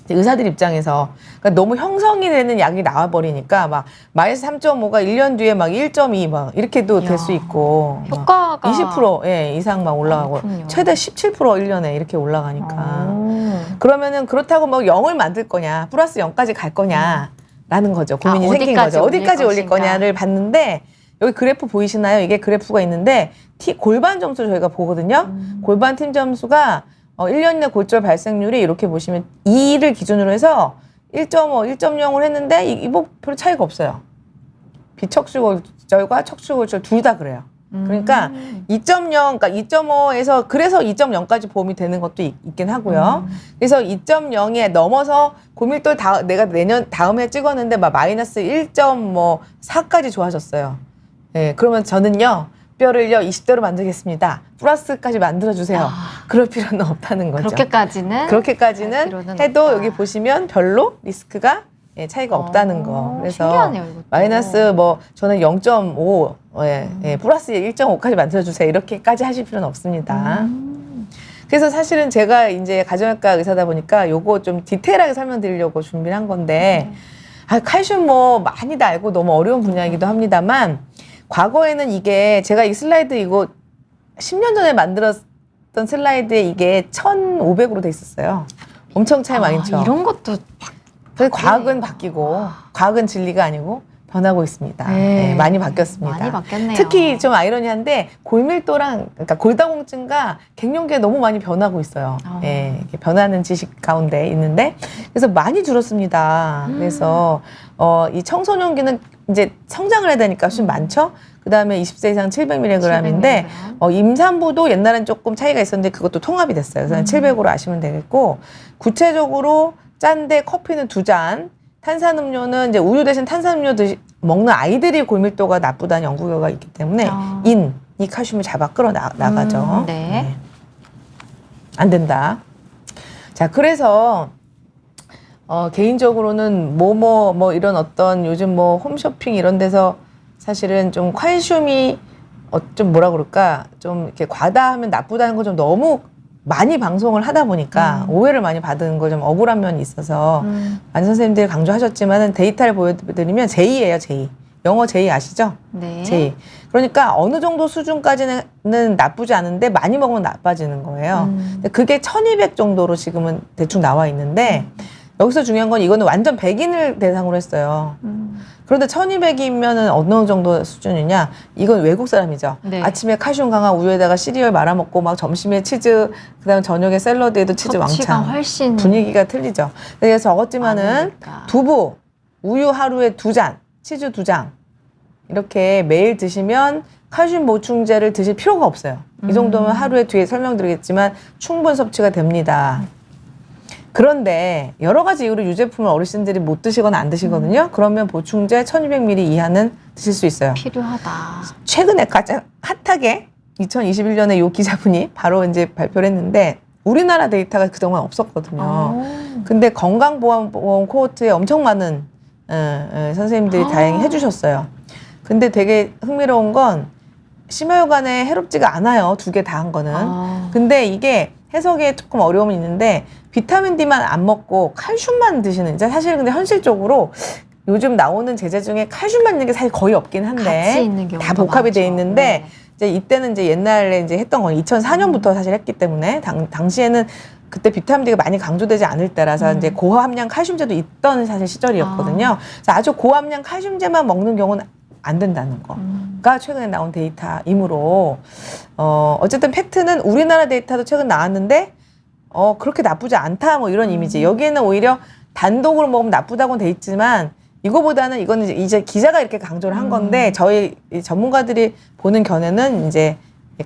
Speaker 2: 의사들 입장에서 그러니까 너무 형성이 되는 약이 나와버리니까 막 마이너스 3.5가 1년 뒤에 막 1.2 막 이렇게도 될 수 있고
Speaker 1: 효과가
Speaker 2: 20% 이상 막 올라가고
Speaker 1: 그렇군요.
Speaker 2: 최대 17% 1년에 이렇게 올라가니까 그러면은 그렇다고 뭐 0을 만들 거냐 플러스 0까지 갈 거냐라는 거죠. 고민이 생긴 거죠. 어디까지 올릴 거냐를 봤는데 여기 그래프 보이시나요? 이게 그래프가 있는데 골반 점수 저희가 보거든요. 골반 팀 점수가 1년 내 골절 발생률이 이렇게 보시면 2를 기준으로 해서 1.5, 1.0을 했는데 이거 별 차이가 없어요. 비척수 골절과 척수 골절 둘 다 그래요. 그러니까 2.0, 그러니까 2.5에서 그래서 2.0까지 보험이 되는 것도 있긴 하고요. 그래서 2.0에 넘어서 골밀도 내가 내년 다음에 찍었는데 막 마이너스 1.4까지 좋아졌어요. 네, 그러면 저는요. 뼈를요 20대로 만들겠습니다. 플러스까지 만들어주세요. 그럴 필요는 없다는 거죠. 그렇게까지는 해도
Speaker 1: 없다.
Speaker 2: 여기 보시면 별로 리스크가 차이가 없다는 거. 그래서
Speaker 1: 신기하네요, 이것도.
Speaker 2: 마이너스 뭐 저는 0.5 플러스 1.5까지 만들어주세요. 이렇게까지 하실 필요는 없습니다. 그래서 사실은 제가 이제 가정의학과 의사다 보니까 요거 좀 디테일하게 설명드리려고 준비를 한 건데, 칼슘 뭐 많이 다 알고 너무 어려운 분야이기도 합니다만, 과거에는 이게 제가 이 슬라이드 이거 10년 전에 만들었던 슬라이드에 이게 1,500으로 돼 있었어요. 엄청 차이 많이 쳐.
Speaker 1: 이런 것도
Speaker 2: 그래서 과학은 바뀌고, 과학은 진리가 아니고 변하고 있습니다. 네, 많이 바뀌었습니다.
Speaker 1: 많이 바뀌었네요.
Speaker 2: 특히 좀 아이러니한데 골밀도랑 그러니까 골다공증과 갱년기가 너무 많이 변하고 있어요. 예, 이렇게 변하는 지식 가운데 있는데 그래서 많이 줄었습니다. 그래서 이 청소년기는 이제 성장을 해야 되니까 좀 많죠. 그다음에 20세 이상 700mg인데 임산부도 옛날엔 조금 차이가 있었는데 그것도 통합이 됐어요. 그래서 700으로 아시면 되겠고 구체적으로 짠데 커피는 2잔, 탄산음료는 이제 우유 대신 탄산음료 먹는 아이들이 골밀도가 나쁘다는 연구 결과가 있기 때문에 이 칼슘을 잡아 끌어 나가죠.
Speaker 1: 네.
Speaker 2: 안 된다. 자, 그래서 개인적으로는 뭐 이런 어떤 요즘 뭐 홈쇼핑 이런 데서 사실은 좀 칼슘이 좀 뭐라 그럴까 좀 이렇게 과다하면 나쁘다는 거 좀 너무 많이 방송을 하다 보니까 오해를 많이 받은 거 좀 억울한 면이 있어서 많은 선생님들이 강조하셨지만은 데이터를 보여드리면 J예요, J. 영어 J 아시죠?
Speaker 1: 네.
Speaker 2: J. 그러니까 어느 정도 수준까지는 나쁘지 않은데 많이 먹으면 나빠지는 거예요. 근데 그게 1200 정도로 지금은 대충 나와 있는데 여기서 중요한 건 이거는 완전 백인을 대상으로 했어요. 그런데 1200이면은 어느 정도 수준이냐? 이건 외국 사람이죠.
Speaker 1: 네.
Speaker 2: 아침에 칼슘 강한 우유에다가 시리얼 말아 먹고 막 점심에 치즈, 그다음 저녁에 샐러드에도 치즈
Speaker 1: 섭취가
Speaker 2: 왕창.
Speaker 1: 훨씬
Speaker 2: 분위기가 틀리죠. 그래서 적었지만은
Speaker 1: 많으니까.
Speaker 2: 두부, 우유 하루에 2잔, 치즈 2장 이렇게 매일 드시면 칼슘 보충제를 드실 필요가 없어요. 이 정도면 하루에 뒤에 설명드리겠지만 충분 섭취가 됩니다. 그런데 여러 가지 이유로 유제품을 어르신들이 못 드시거나 안 드시거든요. 그러면 보충제 1200ml 이하는 드실 수 있어요.
Speaker 1: 필요하다.
Speaker 2: 최근에 가장 핫하게 2021년에 요 기자분이 바로 이제 발표를 했는데 우리나라 데이터가 그동안 없었거든요. 근데 건강보험보험 코호트에 엄청 많은 선생님들이 다행히 해주셨어요. 근데 되게 흥미로운 건 심혈관에 해롭지가 않아요. 2개 다 한 거는. 근데 이게 해석에 조금 어려움이 있는데 비타민 D만 안 먹고 칼슘만 드시는 사실 근데 현실적으로 요즘 나오는 제제 중에 칼슘만 있는 게 사실 거의 없긴 한데
Speaker 1: 같이 있는 경우가
Speaker 2: 다 복합이 돼
Speaker 1: 많죠.
Speaker 2: 있는데
Speaker 1: 네.
Speaker 2: 이제 이때는 이제 옛날에 이제 했던 건 2004년부터 사실 했기 때문에 당시에는 그때 비타민 D가 많이 강조되지 않을 때라서 이제 고함량 칼슘제도 있던 사실 시절이었거든요. 그래서 아주 고함량 칼슘제만 먹는 경우는 안 된다는 거가 최근에 나온 데이터이므로 어쨌든 팩트는 우리나라 데이터도 최근 나왔는데 그렇게 나쁘지 않다 뭐 이런 이미지. 여기에는 오히려 단독으로 먹으면 나쁘다고는 돼 있지만 이거보다는 이거는 이제 기자가 이렇게 강조를 한 건데 저희 전문가들이 보는 견해는 이제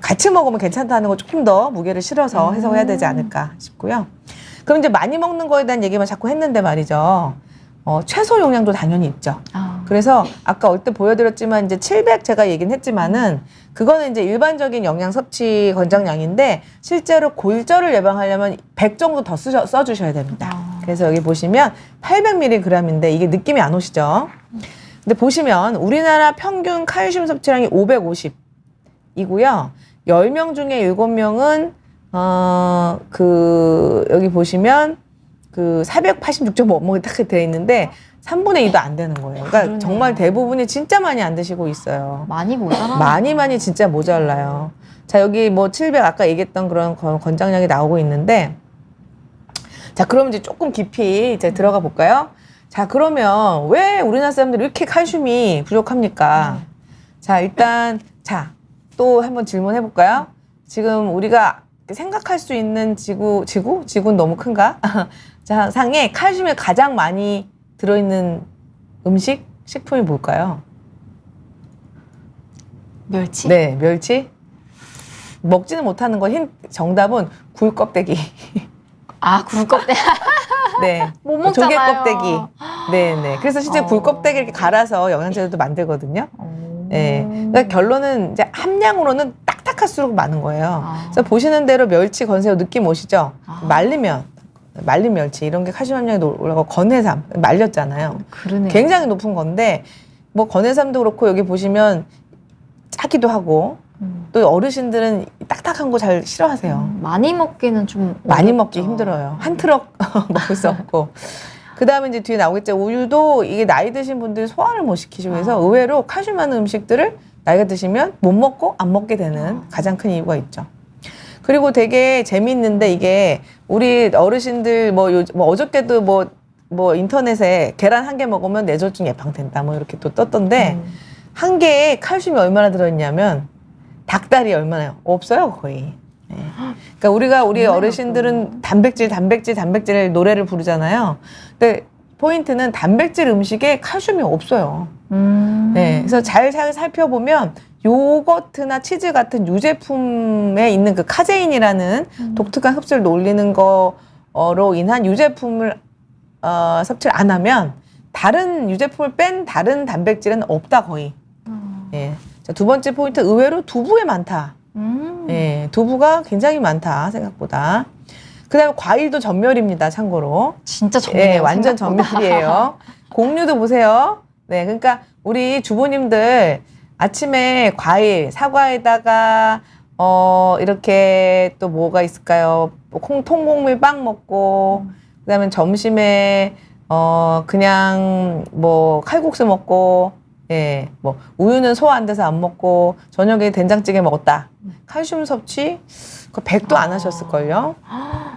Speaker 2: 같이 먹으면 괜찮다는 거 조금 더 무게를 실어서 해석해야 되지 않을까 싶고요. 그럼 이제 많이 먹는 거에 대한 얘기만 자꾸 했는데 말이죠. 최소 용량도 당연히 있죠. 그래서 아까 올 때 보여드렸지만 이제 700 제가 얘기는 했지만은 그거는 이제 일반적인 영양 섭취 권장량인데 실제로 골절을 예방하려면 100 정도 더 써주셔야 됩니다. 그래서 여기 보시면 800mg인데 이게 느낌이 안 오시죠? 근데 보시면 우리나라 평균 칼슘 섭취량이 550이고요. 10명 중에 7명은 여기 보시면 486.5 딱 되어 있는데 3분의 2도 안 되는 거예요. 그러니까
Speaker 1: 그러네요.
Speaker 2: 정말 대부분이 진짜 많이 안 드시고 있어요.
Speaker 1: 많이 모자라.
Speaker 2: 많이 진짜 모자라요. 자, 여기 뭐 700 아까 얘기했던 그런 권장량이 나오고 있는데 자, 그럼 이제 조금 깊이 이제 들어가 볼까요? 자, 그러면 왜 우리나라 사람들이 이렇게 칼슘이 부족합니까? 자, 일단 또 한번 질문해 볼까요? 지금 우리가 생각할 수 있는 지구는 너무 큰가? 자, 상에 칼슘이 가장 많이 들어있는 식품이 뭘까요?
Speaker 1: 멸치?
Speaker 2: 네, 멸치. 먹지는 못하는 거 정답은 굴 껍데기.
Speaker 1: 굴 껍데기.
Speaker 2: 네.
Speaker 1: 못 먹잖아요.
Speaker 2: 조개 껍데기. 네. 그래서 실제 굴 껍데기 이렇게 갈아서 영양제도 만들거든요. 네. 그러니까 결론은 이제 함량으로는 딱딱할수록 많은 거예요. 그래서 보시는 대로 멸치, 건새우 느낌 오시죠? 말린 멸치 이런 게 칼슘 함량이 올라가고 건해삼 말렸잖아요.
Speaker 1: 그러네요.
Speaker 2: 굉장히 높은 건데 뭐 건해삼도 그렇고 여기 보시면 짜기도 하고 또 어르신들은 딱딱한 거 잘 싫어하세요.
Speaker 1: 많이 먹기는 좀
Speaker 2: 많이
Speaker 1: 어렵죠.
Speaker 2: 먹기 힘들어요. 한 트럭 먹을 수 없고. 그 다음에 이제 뒤에 나오겠죠. 우유도 이게 나이 드신 분들이 소화를 못 시키시고 해서 의외로 칼슘 많은 음식들을 나이가 드시면 못 먹고 안 먹게 되는 가장 큰 이유가 있죠. 그리고 되게 재미있는데 이게 우리 어르신들 뭐 어저께도 뭐 인터넷에 계란 한 개 먹으면 뇌졸중 예방된다 뭐 이렇게 또 떴던데 한 개에 칼슘이 얼마나 들어있냐면 닭다리 얼마나 없어요 거의. 네. 그러니까 우리 어르신들은 단백질 노래를 부르잖아요. 근데 포인트는 단백질 음식에 칼슘이 없어요. 네, 그래서 잘 살펴보면 요거트나 치즈 같은 유제품에 있는 그 카제인이라는 독특한 흡수를 올리는 거로 인한 유제품을 섭취를 안 하면 다른 유제품을 뺀 다른 단백질은 없다 거의. 예. 자, 두 번째 포인트 의외로 두부에 많다. 예, 두부가 굉장히 많다 생각보다. 그다음에 과일도 전멸입니다. 참고로.
Speaker 1: 진짜 전멸이에요.
Speaker 2: 예, 완전
Speaker 1: 생각보다.
Speaker 2: 전멸이에요. 곡류도 보세요. 네, 그러니까 우리 주부님들 아침에 과일 사과에다가 이렇게 또 뭐가 있을까요? 통곡물 빵 먹고 그다음에 점심에 그냥 뭐 칼국수 먹고 예, 뭐 우유는 소화 안 돼서 안 먹고 저녁에 된장찌개 먹었다. 칼슘 섭취 그 100도 안 하셨을걸요.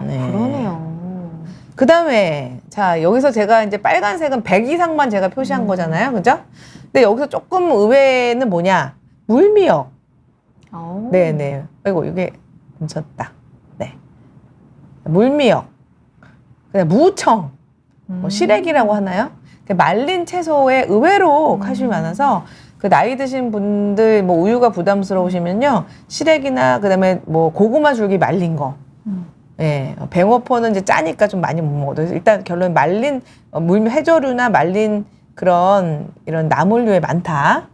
Speaker 2: 네.
Speaker 1: 그러네요.
Speaker 2: 그 다음에 자 여기서 제가 이제 빨간색은 100 이상만 제가 표시한 거잖아요, 그죠? 근데 여기서 조금 의외는 뭐냐? 물미역. 네네. 아이고 이게 뭉쳤다. 네. 물미역. 그다음 무청. 뭐 시래기라고 하나요? 말린 채소에 의외로 칼슘이 많아서 그 나이 드신 분들 뭐 우유가 부담스러우시면요 시래기나 그다음에 뭐 고구마 줄기 말린 거, 예, 뱅어포는 이제 짜니까 좀 많이 못 먹어도 일단 결론 말린 물 해조류나 말린 그런 이런 나물류에 많다.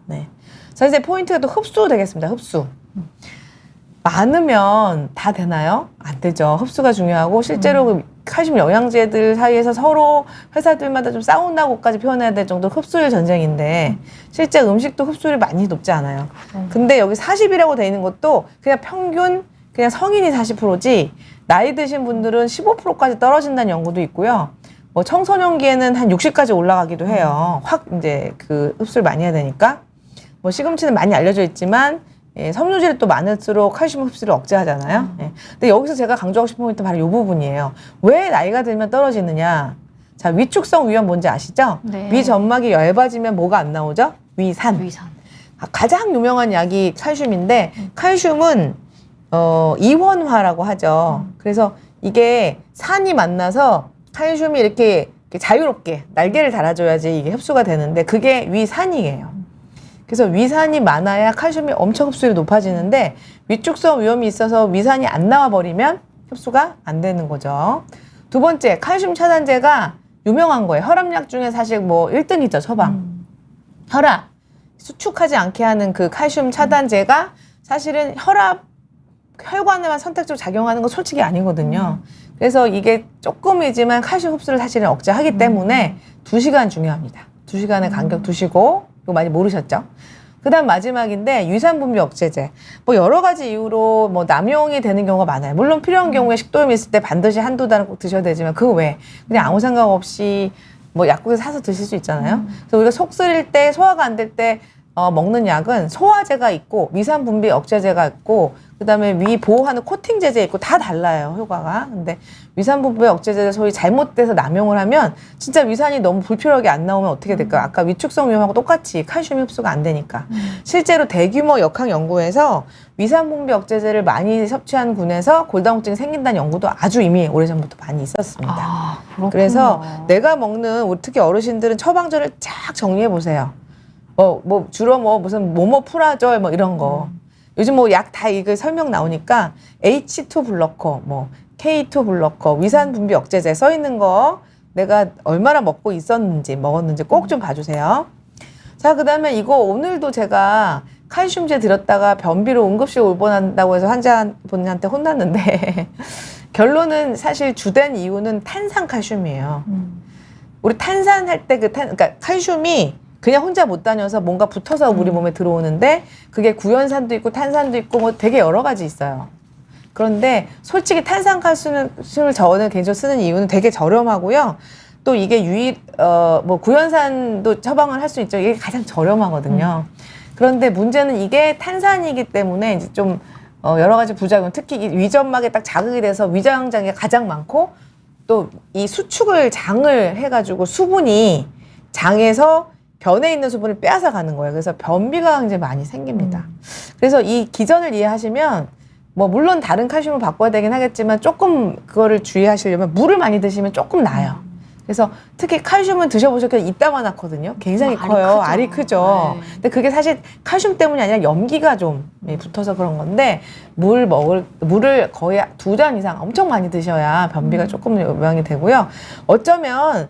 Speaker 2: 네. 자 이제 포인트가 또 흡수 되겠습니다. 흡수. 많으면 다 되나요? 안 되죠. 흡수가 중요하고 실제로 그 칼슘 영양제들 사이에서 서로 회사들마다 좀 싸운다고까지 표현해야 될 정도 흡수율 전쟁인데 실제 음식도 흡수율이 많이 높지 않아요. 근데 여기 40이라고 돼 있는 것도 그냥 평균 그냥 성인이 40%지 나이 드신 분들은 15%까지 떨어진다는 연구도 있고요. 뭐 청소년기에는 한 60까지 올라가기도 해요. 확 이제 그 흡수를 많이 해야 되니까. 뭐 시금치는 많이 알려져 있지만 예, 섬유질이 또 많을수록 칼슘 흡수를 억제하잖아요. 예. 근데 여기서 제가 강조하고 싶은 포인트 바로 이 부분이에요. 왜 나이가 들면 떨어지느냐? 자, 위축성 위염 뭔지 아시죠?
Speaker 1: 네.
Speaker 2: 위 점막이 얇아지면 뭐가 안 나오죠? 위산. 가장 유명한 약이 칼슘인데 칼슘은 이원화라고 하죠. 그래서 이게 산이 만나서 칼슘이 이렇게 자유롭게 날개를 달아줘야지 이게 흡수가 되는데 그게 위산이에요. 그래서 위산이 많아야 칼슘이 엄청 흡수율이 높아지는데 위축성 위험이 있어서 위산이 안 나와 버리면 흡수가 안 되는 거죠. 두 번째, 칼슘 차단제가 유명한 거예요. 혈압약 중에 사실 뭐 1등이죠, 처방. 혈압 수축하지 않게 하는 그 칼슘 차단제가 사실은 혈관에만 선택적으로 작용하는 건 솔직히 아니거든요. 그래서 이게 조금이지만 칼슘 흡수를 사실은 억제하기 때문에 2시간 중요합니다. 2시간의 간격 두시고 이거 많이 모르셨죠? 그 다음 마지막인데 유산분비 억제제. 뭐 여러 가지 이유로 뭐 남용이 되는 경우가 많아요. 물론 필요한 경우에 식도염이 있을 때 반드시 한두 달은 꼭 드셔야 되지만 그 외에 그냥 아무 생각 없이 뭐 약국에서 사서 드실 수 있잖아요. 그래서 우리가 속 쓰릴 때 소화가 안 될 때 먹는 약은 소화제가 있고 위산분비 억제제가 있고 그다음에 위 보호하는 코팅 제제 있고 다 달라요 효과가. 근데 위산분비 억제제를 소위 잘못돼서 남용을 하면 진짜 위산이 너무 불필요하게 안 나오면 어떻게 될까요? 아까 위축성 위험하고 똑같이 칼슘 흡수가 안 되니까. 실제로 대규모 역학 연구에서 위산분비 억제제를 많이 섭취한 군에서 골다공증이 생긴다는 연구도 아주 이미 오래전부터 많이 있었습니다.
Speaker 1: 아, 그렇구나.
Speaker 2: 그래서 내가 먹는 특히 어르신들은 처방전을 쫙 정리해 보세요. 뭐 주로 뭐 무슨 프라졸 뭐 이런 거. 요즘 뭐 약 다 이거 설명 나오니까 H2 블러커, 뭐 K2 블러커, 위산 분비 억제제 써 있는 거 내가 얼마나 먹고 있었는지 먹었는지 꼭 좀 봐주세요. 자, 그다음에 이거 오늘도 제가 칼슘제 드렸다가 변비로 응급실 올보난다고 해서 환자분한테 혼났는데 결론은 사실 주된 이유는 탄산 칼슘이에요. 우리 탄산 할 때 그러니까 칼슘이 그냥 혼자 못 다녀서 뭔가 붙어서 우리 몸에 들어오는데 그게 구연산도 있고 탄산도 있고 뭐 되게 여러 가지 있어요. 그런데 솔직히 탄산칼슘을 저는 개인적으로 쓰는 이유는 되게 저렴하고요. 또 이게 뭐 구연산도 처방을 할 수 있죠. 이게 가장 저렴하거든요. 그런데 문제는 이게 탄산이기 때문에 이제 좀 여러 가지 부작용, 특히 이 위점막에 딱 자극이 돼서 위장 장애가 가장 많고 또 이 수축을 장을 해가지고 수분이 장에서 변에 있는 수분을 빼앗아 가는 거예요. 그래서 변비가 굉장히 많이 생깁니다. 그래서 이 기전을 이해하시면 뭐 물론 다른 칼슘을 바꿔야 되긴 하겠지만 조금 그거를 주의하시려면 물을 많이 드시면 조금 나아요. 그래서 특히 칼슘은 드셔보셨겠지만 이따만하거든요. 굉장히 커요. 알이 크죠.
Speaker 1: 네.
Speaker 2: 근데 그게 사실 칼슘 때문이 아니라 염기가 좀 붙어서 그런 건데 물을 거의 2잔 이상 엄청 많이 드셔야 변비가 조금 예방이 되고요. 어쩌면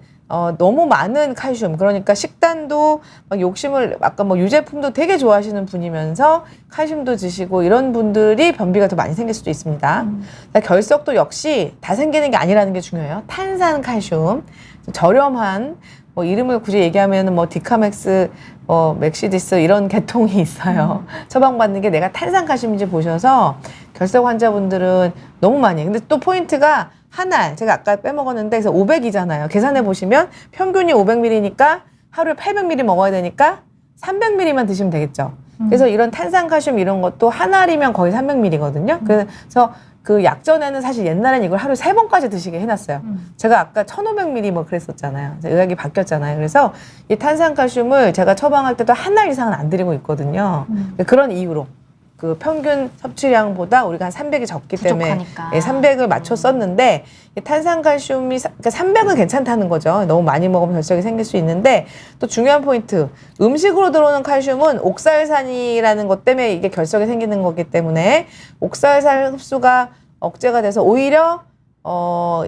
Speaker 2: 너무 많은 칼슘, 그러니까 식단도 막 욕심을, 아까 뭐 유제품도 되게 좋아하시는 분이면서 칼슘도 드시고 이런 분들이 변비가 더 많이 생길 수도 있습니다. 결석도 역시 다 생기는 게 아니라는 게 중요해요. 탄산 칼슘, 저렴한, 뭐 이름을 굳이 얘기하면 뭐 디카맥스, 맥시디스 이런 계통이 있어요. 처방받는 게 내가 탄산 칼슘인지 보셔서 결석 환자분들은 너무 많이. 근데 또 포인트가 한 알, 제가 아까 빼먹었는데, 그래서 500이잖아요. 계산해 보시면 평균이 500ml니까 하루에 800ml 먹어야 되니까 300ml만 드시면 되겠죠. 그래서 이런 탄산칼슘 이런 것도 한 알이면 거의 300ml거든요. 그래서 그 약전에는 사실 옛날엔 이걸 하루에 3번까지 드시게 해놨어요. 제가 아까 1500ml 뭐 그랬었잖아요. 의학이 바뀌었잖아요. 그래서 이 탄산칼슘을 제가 처방할 때도 한 알 이상은 안 드리고 있거든요. 그런 이유로. 그 평균 섭취량보다 우리가 한 300이 적기
Speaker 1: 부족하니까.
Speaker 2: 때문에 300을 맞춰 썼는데 탄산칼슘이 그러니까 300은 괜찮다는 거죠. 너무 많이 먹으면 결석이 생길 수 있는데 또 중요한 포인트, 음식으로 들어오는 칼슘은 옥살산이라는 것 때문에 이게 결석이 생기는 거기 때문에 옥살산 흡수가 억제가 돼서 오히려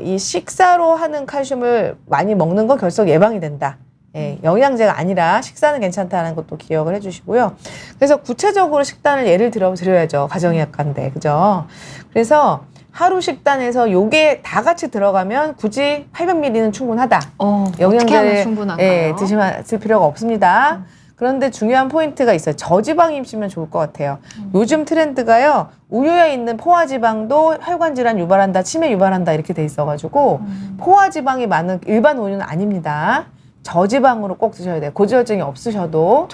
Speaker 2: 이 식사로 하는 칼슘을 많이 먹는 건 결석 예방이 된다. 예, 영양제가 아니라 식사는 괜찮다는 것도 기억을 해주시고요. 그래서 구체적으로 식단을 예를 드려야죠. 가정의학과인데, 그죠? 그래서 하루 식단에서 요게 다 같이 들어가면 굳이 800ml는 충분하다.
Speaker 1: 어떻게 하면 충분한가요?
Speaker 2: 예, 드실 필요가 없습니다. 그런데 중요한 포인트가 있어요. 저지방이 있으면 좋을 것 같아요. 요즘 트렌드가요. 우유에 있는 포화지방도 혈관질환 유발한다, 치매 유발한다 이렇게 돼 있어가지고 포화지방이 많은 일반 우유는 아닙니다. 저지방으로 꼭 드셔야 돼요. 고지혈증이 없으셔도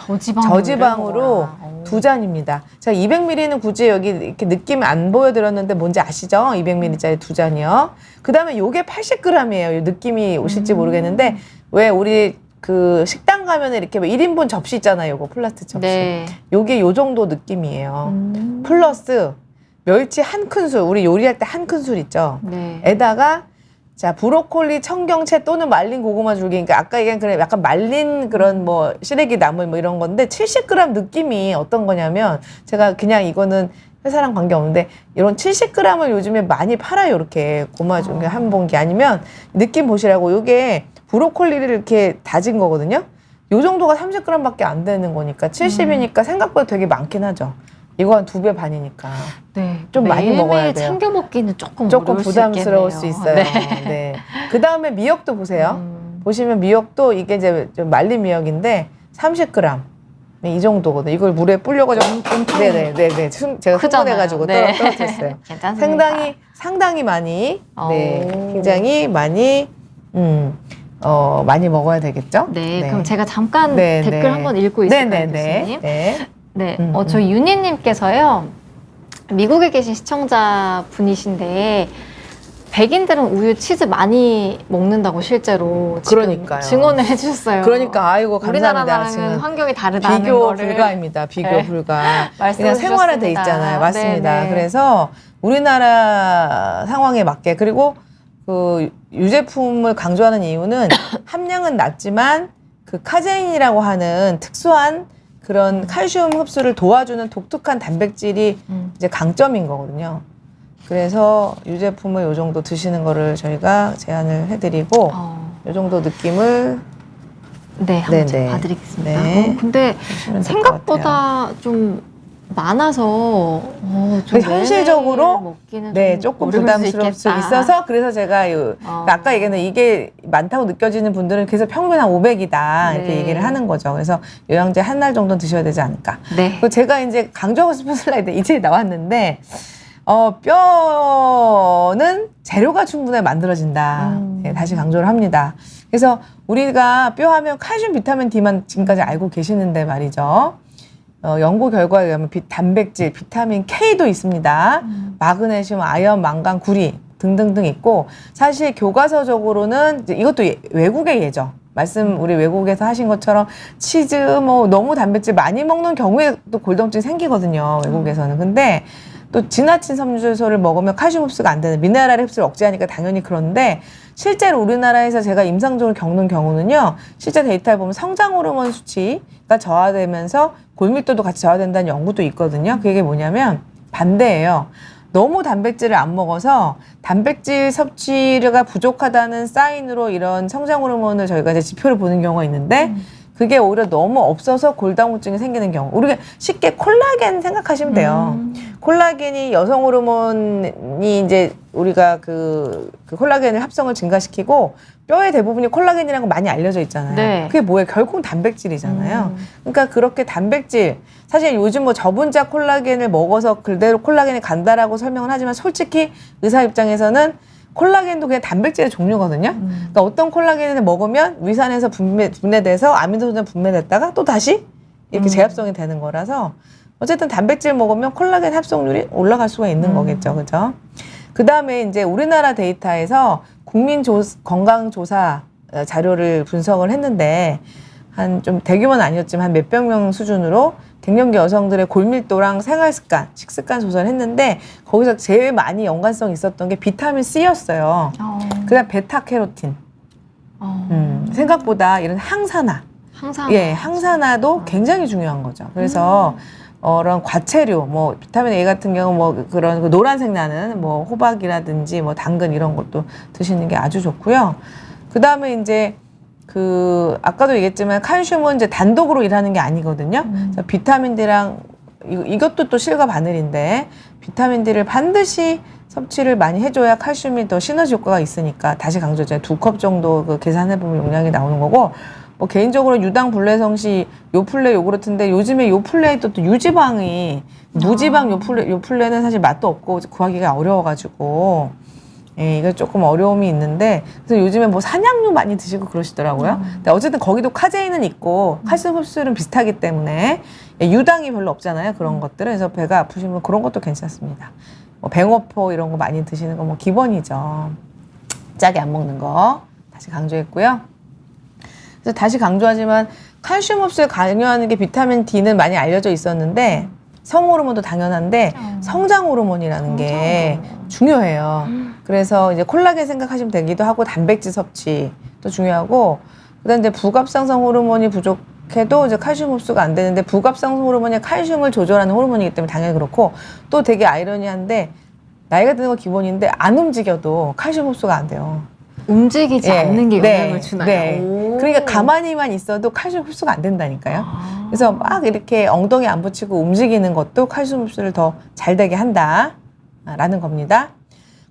Speaker 2: 저지방으로 2잔입니다. 자, 200ml는 굳이 여기 이렇게 느낌 안 보여드렸는데 뭔지 아시죠? 200ml짜리 2잔이요. 그 다음에 요게 80g이에요. 느낌이 오실지 모르겠는데 왜 우리 그 식당 가면 이렇게 1인분 접시 있잖아요. 요거 플라스틱 접시.
Speaker 1: 네.
Speaker 2: 요게 요 정도 느낌이에요. 플러스 멸치 한 큰술, 우리 요리할 때 한 큰술 있죠?
Speaker 1: 네.
Speaker 2: 에다가 자, 브로콜리, 청경채 또는 말린 고구마 줄기. 그러니까 아까 얘기한 그런 약간 말린 그런 뭐 시래기 나물 뭐 이런 건데 70g 느낌이 어떤 거냐면 제가 그냥 이거는 회사랑 관계없는데 이런 70g을 요즘에 많이 팔아요. 이렇게 고구마 중에 한 봉기 아니면 느낌 보시라고 요게 브로콜리를 이렇게 다진 거거든요. 요 정도가 30g밖에 안 되는 거니까 70이니까 생각보다 되게 많긴 하죠. 이거 한 2배 반이니까.
Speaker 1: 네.
Speaker 2: 좀 많이 먹어야 돼요.
Speaker 1: 챙겨 먹기는 조금
Speaker 2: 부담스러울 수 있어요.
Speaker 1: 네.
Speaker 2: 네. 그 다음에 미역도 보세요. 보시면 미역도 이게 이제 좀 말린 미역인데 30g. 네, 이 정도거든요. 이걸 물에 불려가지고. 네네네. 제가 흥분해가지고
Speaker 1: 네.
Speaker 2: 떨어뜨렸어요.
Speaker 1: 괜찮습니다.
Speaker 2: 상당히 많이, 네. 굉장히 많이, 많이 먹어야 되겠죠?
Speaker 1: 네. 그럼 제가 잠깐
Speaker 2: 네,
Speaker 1: 댓글
Speaker 2: 네.
Speaker 1: 한번 읽고 있을까요,
Speaker 2: 네네네.
Speaker 1: 교수님?
Speaker 2: 네.
Speaker 1: 네, 저희 윤희님께서요, 미국에 계신 시청자 분이신데, 백인들은 우유, 치즈 많이 먹는다고 실제로 지금
Speaker 2: 그러니까요.
Speaker 1: 증언을 해주셨어요.
Speaker 2: 그러니까 아이고 감사합니다.
Speaker 1: 우리나라랑은
Speaker 2: 지금
Speaker 1: 환경이 다르다는
Speaker 2: 비교
Speaker 1: 거를
Speaker 2: 불가입니다. 비교
Speaker 1: 네.
Speaker 2: 불가.
Speaker 1: 말씀해
Speaker 2: 그냥 생활화돼
Speaker 1: 주셨습니다.
Speaker 2: 있잖아요. 맞습니다.
Speaker 1: 네네.
Speaker 2: 그래서 우리나라 상황에 맞게 그리고 그 유제품을 강조하는 이유는 함량은 낮지만 그 카제인이라고 하는 특수한 그런 칼슘 흡수를 도와주는 독특한 단백질이 이제 강점인 거거든요. 그래서 유제품을 요 정도 드시는 거를 저희가 제안을 해드리고 요 정도 느낌을
Speaker 1: 네, 한번
Speaker 2: 네네.
Speaker 1: 봐드리겠습니다.
Speaker 2: 네.
Speaker 1: 근데
Speaker 2: 보시면 될것 같아요.
Speaker 1: 생각보다 좀 많아서 좀
Speaker 2: 현실적으로
Speaker 1: 매일 먹기는
Speaker 2: 네,
Speaker 1: 좀
Speaker 2: 조금
Speaker 1: 어려울
Speaker 2: 부담스러울 수
Speaker 1: 있겠다.
Speaker 2: 있어서 그래서 제가 아까 얘기했는 이게 많다고 느껴지는 분들은 그래서 평균 한 500이다 이렇게
Speaker 1: 네.
Speaker 2: 얘기를 하는 거죠. 그래서 영양제 한 날 정도는 드셔야 되지 않을까.
Speaker 1: 네.
Speaker 2: 그리고 제가 이제 강조하고 싶은 슬라이드 이제 나왔는데 뼈는 재료가 충분히 만들어진다. 네, 다시 강조를 합니다. 그래서 우리가 뼈 하면 칼슘, 비타민 D만 지금까지 알고 계시는데 말이죠. 연구 결과에 의하면 단백질, 비타민 K도 있습니다. 마그네슘, 아연, 망간, 구리 등등등 있고 사실 교과서적으로는 이제 이것도 외국의 예죠. 우리 외국에서 하신 것처럼 치즈 뭐 너무 단백질 많이 먹는 경우에 또 골다공증이 생기거든요. 외국에서는. 근데 또 지나친 섬유질소를 먹으면 칼슘 흡수가 안 되는 미네랄 흡수를 억제하니까 당연히 그런데 실제로 우리나라에서 제가 임상적으로 겪는 경우는요. 실제 데이터에 보면 성장 호르몬 수치가 저하되면서 골밀도도 같이 저하된다는 연구도 있거든요. 그게 뭐냐면 반대예요. 너무 단백질을 안 먹어서 단백질 섭취가 부족하다는 사인으로 이런 성장 호르몬을 저희가 이제 지표를 보는 경우가 있는데 그게 오히려 너무 없어서 골다공증이 생기는 경우. 우리가 쉽게 콜라겐 생각하시면 돼요. 콜라겐이 여성 호르몬이 이제 우리가 그 콜라겐을 합성을 증가시키고 뼈의 대부분이 콜라겐이라는 거 많이 알려져 있잖아요.
Speaker 1: 네.
Speaker 2: 그게 뭐예요? 결국 단백질이잖아요. 그러니까 그렇게 단백질 사실 요즘 뭐 저분자 콜라겐을 먹어서 그대로 콜라겐이 간다라고 설명을 하지만 솔직히 의사 입장에서는 콜라겐도 그냥 단백질의 종류거든요. 그러니까 어떤 콜라겐을 먹으면 위산에서 분해돼서 아미노산 분해됐다가 또 다시 이렇게 재합성이 되는 거라서 어쨌든 단백질 먹으면 콜라겐 합성률이 올라갈 수가 있는 거겠죠. 그죠? 그 다음에 이제 우리나라 데이터에서 건강조사 자료를 분석을 했는데 한 좀 대규모는 아니었지만 한 몇백 명 수준으로 갱년기 여성들의 골밀도랑 생활습관, 식습관 조사를 했는데 거기서 제일 많이 연관성이 있었던 게 비타민 C였어요. 그다음 베타캐로틴. 생각보다 이런 항산화. 예, 항산화도 굉장히 중요한 거죠. 그래서 이런 과채류, 뭐 비타민 A 같은 경우 뭐 그런 노란색 나는 뭐 호박이라든지 뭐 당근 이런 것도 드시는 게 아주 좋고요. 그다음에 이제 아까도 얘기했지만 칼슘은 이제 단독으로 일하는 게 아니거든요. 그래서 비타민 D랑 이것도 또 실과 바늘인데 비타민 D를 반드시 섭취를 많이 해줘야 칼슘이 더 시너지 효과가 있으니까 다시 강조했잖아요. 2컵 정도 요보면 용량이 나오는 거고 뭐 개인적으로 유당 불내성 시 요플레 요구르트인데 요즘에 요플레도 또 유지방이 무지방 요플레는 사실 맛도 없고 구하기가 어려워가지고 예, 이거 조금 어려움이 있는데 그래서 요즘에 뭐 산양류 많이 드시고 그러시더라고요. 근데 어쨌든 거기도 카제인은 있고 칼슘 흡수율은 비슷하기 때문에 예, 유당이 별로 없잖아요. 그런 것들은. 그래서 배가 아프시면 그런 것도 괜찮습니다. 뭐 뱅어포 이런 거 많이 드시는 거 뭐 기본이죠. 짜게 안 먹는 거 다시 강조했고요. 그래서 다시 강조하지만 칼슘 흡수에 관여하는 게 비타민 D는 많이 알려져 있었는데 성호르몬도 당연한데 성장 호르몬이라는 게 중요해요. 그래서 이제 콜라겐 생각하시면 되기도 하고 단백질 섭취도 중요하고 그다음 이제 부갑상선 호르몬이 부족해도 이제 칼슘 흡수가 안 되는데 부갑상선 호르몬이 칼슘을 조절하는 호르몬이기 때문에 당연히 그렇고 또 되게 아이러니한데 나이가 드는 거 기본인데 안 움직여도 칼슘 흡수가 안 돼요.
Speaker 1: 움직이지 않는 게 영향을 주나요?
Speaker 2: 네. 그러니까 가만히만 있어도 칼슘 흡수가 안 된다니까요. 그래서 막 이렇게 엉덩이 안 붙이고 움직이는 것도 칼슘 흡수를 더 잘 되게 한다라는 겁니다.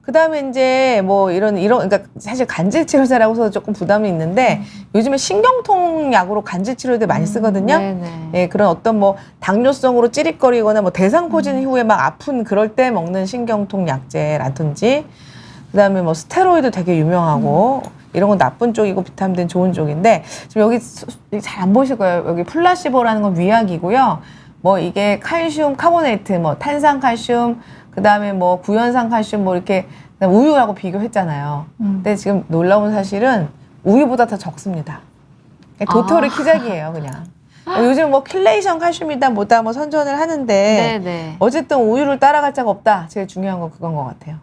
Speaker 2: 그 다음에 이제 뭐 이런, 그러니까 사실 간질 치료제라고 해서 조금 부담이 있는데 요즘에 신경통 약으로 간질 치료제 많이 쓰거든요. 예, 그런 어떤 뭐 당뇨성으로 찌릿거리거나 뭐 대상포진 이후에 막 아픈 그럴 때 먹는 신경통 약제라든지 그다음에 뭐 스테로이드 되게 유명하고 이런 건 나쁜 쪽이고 비타민 D는 좋은 쪽인데 지금 여기 잘 안 보실 거예요. 여기 플라시보라는 건 위약이고요. 뭐 이게 칼슘 카보네이트, 뭐 탄산 칼슘, 그다음에 뭐 구연산 칼슘 뭐 이렇게 우유하고 비교했잖아요. 근데 지금 놀라운 사실은 우유보다 더 적습니다. 도토리 키작이에요, 그냥. 요즘 뭐 킬레이션 칼슘이다 뭐다 뭐 선전을 하는데
Speaker 1: 네네.
Speaker 2: 어쨌든 우유를 따라갈 자가 없다. 제일 중요한 건 그건 것 같아요.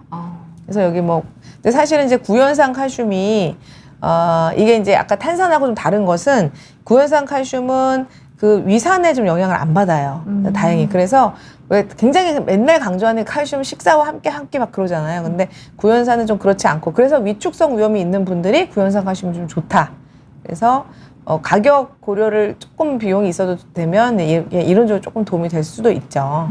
Speaker 2: 그래서 여기 뭐 근데 사실은 이제 구연산 칼슘이 이게 이제 아까 탄산하고 좀 다른 것은 구연산 칼슘은 그 위산에 좀 영향을 안 받아요. 다행히. 그래서 왜 굉장히 맨날 강조하는 칼슘 식사와 함께 막 그러잖아요. 근데 구연산은 좀 그렇지 않고 그래서 위축성 위험이 있는 분들이 구연산 칼슘이 좀 좋다. 그래서 가격 고려를 조금 비용이 있어도 되면 이론적으로 조금 도움이 될 수도 있죠.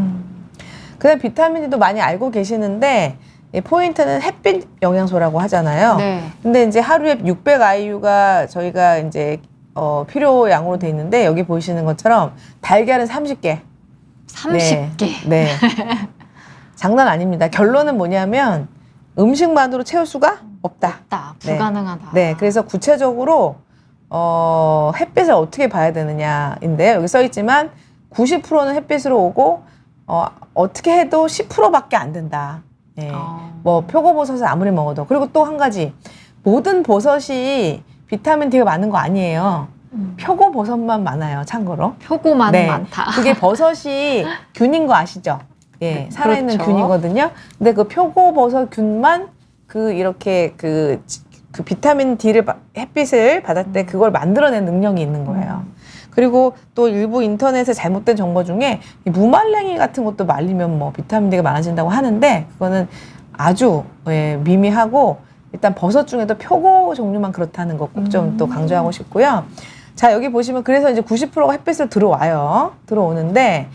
Speaker 2: 그다음 비타민 D도 많이 알고 계시는데 이 포인트는 햇빛 영양소라고 하잖아요.
Speaker 1: 네.
Speaker 2: 근데 이제 하루에 600 IU가 저희가 이제 필요량으로 돼 있는데 여기 보시는 것처럼 달걀은 30개.
Speaker 1: 30개.
Speaker 2: 네. 장난 아닙니다. 결론은 뭐냐면 음식만으로 채울 수가 없다.
Speaker 1: 불가능하다.
Speaker 2: 네. 그래서 구체적으로 햇빛을 어떻게 봐야 되느냐인데요. 여기 써 있지만 90%는 햇빛으로 오고 어떻게 해도 10%밖에 안 된다. 예. 뭐 표고버섯을 아무리 먹어도. 그리고 또 한 가지 모든 버섯이 비타민 D가 많은 거 아니에요. 표고버섯만 많아요. 참고로.
Speaker 1: 표고만
Speaker 2: 네.
Speaker 1: 많다.
Speaker 2: 그게 버섯이 균인 거 아시죠? 예, 살아있는
Speaker 1: 그렇죠.
Speaker 2: 균이거든요. 근데 그 표고버섯 균만 이렇게 그 비타민 D를 햇빛을 받을 때 그걸 만들어낸 능력이 있는 거예요. 그리고 또 일부 인터넷에 잘못된 정보 중에 이 무말랭이 같은 것도 말리면 뭐 비타민 D가 많아진다고 하는데 그거는 아주 미미하고 일단 버섯 중에도 표고 종류만 그렇다는 거 꼭 좀 또 강조하고 싶고요. 자, 여기 보시면 그래서 이제 90%가 햇빛을 들어오는데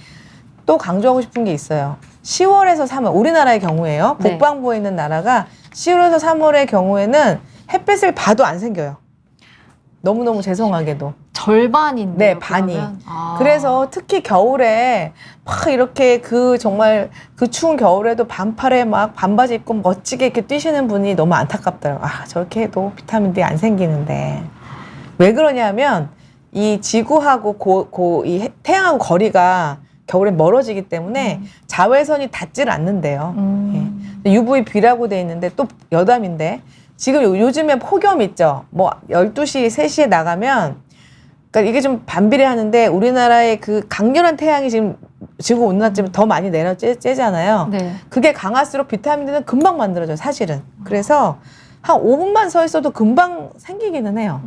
Speaker 2: 또 강조하고 싶은 게 있어요. 10월에서 3월, 우리나라의 경우에요.
Speaker 1: 네.
Speaker 2: 북방부에 있는 나라가 10월에서 3월의 경우에는 햇빛을 봐도 안 생겨요. 너무너무 죄송하게도.
Speaker 1: 절반인데요.
Speaker 2: 네, 반이.
Speaker 1: 그러면?
Speaker 2: 그래서 특히 겨울에 막 이렇게 정말 그 추운 겨울에도 반팔에 막 반바지 입고 멋지게 이렇게 뛰시는 분이 너무 안타깝더라고요. 저렇게 해도 비타민 D 안 생기는데. 왜 그러냐면 이 지구하고 이 태양하고 거리가 겨울에 멀어지기 때문에 자외선이 닿지를 않는데요. 예. UVB라고 돼 있는데 또 여담인데 지금 요즘에 폭염 있죠. 뭐 12시, 3시에 나가면 그러니까 이게 좀 반비례하는데 우리나라의 그 강렬한 태양이 지금 지구 온난화쯤 더 많이 내려쬐잖아요.
Speaker 1: 네.
Speaker 2: 그게 강할수록 비타민 D는 금방 만들어져요, 사실은. 그래서 한 5분만 서 있어도 금방 생기기는 해요.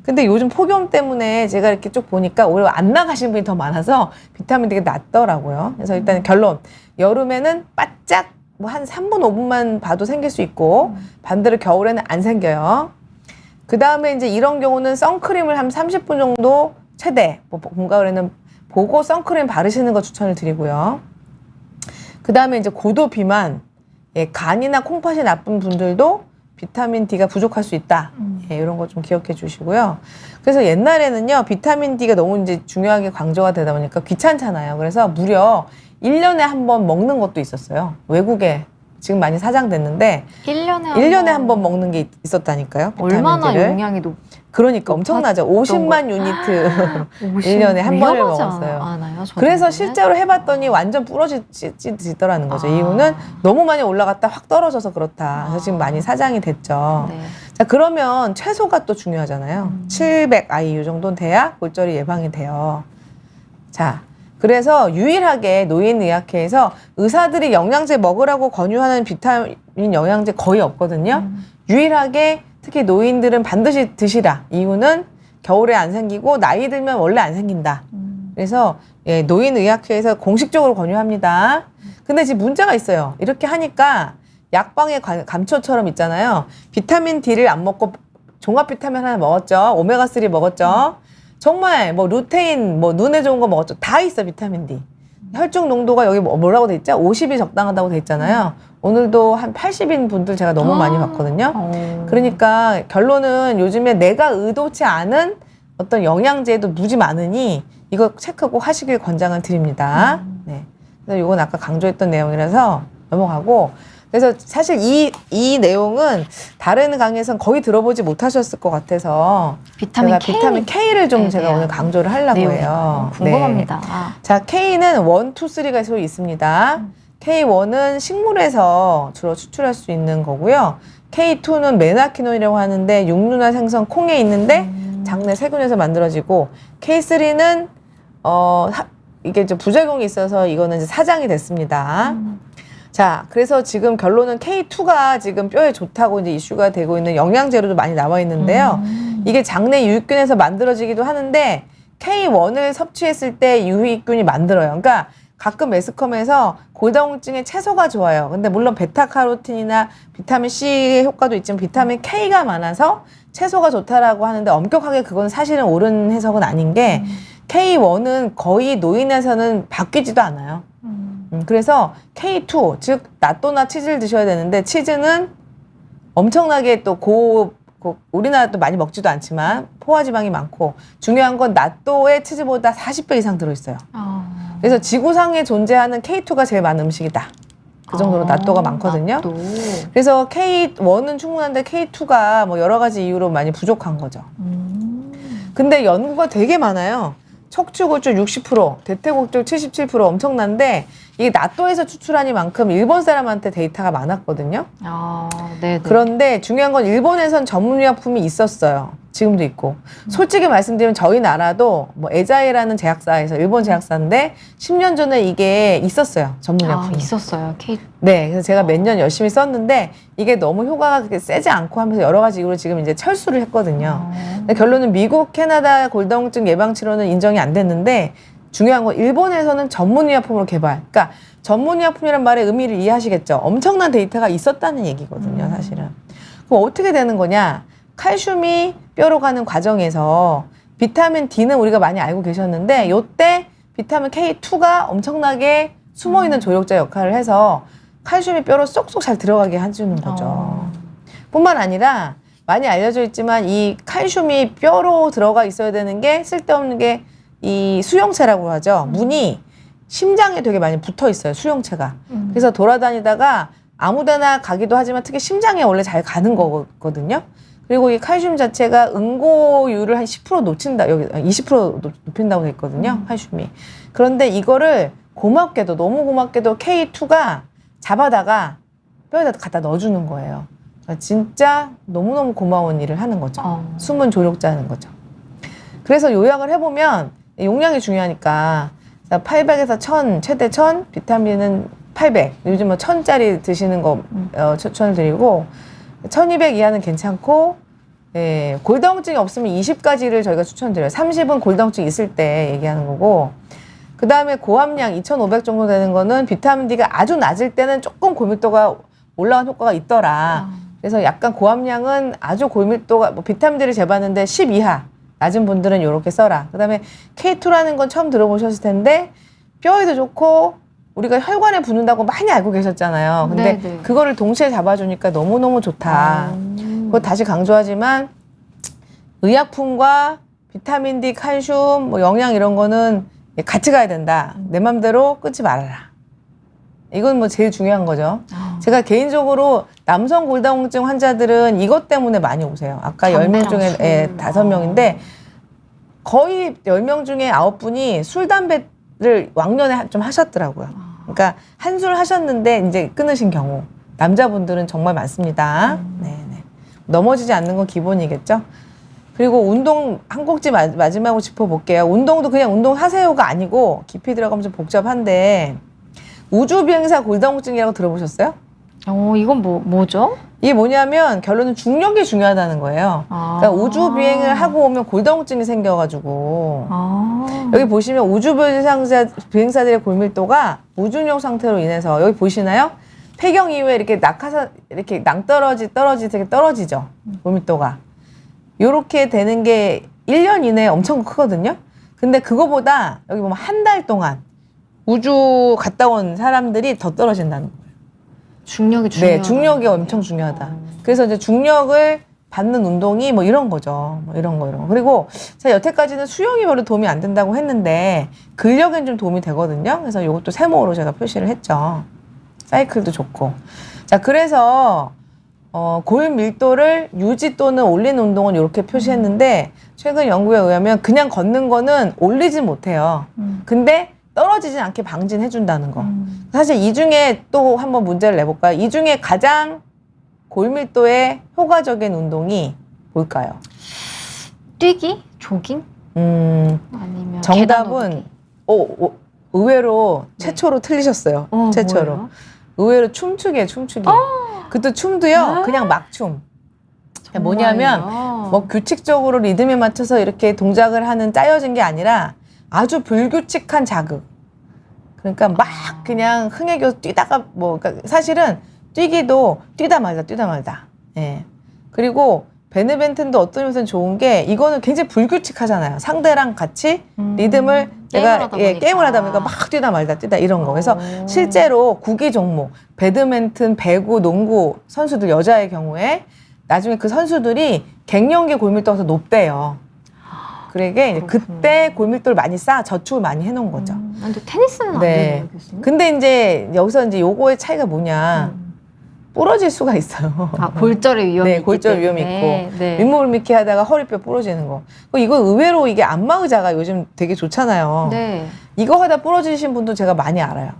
Speaker 2: 근데 요즘 폭염 때문에 제가 이렇게 쭉 보니까 오히려 안 나가신 분이 더 많아서 비타민 D가 낮더라고요. 그래서 일단 결론. 여름에는 바짝 뭐 한 3분, 5분만 봐도 생길 수 있고 반대로 겨울에는 안 생겨요. 그 다음에 이제 이런 경우는 선크림을 한 30분 정도 최대, 뭐 봄, 가을에는 보고 선크림 바르시는 거 추천을 드리고요. 그 다음에 이제 고도 비만, 간이나 콩팥이 나쁜 분들도 비타민 D가 부족할 수 있다. 이런 거 좀 기억해 주시고요. 그래서 옛날에는요, 비타민 D가 너무 이제 중요하게 강조가 되다 보니까 귀찮잖아요. 그래서 무려 1년에 한 번 먹는 것도 있었어요. 외국에 지금 많이 사장됐는데 1년에 한 번 먹는 게 있었다니까요.
Speaker 1: 얼마나
Speaker 2: 비타민 D를.
Speaker 1: 용량이
Speaker 2: 그러니까 엄청나죠. 50만 유니트 1년에 한 번을 먹었어요. 그래서 실제로 해봤더니 완전 부러지더라는 거죠. 이유는 너무 많이 올라갔다 확 떨어져서 그렇다. 그래서 지금 많이 사장이 됐죠.
Speaker 1: 네.
Speaker 2: 자, 그러면 채소가 또 중요하잖아요. 700 IU 정도는 돼야 골절이 예방이 돼요. 자, 그래서 유일하게 노인의학회에서 의사들이 영양제 먹으라고 권유하는 비타민 영양제 거의 없거든요. 유일하게 특히 노인들은 반드시 드시라. 이유는 겨울에 안 생기고 나이 들면 원래 안 생긴다. 그래서 노인의학회에서 공식적으로 권유합니다. 근데 지금 문제가 있어요. 이렇게 하니까 약방의 감초처럼 있잖아요. 비타민 D를 안 먹고 종합 비타민 하나 먹었죠. 오메가3 먹었죠. 정말 뭐 루테인, 뭐 눈에 좋은 거 먹었죠. 다 있어, 비타민 D. 혈중 농도가 여기 뭐라고 돼 있죠? 50이 적당하다고 돼 있잖아요. 오늘도 한 80인 분들 제가 너무 많이 봤거든요. 그러니까 결론은 요즘에 내가 의도치 않은 어떤 영양제도 무지 많으니 이거 체크 꼭 하시길 권장을 드립니다. 네. 그래서 이건 아까 강조했던 내용이라서 넘어가고, 그래서 사실 이 내용은 다른 강의에서는 거의 들어보지 못하셨을 것 같아서
Speaker 1: 비타민
Speaker 2: 제가 비타민 K를 좀 제가 오늘 강조를 하려고 해요.
Speaker 1: 궁금합니다.
Speaker 2: 네. 자, K는 1, 2, 3가 서로 있습니다. K1은 식물에서 주로 추출할 수 있는 거고요. K2는 메나키논이라고 하는데 육류나 생선, 콩에 있는데 장내 세균에서 만들어지고, K3는 이게 좀 부작용이 있어서 이거는 이제 사장이 됐습니다. 자, 그래서 지금 결론은 K2가 지금 뼈에 좋다고 이제 이슈가 되고 있는 영양제로도 많이 나와 있는데요. 이게 장내 유익균에서 만들어지기도 하는데 K1을 섭취했을 때 유익균이 만들어요. 그러니까 가끔 매스컴에서 골다공증에 채소가 좋아요. 근데 물론 베타카로틴이나 비타민 C 효과도 있지만 비타민 K가 많아서 채소가 좋다라고 하는데 엄격하게 그건 사실은 옳은 해석은 아닌 게 K1은 거의 노인에서는 바뀌지도 않아요. 그래서 K2, 즉 낫또나 치즈를 드셔야 되는데 치즈는 엄청나게 또 우리나라 또 많이 먹지도 않지만 포화지방이 많고 중요한 건 낫또에 치즈보다 40배 이상 들어있어요. 그래서 지구상에 존재하는 K2가 제일 많은 음식이다. 그 정도로 낫또가 많거든요.
Speaker 1: 낫또.
Speaker 2: 그래서 K1은 충분한데 K2가 뭐 여러 가지 이유로 많이 부족한 거죠. 근데 연구가 되게 많아요. 척추골절 60%, 대퇴골절 77% 엄청난데 이게 낫또에서 추출하니만큼 일본 사람한테 데이터가 많았거든요.
Speaker 1: 네네.
Speaker 2: 그런데 중요한 건 일본에선 전문의약품이 있었어요. 지금도 있고. 솔직히 말씀드리면 저희 나라도 뭐 에자이라는 제약사에서 일본 제약사인데 10년 전에 이게 있었어요. 전문의약품이.
Speaker 1: 있었어요.
Speaker 2: 네, 그래서 제가 몇 년 열심히 썼는데 이게 너무 효과가 그렇게 세지 않고 하면서 여러 가지 이유로 지금 이제 철수를 했거든요. 근데 결론은 미국, 캐나다 골다공증 예방 치료는 인정이 안 됐는데 중요한 건 일본에서는 전문의약품으로 개발. 그러니까 전문의약품이란 말의 의미를 이해하시겠죠. 엄청난 데이터가 있었다는 얘기거든요, 사실은. 그럼 어떻게 되는 거냐? 칼슘이 뼈로 가는 과정에서 비타민 D는 우리가 많이 알고 계셨는데 요때 비타민 K2가 엄청나게 숨어있는 조력자 역할을 해서 칼슘이 뼈로 쏙쏙 잘 들어가게 해주는 거죠. 뿐만 아니라 많이 알려져 있지만 이 칼슘이 뼈로 들어가 있어야 되는 게 쓸데없는 게 이 수용체라고 하죠. 문이 심장에 되게 많이 붙어 있어요. 수용체가. 그래서 돌아다니다가 아무데나 가기도 하지만 특히 심장에 원래 잘 가는 거거든요. 그리고 이 칼슘 자체가 응고율을 한 10% 놓친다. 여기 20% 높인다고 했거든요. 칼슘이. 그런데 이거를 고맙게도 너무 고맙게도 K2가 잡아다가 뼈에다 갖다 넣어주는 거예요. 그러니까 진짜 너무너무 고마운 일을 하는 거죠. 숨은 조력자 하는 거죠. 그래서 요약을 해보면 용량이 중요하니까 800에서 1000, 최대 1000, 비타민은 800. 요즘 뭐 1000짜리 드시는 거 추천을 드리고 1200 이하는 괜찮고 골다공증이 없으면 20가지를 저희가 추천드려요. 30은 골다공증 있을 때 얘기하는 거고 그 다음에 고함량 2500 정도 되는 거는 비타민 D가 아주 낮을 때는 조금 골밀도가 올라간 효과가 있더라. 그래서 약간 고함량은 아주 골밀도가 뭐 비타민 D를 재봤는데 10 이하 낮은 분들은 이렇게 써라. 그 다음에 K2라는 건 처음 들어보셨을 텐데 뼈에도 좋고 우리가 혈관에 붙는다고 많이 알고 계셨잖아요. 근데
Speaker 1: 네네.
Speaker 2: 그거를 동시에 잡아주니까 너무너무 좋다. 그거 다시 강조하지만 의약품과 비타민 D, 칼슘, 뭐 영양 이런 거는 같이 가야 된다. 내 맘대로 끊지 말아라. 이건 뭐 제일 중요한 거죠. 제가 개인적으로 남성 골다공증 환자들은 이것 때문에 많이 오세요. 아까 10명 중에 5명인데 거의 10명 중에 9분이 술, 담배를 왕년에 좀 하셨더라고요. 그러니까 한술 하셨는데 이제 끊으신 경우. 남자분들은 정말 많습니다. 네네. 넘어지지 않는 건 기본이겠죠. 그리고 운동 한 곡지 마지막으로 짚어볼게요. 운동도 그냥 운동하세요가 아니고 깊이 들어가면 좀 복잡한데 우주비행사 골다공증이라고 들어보셨어요?
Speaker 1: 이건 뭐죠?
Speaker 2: 이게 뭐냐면 결론은 중력이 중요하다는 거예요. 그러니까 우주비행을 하고 오면 골다공증이 생겨가지고 여기 보시면 우주비행사들의 골밀도가 무중력 상태로 인해서 여기 보시나요? 폐경 이후에 이렇게 낙하산 이렇게 떨어지죠. 골밀도가. 요렇게 되는 게 1년 이내에 엄청 크거든요. 근데 그거보다 여기 보면 한 달 동안 우주 갔다 온 사람들이 더 떨어진다는 거예요.
Speaker 1: 중력이 중요하다.
Speaker 2: 네, 중력이 엄청 중요하다. 그래서 이제 중력을 받는 운동이 뭐 이런 거죠. 뭐 이런 거. 그리고 제가 여태까지는 수영이 별로 도움이 안 된다고 했는데 근력엔 좀 도움이 되거든요. 그래서 이것도 세모로 제가 표시를 했죠. 사이클도 좋고. 자, 그래서 골 밀도를 유지 또는 올리는 운동은 이렇게 표시했는데 최근 연구에 의하면 그냥 걷는 거는 올리진 못해요. 근데 떨어지진 않게 방진해준다는 거. 사실 이 중에 또 한번 문제를 내볼까요? 이 중에 가장 골밀도에 효과적인 운동이 뭘까요?
Speaker 1: 뛰기? 조깅? 아니면
Speaker 2: 정답은 의외로 최초로 틀리셨어요. 최초로.
Speaker 1: 뭐예요?
Speaker 2: 의외로 춤추기예요. 춤추기. 그것도 춤도요. 그냥 막춤. 뭐냐면 뭐 규칙적으로 리듬에 맞춰서 이렇게 동작을 하는 짜여진 게 아니라 아주 불규칙한 자극. 그러니까 막 그냥 흥에 겨서 뛰다가 뭐 그러니까 사실은 뛰기도 뛰다 말다. 예. 그리고 배드민턴도 어떤 면에서는 좋은 게 이거는 굉장히 불규칙하잖아요. 상대랑 같이 리듬을 내가 게임을 하다 보니까 막 뛰다 말다 이런 거. 그래서 실제로 구기 종목 배드민턴, 배구, 농구 선수들 여자의 경우에 나중에 그 선수들이 갱년기 골밀도가 더 높대요. 그러게 이제 그때 골밀도를 많이 저축을 많이 해놓은 거죠.
Speaker 1: 근데 테니스는 안 되네요, 교수님.
Speaker 2: 근데 이제 여기서 이제 요거의 차이가 뭐냐. 부러질 수가 있어요.
Speaker 1: 골절의 위험이
Speaker 2: 네, 골절
Speaker 1: 있기
Speaker 2: 위험이
Speaker 1: 때문에.
Speaker 2: 있고
Speaker 1: 네.
Speaker 2: 윗몸을 믿게 하다가 허리뼈 부러지는 거. 이거 의외로 이게 안마 의자가 요즘 되게 좋잖아요.
Speaker 1: 네.
Speaker 2: 이거 하다 부러지신 분도 제가 많이 알아요.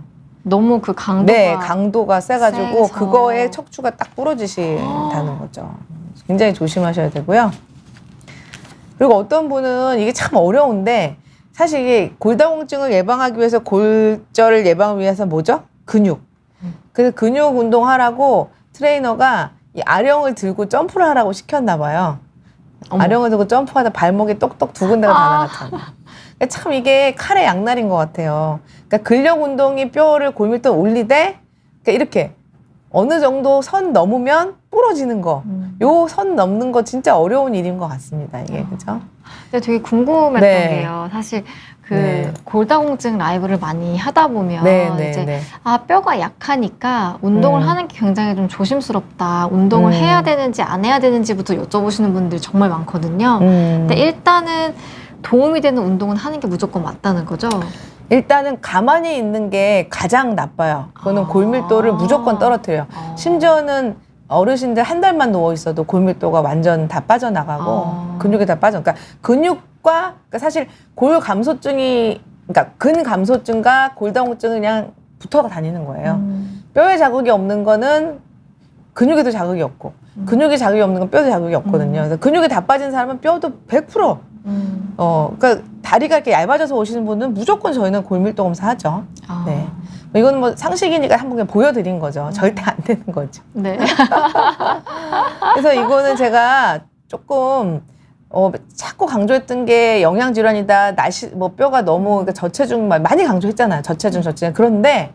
Speaker 1: 너무 그 강도가
Speaker 2: 네, 강도가 세가지고
Speaker 1: 세서.
Speaker 2: 그거에 척추가 딱 부러지신다는 거죠. 굉장히 조심하셔야 되고요. 그리고 어떤 분은 이게 참 어려운데 사실 이게 골다공증을 예방하기 위해서 골절을 예방을 위해서 뭐죠? 근육. 그래서 근육 운동하라고 트레이너가 이 아령을 들고 점프를 하라고 시켰나 봐요.
Speaker 1: 어머.
Speaker 2: 아령을 들고 점프하다 발목에 똑똑 두 군데가 다 나갔잖아요. 참 이게 칼의 양날인 것 같아요. 그러니까 근력 운동이 뼈를 골밀도 올리되 그러니까 이렇게 어느 정도 선 넘으면 부러지는 거. 요 선 넘는 거 진짜 어려운 일인 것 같습니다. 이게 그죠?
Speaker 1: 근데 되게 궁금했던
Speaker 2: 네.
Speaker 1: 게요. 사실 그
Speaker 2: 네.
Speaker 1: 골다공증 라이브를 많이 하다 보면 이제 뼈가 약하니까 운동을 하는 게 굉장히 좀 조심스럽다. 운동을 해야 되는지 안 해야 되는지부터 여쭤보시는 분들이 정말 많거든요. 근데 일단은 도움이 되는 운동은 하는 게 무조건 맞다는 거죠.
Speaker 2: 일단은 가만히 있는 게 가장 나빠요. 그거는 골밀도를 무조건 떨어뜨려요. 심지어는 어르신들 한 달만 누워 있어도 골밀도가 완전 다 빠져나가고 근육이 다 빠져. 그러니까 그러니까 사실 골 감소증이 그러니까 근 감소증과 골다공증은 그냥 붙어 다니는 거예요. 뼈에 자극이 없는 거는 근육에도 자극이 없고 근육에 자극이 없는 건 뼈에 자극이 없거든요. 그래서 근육이 다 빠진 사람은 뼈도 100%. 그러니까 다리가 이렇게 얇아져서 오시는 분은 무조건 저희는 골밀도 검사하죠. 네. 이건 뭐 상식이니까 한번 그냥 보여드린 거죠. 절대 안 되는 거죠.
Speaker 1: 네.
Speaker 2: 그래서 이거는 제가 조금 자꾸 강조했던 게 영양질환이다. 뼈가 너무 그러니까 저체중 많이 강조했잖아요. 저체중. 그런데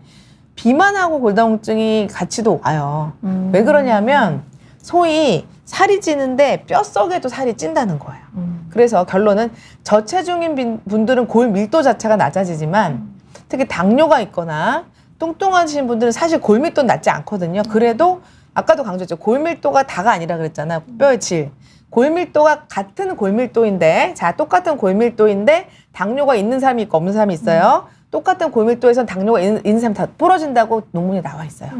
Speaker 2: 비만하고 골다공증이 같이도 와요. 왜 그러냐면 소위 살이 찌는데 뼛속에도 살이 찐다는 거예요. 그래서 결론은 저체중인 분들은 골 밀도 자체가 낮아지지만 특히 당뇨가 있거나 뚱뚱하신 분들은 사실 골 밀도는 낮지 않거든요. 그래도 아까도 강조했죠. 골 밀도가 다가 아니라 그랬잖아요. 뼈의 질. 골 밀도가 같은 골 밀도인데 똑같은 골 밀도인데 당뇨가 있는 사람이 있고 없는 사람이 있어요. 똑같은 골 밀도에선 당뇨가 있는 사람이 다 부러진다고 논문에 나와 있어요.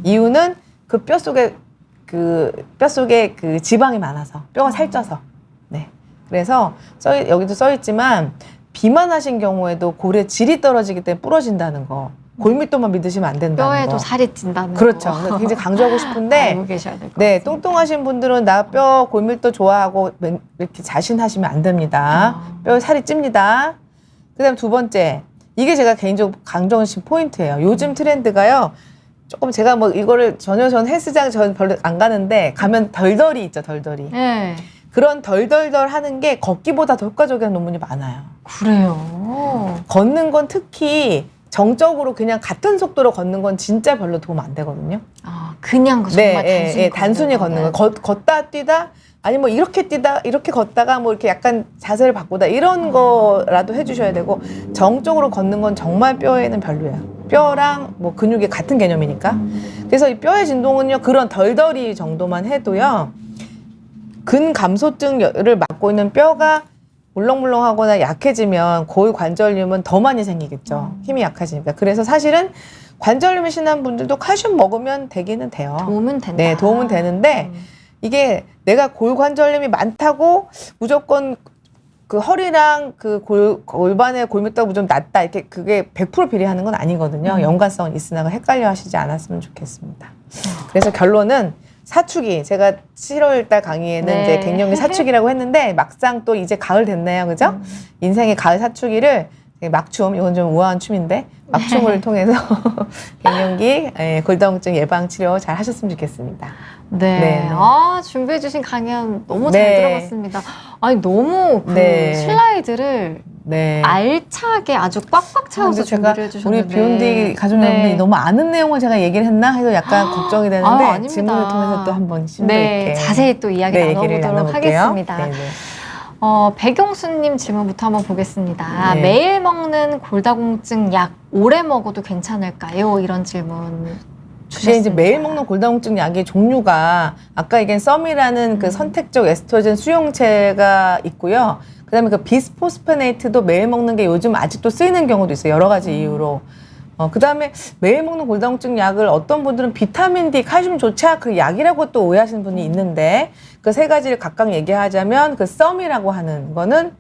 Speaker 2: 이유는 그 뼈속에 그 지방이 많아서 뼈가 살쪄서. 네. 그래서 여기도 써 있지만 비만하신 경우에도 골의 질이 떨어지기 때문에 부러진다는 거. 골밀도만 믿으시면 안 된다는 거.
Speaker 1: 뼈에도 살이 찐다는
Speaker 2: 그렇죠.
Speaker 1: 거.
Speaker 2: 그래서 굉장히 강조하고 싶은데
Speaker 1: 알고 계셔야 될 것
Speaker 2: 네,
Speaker 1: 같습니다.
Speaker 2: 뚱뚱하신 분들은 나 뼈 골밀도 좋아하고 이렇게 자신하시면 안 됩니다. 뼈에 살이 찝니다. 그다음 두 번째, 이게 제가 개인적으로 강조하는 포인트예요. 요즘 트렌드가요. 조금 제가 뭐 이거를 전 헬스장 저는 별로 안 가는데 가면 덜덜이 있죠, 덜덜이.
Speaker 1: 네.
Speaker 2: 그런 덜덜덜 하는 게 걷기보다 더 효과적이라는 논문이 많아요.
Speaker 1: 그래요.
Speaker 2: 걷는 건 특히 정적으로 그냥 같은 속도로 걷는 건 진짜 별로 도움 안 되거든요.
Speaker 1: 그냥 정말
Speaker 2: 단순히 걷는 거. 걷다 뛰다 아니 뭐 이렇게 뛰다 이렇게 걷다가 뭐 이렇게 약간 자세를 바꾸다 이런 거라도 해주셔야 되고 정적으로 걷는 건 정말 뼈에는 별로예요. 뼈랑 뭐 근육이 같은 개념이니까. 그래서 이 뼈의 진동은요 그런 덜덜이 정도만 해도요 근감소증을 맡고 있는 뼈가 물렁물렁하거나 약해지면 골관절염은 더 많이 생기겠죠. 힘이 약해지니까. 그래서 사실은 관절염이 심한 분들도 칼슘 먹으면 되기는 돼요.
Speaker 1: 도움은 된다.
Speaker 2: 네, 도움은 되는데 이게 내가 골관절염이 많다고 무조건 그 허리랑 그 골반의 골밀도가 무조건 낮다 이렇게 그게 100% 비례하는 건 아니거든요. 연관성은 있으나 헷갈려 하시지 않았으면 좋겠습니다. 그래서 결론은 사축이 제가 7월달 강의에는 이제 갱년기 사축이라고 했는데 막상 또 이제 가을 됐네요, 그죠? 인생의 가을 사축이를 막춤, 이건 좀 우아한 춤인데 막춤을 통해서 갱년기 골다공증 예방 치료 잘 하셨으면 좋겠습니다.
Speaker 1: 네. 준비해주신 강연 너무 잘 들어봤습니다. 아니, 너무 슬라이드를
Speaker 2: 네.
Speaker 1: 알차게 아주 꽉꽉 채워서
Speaker 2: 근데 제가
Speaker 1: 준비를 해주셨는데
Speaker 2: 우리 비욘디 가족 여러분이
Speaker 1: 네.
Speaker 2: 너무 아는 내용을 제가 얘기를 했나 해서 약간 걱정이 되는데
Speaker 1: 아닙니다.
Speaker 2: 질문을 통해서 또 한번 심도
Speaker 1: 네,
Speaker 2: 있게
Speaker 1: 자세히 또 이야기
Speaker 2: 네, 얘기를
Speaker 1: 나눠보도록
Speaker 2: 나눠볼게요.
Speaker 1: 하겠습니다.
Speaker 2: 네네.
Speaker 1: 백용수님 질문부터 한번 보겠습니다.
Speaker 2: 네.
Speaker 1: 매일 먹는 골다공증 약 오래 먹어도 괜찮을까요? 이런 질문
Speaker 2: 이게
Speaker 1: 주셨습니다.
Speaker 2: 이제 매일 먹는 골다공증 약의 종류가 아까 얘기한 썸이라는 그 선택적 에스트로겐 수용체가 있고요. 그다음에 그 비스포스포네이트도 매일 먹는 게 요즘 아직도 쓰이는 경우도 있어요. 여러 가지 이유로. 그다음에 매일 먹는 골다공증 약을 어떤 분들은 비타민 D, 칼슘 조차 그 약이라고 또 오해하시는 분이 있는데 그 세 가지를 각각 얘기하자면 그 썸이라고 하는 거는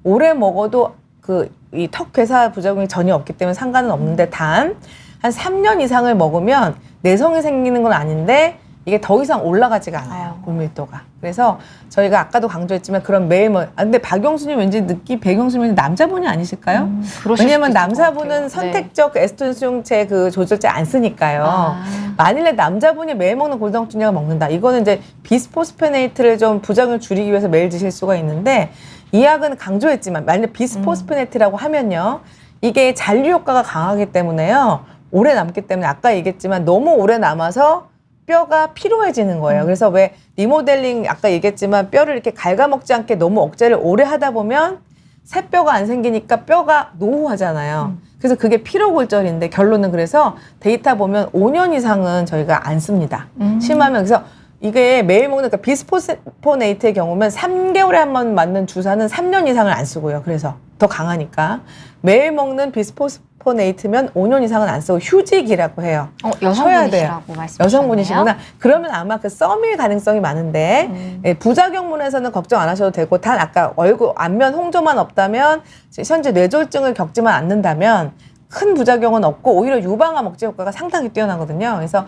Speaker 2: 오래 먹어도 그 이 턱 괴사 부작용이 전혀 없기 때문에 상관은 없는데 단 한 3년 이상을 먹으면 내성이 생기는 건 아닌데 이게 더 이상 올라가지가 않아요. 골밀도가. 그래서 저희가 아까도 강조했지만 그런 매일 근데 박용수님 왠지 백용수님 남자분이 아니실까요?
Speaker 1: 그러실
Speaker 2: 왜냐면
Speaker 1: 수도 있을 것
Speaker 2: 남자분은
Speaker 1: 같아요.
Speaker 2: 선택적 에스트로겐 수용체 그 조절제 안 쓰니까요. 만일에 남자분이 매일 먹는 골다공증 약을 먹는다. 이거는 이제 비스포스포네이트를 좀 부작용을 줄이기 위해서 매일 드실 수가 있는데 이 약은 강조했지만 만일에 비스포스포네이트라고 하면요. 이게 잔류 효과가 강하기 때문에요. 오래 남기 때문에 아까 얘기했지만 너무 오래 남아서 뼈가 피로해지는 거예요. 그래서 왜 리모델링 아까 얘기했지만 뼈를 이렇게 갉아먹지 않게 너무 억제를 오래 하다 보면 새 뼈가 안 생기니까 뼈가 노후하잖아요. 그래서 그게 피로골절인데 결론은 그래서 데이터 보면 5년 이상은 저희가 안 씁니다. 심하면 그래서 이게 매일 먹는 그러니까 비스포스포네이트의 경우면 3개월에 한 번 맞는 주사는 3년 이상을 안 쓰고요. 그래서 더 강하니까 매일 먹는 비스포스포네이트면 5년 이상은 안 쓰고 휴직이라고 해요. 쉬어야 돼요.
Speaker 1: 여성분이시라고 말씀하셨네요.
Speaker 2: 여성분이시구나. 그러면 아마 그 썸일 가능성이 많은데 예, 부작용문에서는 걱정 안 하셔도 되고 단 아까 얼굴 안면 홍조만 없다면 현재 뇌졸중을 겪지만 않는다면 큰 부작용은 없고 오히려 유방암 억제 효과가 상당히 뛰어나거든요. 그래서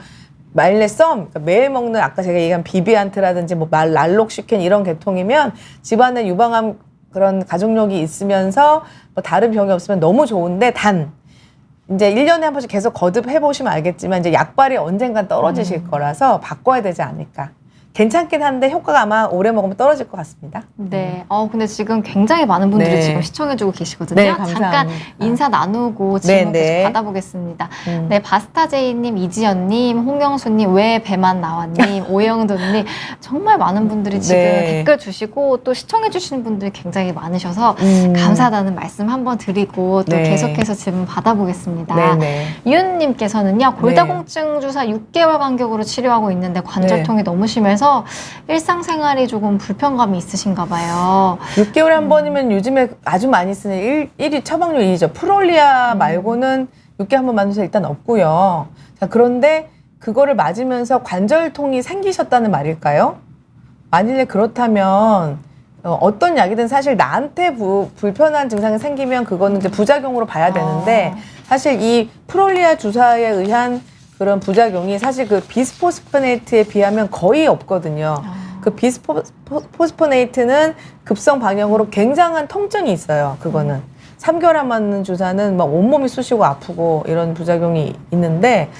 Speaker 2: 말레 썸, 그러니까 매일 먹는 아까 제가 얘기한 비비안트라든지 뭐 랄록시켄 이런 계통이면 집안에 유방암 그런 가족력이 있으면서 뭐 다른 병이 없으면 너무 좋은데 단 이제 1년에 한 번씩 계속 거듭해 보시면 알겠지만 이제 약발이 언젠간 떨어지실 거라서 바꿔야 되지 않을까. 괜찮긴 한데 효과가 아마 오래 먹으면 떨어질 것 같습니다.
Speaker 1: 네. 근데 지금 굉장히 많은 분들이
Speaker 2: 네.
Speaker 1: 지금 시청해주고 계시거든요.
Speaker 2: 네, 감사합니다.
Speaker 1: 잠깐 인사 나누고 질문
Speaker 2: 네,
Speaker 1: 계속
Speaker 2: 네.
Speaker 1: 받아보겠습니다. 네, 바스타제이님, 이지연님, 홍명수님, 왜 배만 나왔님, 오영돈님 정말 많은 분들이 지금
Speaker 2: 네.
Speaker 1: 댓글 주시고 또 시청해주시는 분들이 굉장히 많으셔서 감사하다는 말씀 한번 드리고 또
Speaker 2: 네.
Speaker 1: 계속해서 질문 받아보겠습니다.
Speaker 2: 네네.
Speaker 1: 이윤님께서는요, 골다공증 주사 6개월 간격으로 치료하고 있는데 관절통이 너무 심해서 일상생활이 조금 불편감이 있으신가 봐요.
Speaker 2: 6개월에 한 번이면 요즘에 아주 많이 쓰는 1위 처방률 2죠. 프롤리아 말고는 6개월에 한 번 맞는 수 일단 없고요. 자, 그런데 그거를 맞으면서 관절통이 생기셨다는 말일까요? 만일에 그렇다면 어떤 약이든 사실 나한테 불편한 증상이 생기면 그거는 이제 부작용으로 봐야 되는데 사실 이 프롤리아 주사에 의한 그런 부작용이 사실 그 비스포스포네이트에 비하면 거의 없거든요. 그 비스포스포네이트는 급성 방역으로 굉장한 통증이 있어요. 그거는 3개월 안 맞는 주사는 막 온몸이 쑤시고 아프고 이런 부작용이 있는데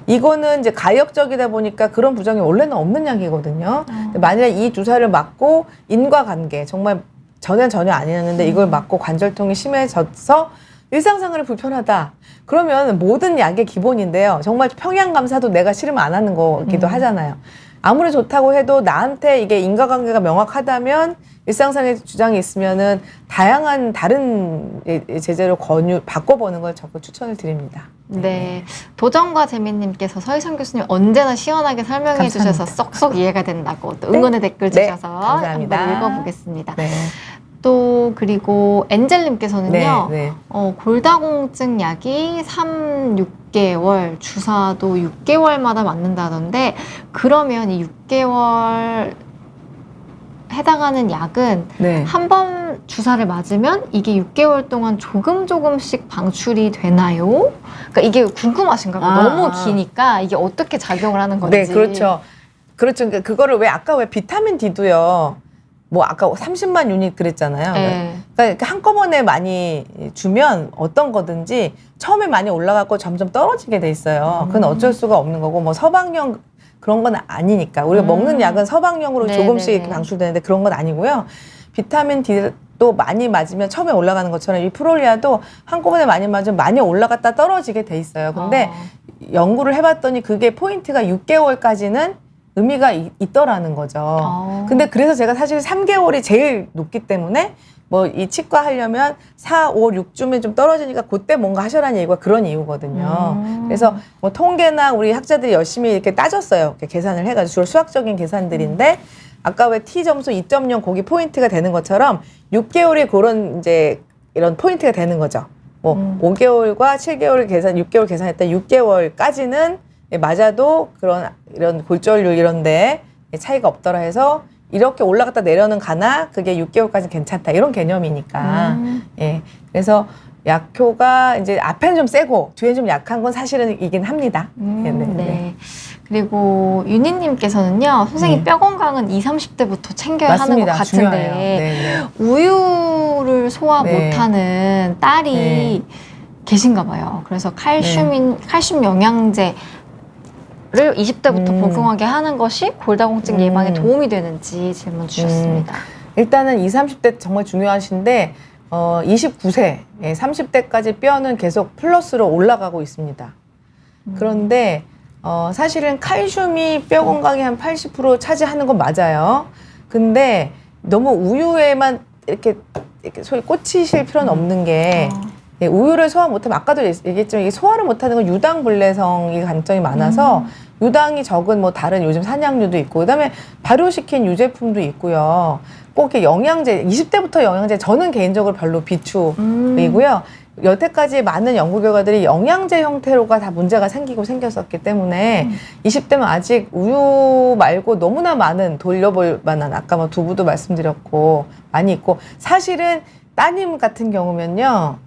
Speaker 2: 이거는 이제 가역적이다 보니까 그런 부작용이 원래는 없는 약이거든요. 만약에 이 주사를 맞고 인과관계 정말 전혀 아니었는데 이걸 맞고 관절통이 심해져서 일상생활이 불편하다. 그러면 모든 약의 기본인데요. 정말 평양감사도 내가 싫으면 안 하는 거기도 하잖아요. 아무리 좋다고 해도 나한테 이게 인과관계가 명확하다면 일상생활에 주장이 있으면은 다양한 다른 제재로 바꿔보는 걸 적극 추천을 드립니다.
Speaker 1: 네. 도전과 재민님께서 서희선 교수님 언제나 시원하게 설명해
Speaker 2: 감사합니다.
Speaker 1: 주셔서 쏙쏙 이해가 된다고 또 응원의 댓글
Speaker 2: 네,
Speaker 1: 주셔서
Speaker 2: 감사합니다.
Speaker 1: 한번 읽어보겠습니다.
Speaker 2: 네.
Speaker 1: 또 그리고 엔젤님께서는요.
Speaker 2: 네.
Speaker 1: 골다공증 약이 6개월 주사도 6개월마다 맞는다던데 그러면 이 6개월 해당하는 약은
Speaker 2: 네.
Speaker 1: 한 번 주사를 맞으면 이게 6개월 동안 조금씩 방출이 되나요? 그러니까 이게 궁금하신가 봐요. 너무 기니까 이게 어떻게 작용을 하는 건지.
Speaker 2: 네, 그렇죠. 그러니까 그거를 왜 비타민 D도요. 뭐 아까 30만 유닛 그랬잖아요.
Speaker 1: 네.
Speaker 2: 그러니까 한꺼번에 많이 주면 어떤 거든지 처음에 많이 올라가고 점점 떨어지게 돼 있어요. 그건 어쩔 수가 없는 거고 뭐 서방용 그런 건 아니니까 우리가 먹는 약은 서방용으로
Speaker 1: 네,
Speaker 2: 조금씩
Speaker 1: 네,
Speaker 2: 이렇게
Speaker 1: 네.
Speaker 2: 방출되는데 그런 건 아니고요. 비타민 D도 많이 맞으면 처음에 올라가는 것처럼 이 프롤리아도 한꺼번에 많이 맞으면 많이 올라갔다 떨어지게 돼 있어요. 근데 연구를 해봤더니 그게 포인트가 6개월까지는 의미가 있더라는 거죠. 근데 그래서 제가 사실 3개월이 제일 높기 때문에 뭐 이 치과 하려면 4, 5, 6쯤에 좀 떨어지니까 그때 뭔가 하셔라는 얘기가 그런 이유거든요. 그래서 뭐 통계나 우리 학자들이 열심히 이렇게 따졌어요. 이렇게 계산을 해가지고 주로 수학적인 계산들인데 아까 왜 T 점수 2.0 거기 포인트가 되는 것처럼 6개월이 그런 이제 이런 포인트가 되는 거죠. 뭐 5개월과 7개월 계산, 6개월 계산했다 6개월까지는 맞아도 이런 골절률 이런데 차이가 없더라 해서 이렇게 올라갔다 내려는 가나 그게 6개월까지 괜찮다 이런 개념이니까. 예. 그래서 약효가 이제 앞에는 좀 세고 뒤에는 좀 약한 건 사실은 이긴 합니다.
Speaker 1: 네. 그리고 윤희님께서는요, 선생님 뼈 건강은 20, 30대부터 챙겨야
Speaker 2: 맞습니다.
Speaker 1: 하는 것
Speaker 2: 중요해요.
Speaker 1: 같은데 우유를 소화 못하는 딸이 계신가 봐요. 그래서 칼슘 영양제 를 20대부터 복용하게 하는 것이 골다공증 예방에 도움이 되는지 질문 주셨습니다.
Speaker 2: 일단은 20, 30대 정말 중요하신데 29세, 30대까지 뼈는 계속 플러스로 올라가고 있습니다. 그런데 사실은 칼슘이 뼈 건강의 한 80% 차지하는 건 맞아요. 근데 너무 우유에만 이렇게 소위 꽂히실 필요는 없는 게 우유를 소화 못하면 아까도 얘기했지만 이게 소화를 못하는 건 유당불내성이 관점이 많아서 유당이 적은 뭐 다른 요즘 산양유도 있고 그다음에 발효시킨 유제품도 있고요. 꼭 이렇게 영양제 20대부터 영양제 저는 개인적으로 별로 비추이고요. 여태까지 많은 연구 결과들이 영양제 형태로가 다 문제가 생겼었기 때문에 20대면 아직 우유 말고 너무나 많은 돌려볼 만한 아까 뭐 두부도 말씀드렸고 많이 있고 사실은 따님 같은 경우면요.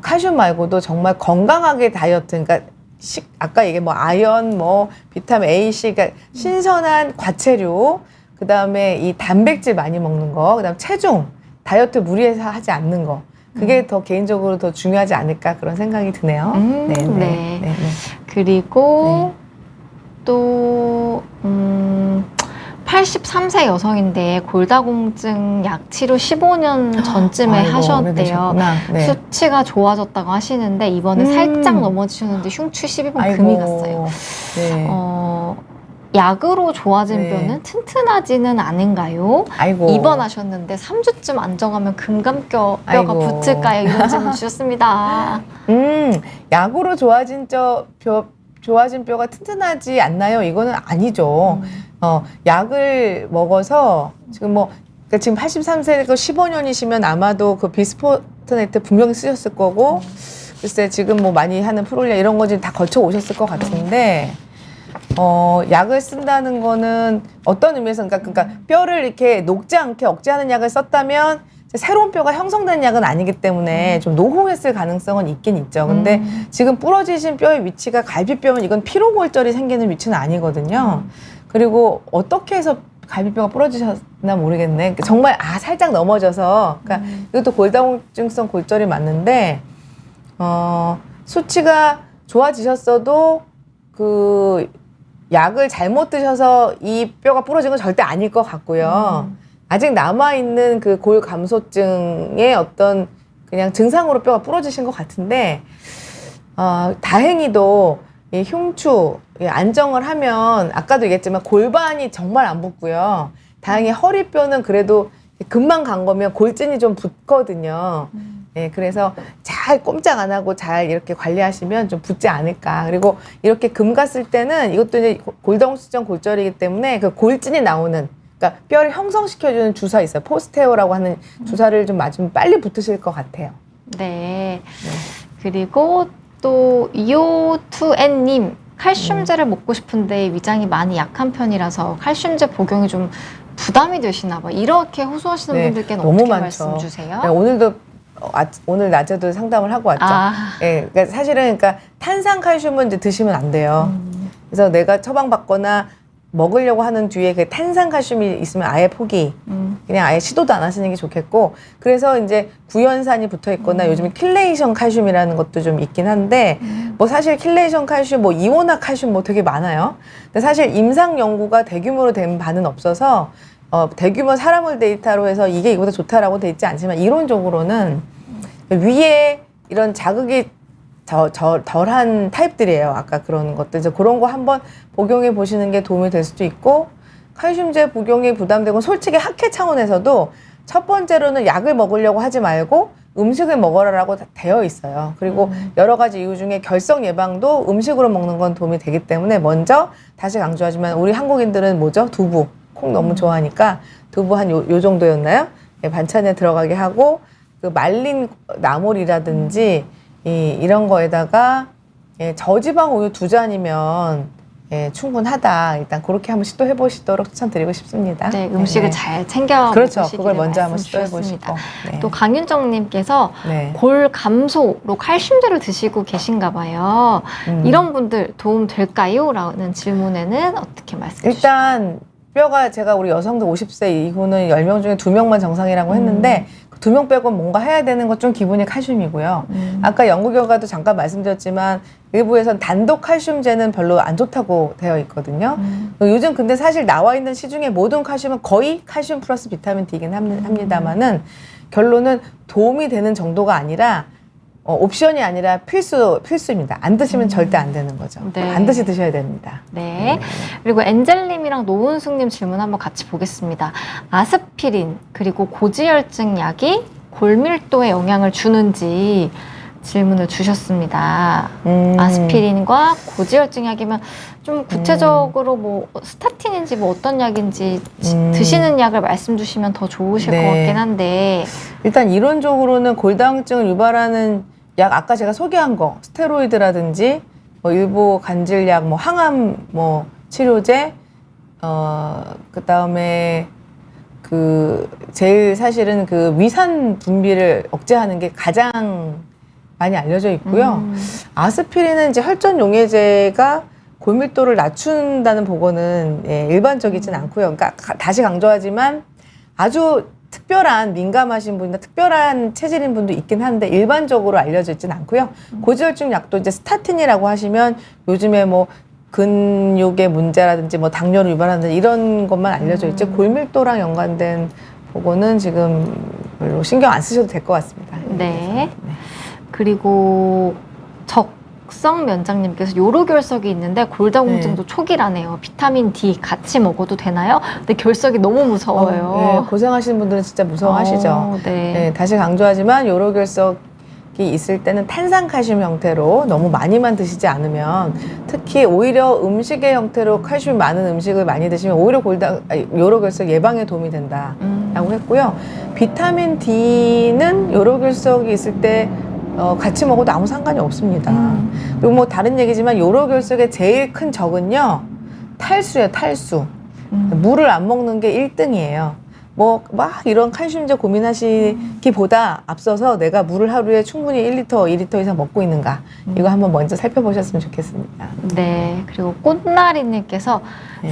Speaker 2: 칼슘 말고도 정말 건강하게 다이어트, 그러니까 아까 얘기한 뭐 아연, 뭐 비타민 A, C, 그러니까 신선한 과채류, 그 다음에 이 단백질 많이 먹는 거, 그 다음 체중, 다이어트 무리해서 하지 않는 거. 그게 더 개인적으로 더 중요하지 않을까 그런 생각이 드네요.
Speaker 1: 네. 그리고 또 83세 여성인데 골다공증 약 치료 15년 전쯤에 하셨대요.
Speaker 2: 네.
Speaker 1: 수치가 좋아졌다고 하시는데 이번에 살짝 넘어지셨는데 흉추 12번 금이 갔어요.
Speaker 2: 네.
Speaker 1: 약으로 좋아진 뼈는 튼튼하지는 않은가요? 입원하셨는데 3주쯤 안정하면 금감뼈가 붙을까요? 이런 질문 주셨습니다.
Speaker 2: 약으로 좋아진 뼈가 튼튼하지 않나요? 이거는 아니죠. 약을 먹어서 지금 그러니까 지금 83세고 15년이시면 아마도 그 비스포트네트 분명히 쓰셨을 거고, 글쎄 지금 뭐 많이 하는 프롤리아 이런 거 지금 다 거쳐 오셨을 것 같은데, 약을 쓴다는 거는 어떤 의미에서 그러니까 뼈를 이렇게 녹지 않게 억제하는 약을 썼다면 새로운 뼈가 형성된 약은 아니기 때문에 좀 노후했을 가능성은 있긴 있죠. 근데 지금 부러지신 뼈의 위치가 갈비뼈면 이건 피로골절이 생기는 위치는 아니거든요. 그리고 어떻게 해서 갈비뼈가 부러지셨나 모르겠네. 정말 살짝 넘어져서 그러니까 이것도 골다공증성 골절이 맞는데 수치가 좋아지셨어도 그 약을 잘못 드셔서 이 뼈가 부러진 건 절대 아닐 것 같고요. 아직 남아있는 그 골 감소증의 어떤 그냥 증상으로 뼈가 부러지신 것 같은데, 다행히도 이 흉추 안정을 하면 아까도 얘기했지만 골반이 정말 안 붓고요. 다행히 허리뼈는 그래도 금방 간 거면 골진이 좀 붙거든요. 그래서 잘 꼼짝 안 하고 잘 이렇게 관리하시면 좀 붙지 않을까. 그리고 이렇게 금 갔을 때는 이것도 이제 골다공증성 골절이기 때문에 그 골진이 나오는, 그러니까 뼈를 형성시켜주는 주사 있어요. 포스테오라고 하는 주사를 좀 맞으면 빨리 붙으실 것 같아요.
Speaker 1: 네. 그리고 또 252N님 칼슘제를 먹고 싶은데 위장이 많이 약한 편이라서 칼슘제 복용이 좀 부담이 되시나 봐. 이렇게 호소하시는 분들께는 어떻게 말씀 주세요?
Speaker 2: 오늘 낮에도 상담을 하고 왔죠. 그러니까 사실은 탄산칼슘은 이제 드시면 안 돼요. 그래서 내가 처방받거나 먹으려고 하는 뒤에 그 탄산칼슘이 있으면 아예 포기, 그냥 아예 시도도 안 하시는 게 좋겠고, 그래서 이제 구연산이 붙어 있거나 요즘에 킬레이션 칼슘이라는 것도 좀 있긴 한데, 뭐 사실 킬레이션 칼슘, 뭐 이오나 칼슘 뭐 되게 많아요. 근데 사실 임상 연구가 대규모로 된 바는 없어서 대규모 사람을 데이터로 해서 이게 이거보다 좋다라고 돼 있지 않지만 이론적으로는 위에 이런 자극이 덜한 타입들이에요. 아까 그런 것들. 이제 그런 거 한번 복용해 보시는 게 도움이 될 수도 있고, 칼슘제 복용이 부담되고, 솔직히 학회 차원에서도 첫 번째로는 약을 먹으려고 하지 말고 음식을 먹어라라고 되어 있어요. 그리고 여러 가지 이유 중에 결석 예방도 음식으로 먹는 건 도움이 되기 때문에 먼저 다시 강조하지만 우리 한국인들은 뭐죠? 두부. 콩 너무 좋아하니까 두부 한 요 정도였나요? 예, 반찬에 들어가게 하고, 그 말린 나물이라든지 이런 거에다가 저지방 우유 2잔이면 충분하다. 일단 그렇게 한번 시도해 보시도록 추천드리고 싶습니다.
Speaker 1: 네, 음식을 잘 챙겨
Speaker 2: 그렇죠.
Speaker 1: 보시기를
Speaker 2: 그걸 먼저 한번
Speaker 1: 말씀
Speaker 2: 시도해 보시고.
Speaker 1: 주셨습니다.
Speaker 2: 네.
Speaker 1: 또 강윤정님께서
Speaker 2: 네.
Speaker 1: 골 감소로 칼슘제를 드시고 계신가 봐요. 이런 분들 도움 될까요? 라는 질문에는 어떻게 말씀해 주실까요?
Speaker 2: 일단 뼈가 제가 우리 여성들 50세 이후는 10명 중에 2명만 정상이라고 했는데 그 2명 빼고 뭔가 해야 되는 것 중 기본이 칼슘이고요. 아까 연구 결과도 잠깐 말씀드렸지만 일부에선 단독 칼슘제는 별로 안 좋다고 되어 있거든요. 요즘 근데 사실 나와 있는 시중에 모든 칼슘은 거의 칼슘 플러스 비타민 D이긴 합니다만은 결론은 도움이 되는 정도가 아니라 옵션이 아니라 필수입니다. 안 드시면 절대 안 되는 거죠.
Speaker 1: 네.
Speaker 2: 반드시 드셔야 됩니다.
Speaker 1: 네. 그리고 엔젤님이랑 노은숙님 질문 한번 같이 보겠습니다. 아스피린 그리고 고지혈증 약이 골밀도에 영향을 주는지 질문을 주셨습니다. 아스피린과 고지혈증 약이면 좀 구체적으로 뭐 스타틴인지 뭐 어떤 약인지 드시는 약을 말씀 주시면 더 좋으실 것 같긴 한데,
Speaker 2: 일단 이론적으로는 골다공증을 유발하는 약 아까 제가 소개한 거 스테로이드라든지 뭐 일부 간질약, 뭐 항암 뭐 치료제, 그다음에 그 제일 사실은 그 위산 분비를 억제하는 게 가장 많이 알려져 있고요. 아스피린은 이제 혈전 용해제가 골밀도를 낮춘다는 보고는 일반적이진 않고요. 그러니까 다시 강조하지만 아주 특별한 민감하신 분이나 특별한 체질인 분도 있긴 한데 일반적으로 알려져 있진 않고요. 고지혈증 약도 이제 스타틴이라고 하시면 요즘에 뭐 근육의 문제라든지 뭐 당뇨를 유발하는 이런 것만 알려져 있지 골밀도랑 연관된 보고는 지금 별로 신경 안 쓰셔도 될 것 같습니다.
Speaker 1: 네. 그리고 적성면장님께서 요로결석이 있는데 골다공증도 초기라네요. 비타민 D 같이 먹어도 되나요? 근데 결석이 너무 무서워요.
Speaker 2: 네, 고생하시는 분들은 진짜 무서워하시죠.
Speaker 1: 네.
Speaker 2: 다시 강조하지만 요로결석이 있을 때는 탄산칼슘 형태로 너무 많이만 드시지 않으면, 특히 오히려 음식의 형태로 칼슘이 많은 음식을 많이 드시면 오히려 요로결석 예방에 도움이 된다라고 했고요. 비타민 D는 요로결석이 있을 때 같이 먹어도 아무 상관이 없습니다. 그리고 뭐 다른 얘기지만 요로결석의 제일 큰 적은요, 탈수예요, 탈수. 물을 안 먹는 게 1등이에요. 뭐 막 이런 칼슘제 고민하시기보다 앞서서 내가 물을 하루에 충분히 1리터, 2리터 이상 먹고 있는가, 이거 한번 먼저 살펴보셨으면 좋겠습니다.
Speaker 1: 네. 그리고 꽃나리님께서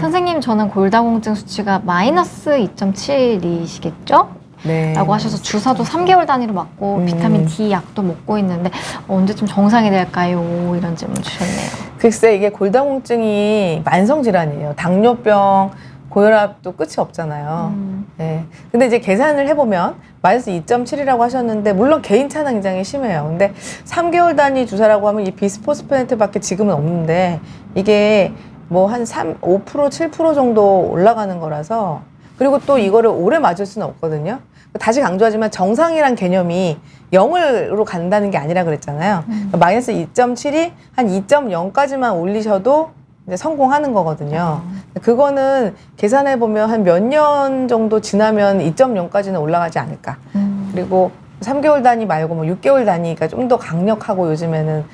Speaker 1: 선생님, 저는 골다공증 수치가 마이너스 2.7이시겠죠?
Speaker 2: 네.
Speaker 1: 라고 하셔서 주사도 3개월 단위로 맞고 비타민 D 약도 먹고 있는데 언제쯤 정상이 될까요? 이런 질문 주셨네요.
Speaker 2: 글쎄, 이게 골다공증이 만성질환이에요. 당뇨병, 고혈압도 끝이 없잖아요. 네. 근데 이제 계산을 해보면 마이너스 2.7이라고 하셨는데, 물론 개인차는 굉장히 심해요. 근데 3개월 단위 주사라고 하면 이 비스포스포네트밖에 지금은 없는데, 이게 뭐 한 5%, 7% 정도 올라가는 거라서, 그리고 또 이거를 오래 맞을 수는 없거든요. 다시 강조하지만 정상이란 개념이 0으로 간다는 게 아니라 그랬잖아요. 마이너스 2.7이 한 2.0까지만 올리셔도 이제 성공하는 거거든요. 그거는 계산해보면 한 몇 년 정도 지나면 2.0까지는 올라가지 않을까. 그리고 3개월 단위 말고 뭐 6개월 단위가 좀 더 강력하고, 요즘에는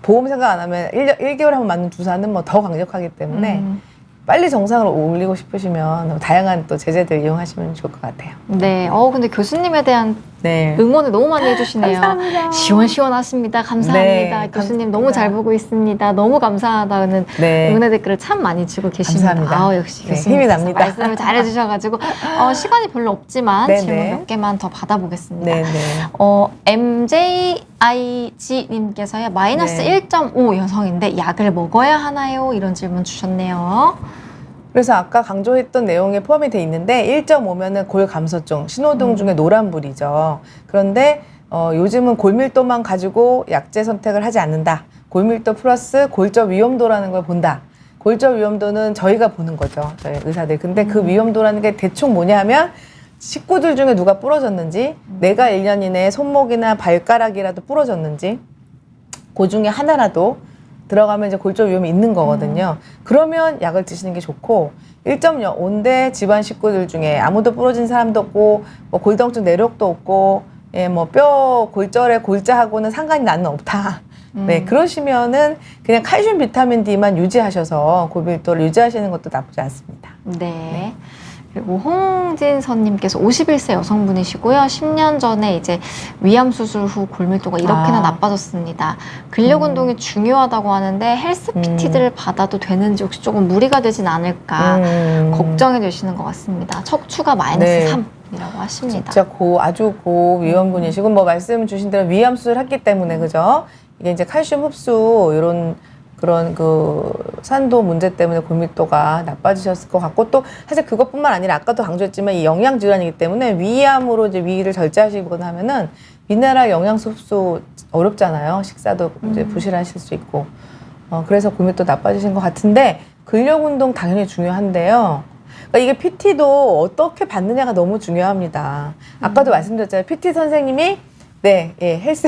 Speaker 2: 보험 생각 안 하면 1개월에 한 번 맞는 주사는 뭐 더 강력하기 때문에 빨리 정상으로 올리고 싶으시면 다양한 또 제재들 이용하시면 좋을 것 같아요.
Speaker 1: 네. 근데 교수님에 대한
Speaker 2: 네.
Speaker 1: 응원을 너무 많이 해주시네요.
Speaker 2: 감사합니다.
Speaker 1: 시원시원하십니다. 감사합니다.
Speaker 2: 네,
Speaker 1: 교수님
Speaker 2: 감사합니다.
Speaker 1: 너무 잘 보고 있습니다. 너무 감사하다는
Speaker 2: 네.
Speaker 1: 응원의 댓글을 참 많이 주고 계십니다.
Speaker 2: 감사합니다.
Speaker 1: 역시
Speaker 2: 네,
Speaker 1: 교수님
Speaker 2: 힘이 납니다.
Speaker 1: 말씀을 잘 해주셔가지고 시간이 별로 없지만
Speaker 2: 네,
Speaker 1: 질문
Speaker 2: 네.
Speaker 1: 몇 개만 더 받아보겠습니다.
Speaker 2: 네, 네.
Speaker 1: MJIG님께서요. 마이너스
Speaker 2: 네.
Speaker 1: 1.5 여성인데 약을 먹어야 하나요? 이런 질문 주셨네요.
Speaker 2: 그래서 아까 강조했던 내용에 포함이 돼 있는데 1.5면은 골 감소증, 신호등 중에 노란불이죠. 그런데 요즘은 골밀도만 가지고 약제 선택을 하지 않는다. 골밀도 플러스 골절 위험도라는 걸 본다. 골절 위험도는 저희가 보는 거죠. 저희 의사들. 근데 그 위험도라는 게 대충 뭐냐 하면 식구들 중에 누가 부러졌는지, 내가 1년 이내에 손목이나 발가락이라도 부러졌는지, 그 중에 하나라도 들어가면 이제 골절 위험이 있는 거거든요. 그러면 약을 드시는 게 좋고, 1.05인데 집안 식구들 중에 아무도 부러진 사람도 없고, 뭐 골다공증 내력도 없고, 예, 뭐 뼈 골절에 골자하고는 상관이 나는 없다. 네, 그러시면은 그냥 칼슘 비타민 D만 유지하셔서 골밀도를 유지하시는 것도 나쁘지 않습니다.
Speaker 1: 네. 그리고 홍진선님께서 51세 여성분이시고요. 10년 전에 이제 위암 수술 후 골밀도가 이렇게나 나빠졌습니다. 근력 운동이 중요하다고 하는데 헬스 PT들을 받아도 되는지 혹시 조금 무리가 되진 않을까 걱정이 되시는 것 같습니다. 척추가 마이너스 3이라고 하십니다.
Speaker 2: 진짜 아주 고위험군이시고 뭐 말씀 주신 대로 위암 수술을 했기 때문에 그죠? 이게 이제 칼슘 흡수 이런 그런 그 산도 문제 때문에 골밀도가 나빠지셨을 것 같고, 또 사실 그것뿐만 아니라 아까도 강조했지만 이 영양 질환이기 때문에 위암으로 이제 위를 절제하시거나 하면은 미네랄 영양소 흡수 어렵잖아요. 식사도 이제 부실하실 수 있고. 그래서 골밀도 나빠지신 것 같은데, 근력 운동 당연히 중요한데요. 그러니까 이게 PT도 어떻게 받느냐가 너무 중요합니다. 아까도 말씀드렸잖아요. PT 선생님이 헬스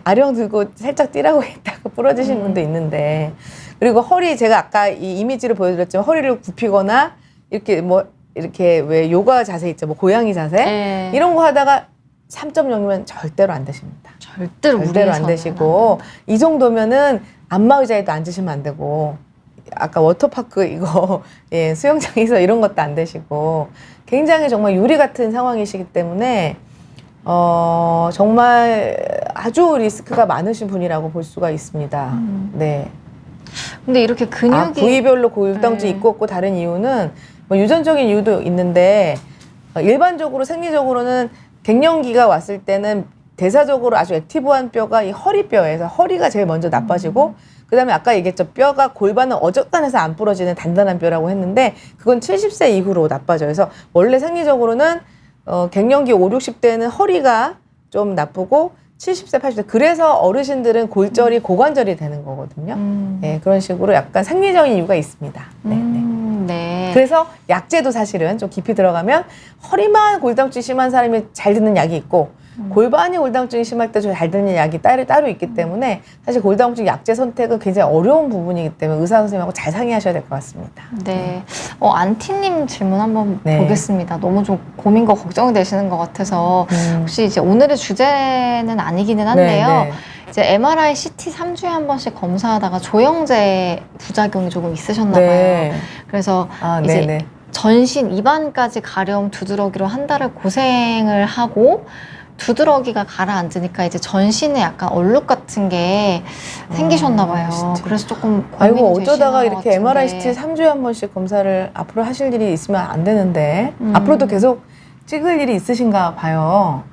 Speaker 2: 아령 들고 살짝 뛰라고 했다가 부러지신 분도 있는데, 그리고 허리, 제가 아까 이 이미지를 보여드렸지만 허리를 굽히거나 이렇게 왜 요가 자세 있죠, 뭐 고양이 자세 이런 거 하다가 3.0이면 절대로 안 되십니다. 절대로 안 되시고, 이 정도면은 안마의자에도 앉으시면 안 되고, 아까 워터파크 이거 수영장에서 이런 것도 안 되시고, 굉장히 정말 유리 같은 상황이시기 때문에 정말 아주 리스크가 많으신 분이라고 볼 수가 있습니다. 네.
Speaker 1: 근데 이렇게 근육이
Speaker 2: 부위별로 골다공증이 있고 없고 다른 이유는 뭐 유전적인 이유도 있는데, 일반적으로 생리적으로는 갱년기가 왔을 때는 대사적으로 아주 액티브한 뼈가 이 허리뼈에서, 허리가 제일 먼저 나빠지고, 그다음에 아까 얘기했죠. 뼈가 골반은 어젓간해서 안 부러지는 단단한 뼈라고 했는데, 그건 70세 이후로 나빠져요. 그래서 원래 생리적으로는 갱년기 5, 60대는 허리가 좀 나쁘고 70세, 80세. 그래서 어르신들은 골절이 고관절이 되는 거거든요. 네, 그런 식으로 약간 생리적인 이유가 있습니다.
Speaker 1: 네.
Speaker 2: 그래서 약제도 사실은 좀 깊이 들어가면 허리만 골다공증이 심한 사람이 잘 듣는 약이 있고, 골반이 골다공증이 심할 때 잘 듣는 약이 따로 있기 때문에 사실 골다공증 약제 선택은 굉장히 어려운 부분이기 때문에 의사 선생님하고 잘 상의하셔야 될 것 같습니다.
Speaker 1: 네. 안티님 질문 한번 보겠습니다. 너무 좀 고민과 걱정이 되시는 것 같아서 혹시 이제 오늘의 주제는 아니기는 한데요. 이제 MRI, CT 3주에 한 번씩 검사하다가 조영제 부작용이 조금 있으셨나 봐요. 그래서 이제 전신 입안까지 가려움 두드러기로 한 달을 고생을 하고, 두드러기가 가라앉으니까 이제 전신에 약간 얼룩 같은 게 생기셨나 봐요. 그래서 조금 고민이
Speaker 2: 어쩌다가
Speaker 1: 되시는 것
Speaker 2: 이렇게 MRI,
Speaker 1: 같은데.
Speaker 2: CT 3주에 한 번씩 검사를 앞으로 하실 일이 있으면 안 되는데, 앞으로도 계속 찍을 일이 있으신가 봐요.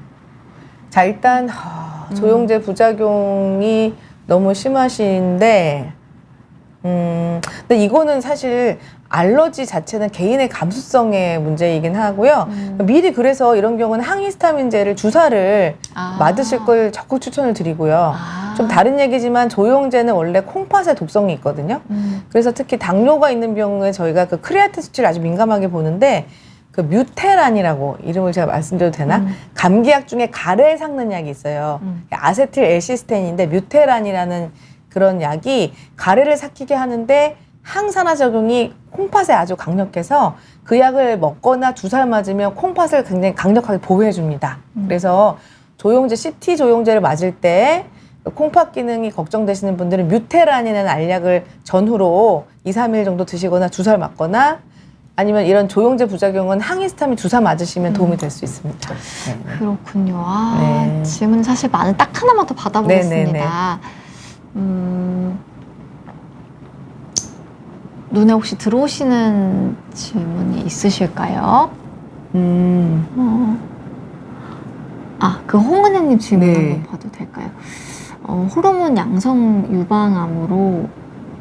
Speaker 2: 자, 일단 조영제 부작용이 너무 심하신데, 근데 이거는 사실 알러지 자체는 개인의 감수성의 문제이긴 하고요. 미리 그래서 이런 경우는 항히스타민제를 주사를 맞으실 걸 적극 추천을 드리고요. 좀 다른 얘기지만 조영제는 원래 콩팥에 독성이 있거든요. 그래서 특히 당뇨가 있는 경우에 저희가 그 크레아틴 수치를 아주 민감하게 보는데, 그 뮤테란이라고 이름을 제가 말씀드려도 되나? 감기약 중에 가래를 삭는 약이 있어요. 아세틸 엘시스텐인데 뮤테란이라는 그런 약이 가래를 삭히게 하는데 항산화 작용이 콩팥에 아주 강력해서 그 약을 먹거나 주사를 맞으면 콩팥을 굉장히 강력하게 보호해 줍니다. 그래서 조영제, CT 조영제를 맞을 때 콩팥 기능이 걱정되시는 분들은 뮤테란이라는 알약을 전후로 2, 3일 정도 드시거나 주사를 맞거나, 아니면 이런 조영제 부작용은 항히스타민 주사 맞으시면 도움이 될 수 있습니다.
Speaker 1: 그렇군요. 질문 사실 많은, 딱 하나만 더 받아보겠습니다. 눈에 혹시 들어오시는 질문이 있으실까요? 그 홍은혜님 질문 한번 봐도 될까요? 호르몬 양성 유방암으로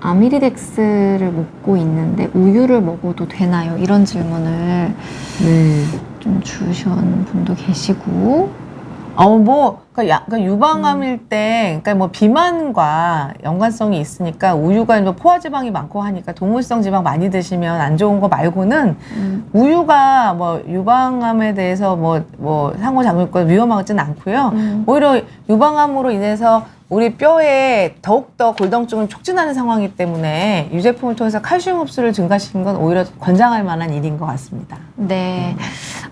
Speaker 1: 아미리덱스를 먹고 있는데 우유를 먹어도 되나요? 이런 질문을
Speaker 2: 네.
Speaker 1: 좀 주신 분도 계시고.
Speaker 2: 그러니까 유방암일 때, 그러니까 뭐 비만과 연관성이 있으니까 우유가 뭐 포화지방이 많고 하니까 동물성 지방 많이 드시면 안 좋은 거 말고는 우유가 뭐 유방암에 대해서 뭐 상호작용과 위험하지는 않고요. 오히려 유방암으로 인해서 우리 뼈에 더욱더 골다공증을 촉진하는 상황이기 때문에 유제품을 통해서 칼슘 흡수를 증가시킨 건 오히려 권장할 만한 일인 것 같습니다.
Speaker 1: 네.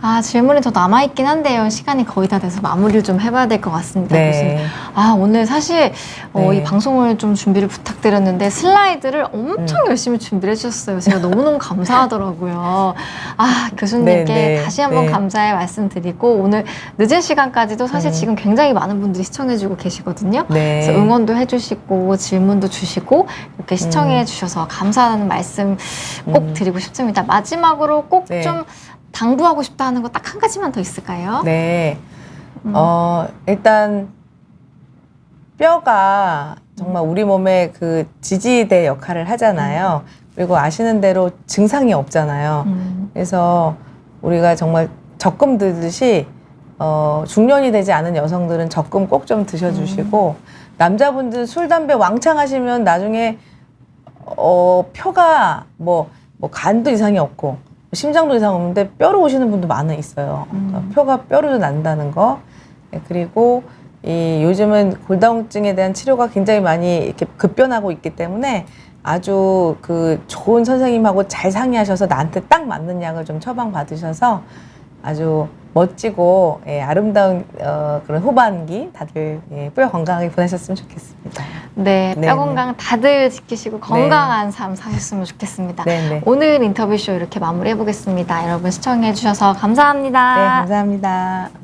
Speaker 1: 아, 질문이 더 남아있긴 한데요. 시간이 거의 다 돼서 마무리를 좀 해봐야 될 것 같습니다. 교수님.
Speaker 2: 네.
Speaker 1: 아, 오늘 사실
Speaker 2: 네.
Speaker 1: 이 방송을 좀 준비를 부탁드렸는데 슬라이드를 엄청 열심히 준비를 해주셨어요. 제가 너무너무 감사하더라고요. 아, 교수님께
Speaker 2: 네, 네,
Speaker 1: 다시 한번
Speaker 2: 네.
Speaker 1: 감사의 말씀드리고 오늘 늦은 시간까지도 사실 지금 굉장히 많은 분들이 시청해주고 계시거든요.
Speaker 2: 네.
Speaker 1: 그래서 응원도 해주시고 질문도 주시고 이렇게 시청해 주셔서 감사하다는 말씀 꼭 드리고 싶습니다. 마지막으로 꼭
Speaker 2: 네.
Speaker 1: 좀 당부하고 싶다 하는 거 딱 한 가지만 더 있을까요?
Speaker 2: 네. 일단 뼈가 정말 우리 몸의 그 지지대 역할을 하잖아요. 그리고 아시는 대로 증상이 없잖아요. 그래서 우리가 정말 적금 들듯이 중년이 되지 않은 여성들은 적금 꼭 좀 드셔주시고 남자분들 술, 담배 왕창 하시면 나중에 표가 뭐 간도 이상이 없고 심장도 이상 없는데 뼈로 오시는 분도 많이 있어요. 표가 뼈로도 난다는 거. 네, 그리고 요즘은 골다공증에 대한 치료가 굉장히 많이 이렇게 급변하고 있기 때문에 아주 그 좋은 선생님하고 잘 상의하셔서 나한테 딱 맞는 약을 좀 처방 받으셔서 아주 멋지고 아름다운 그런 후반기 다들 뼈 건강하게 보내셨으면 좋겠습니다.
Speaker 1: 네,
Speaker 2: 네,
Speaker 1: 뼈 건강 다들 지키시고 건강한 삶 사셨으면 좋겠습니다.
Speaker 2: 네, 네.
Speaker 1: 오늘 인터뷰쇼 이렇게 마무리해 보겠습니다. 여러분 시청해 주셔서 감사합니다.
Speaker 2: 네, 감사합니다.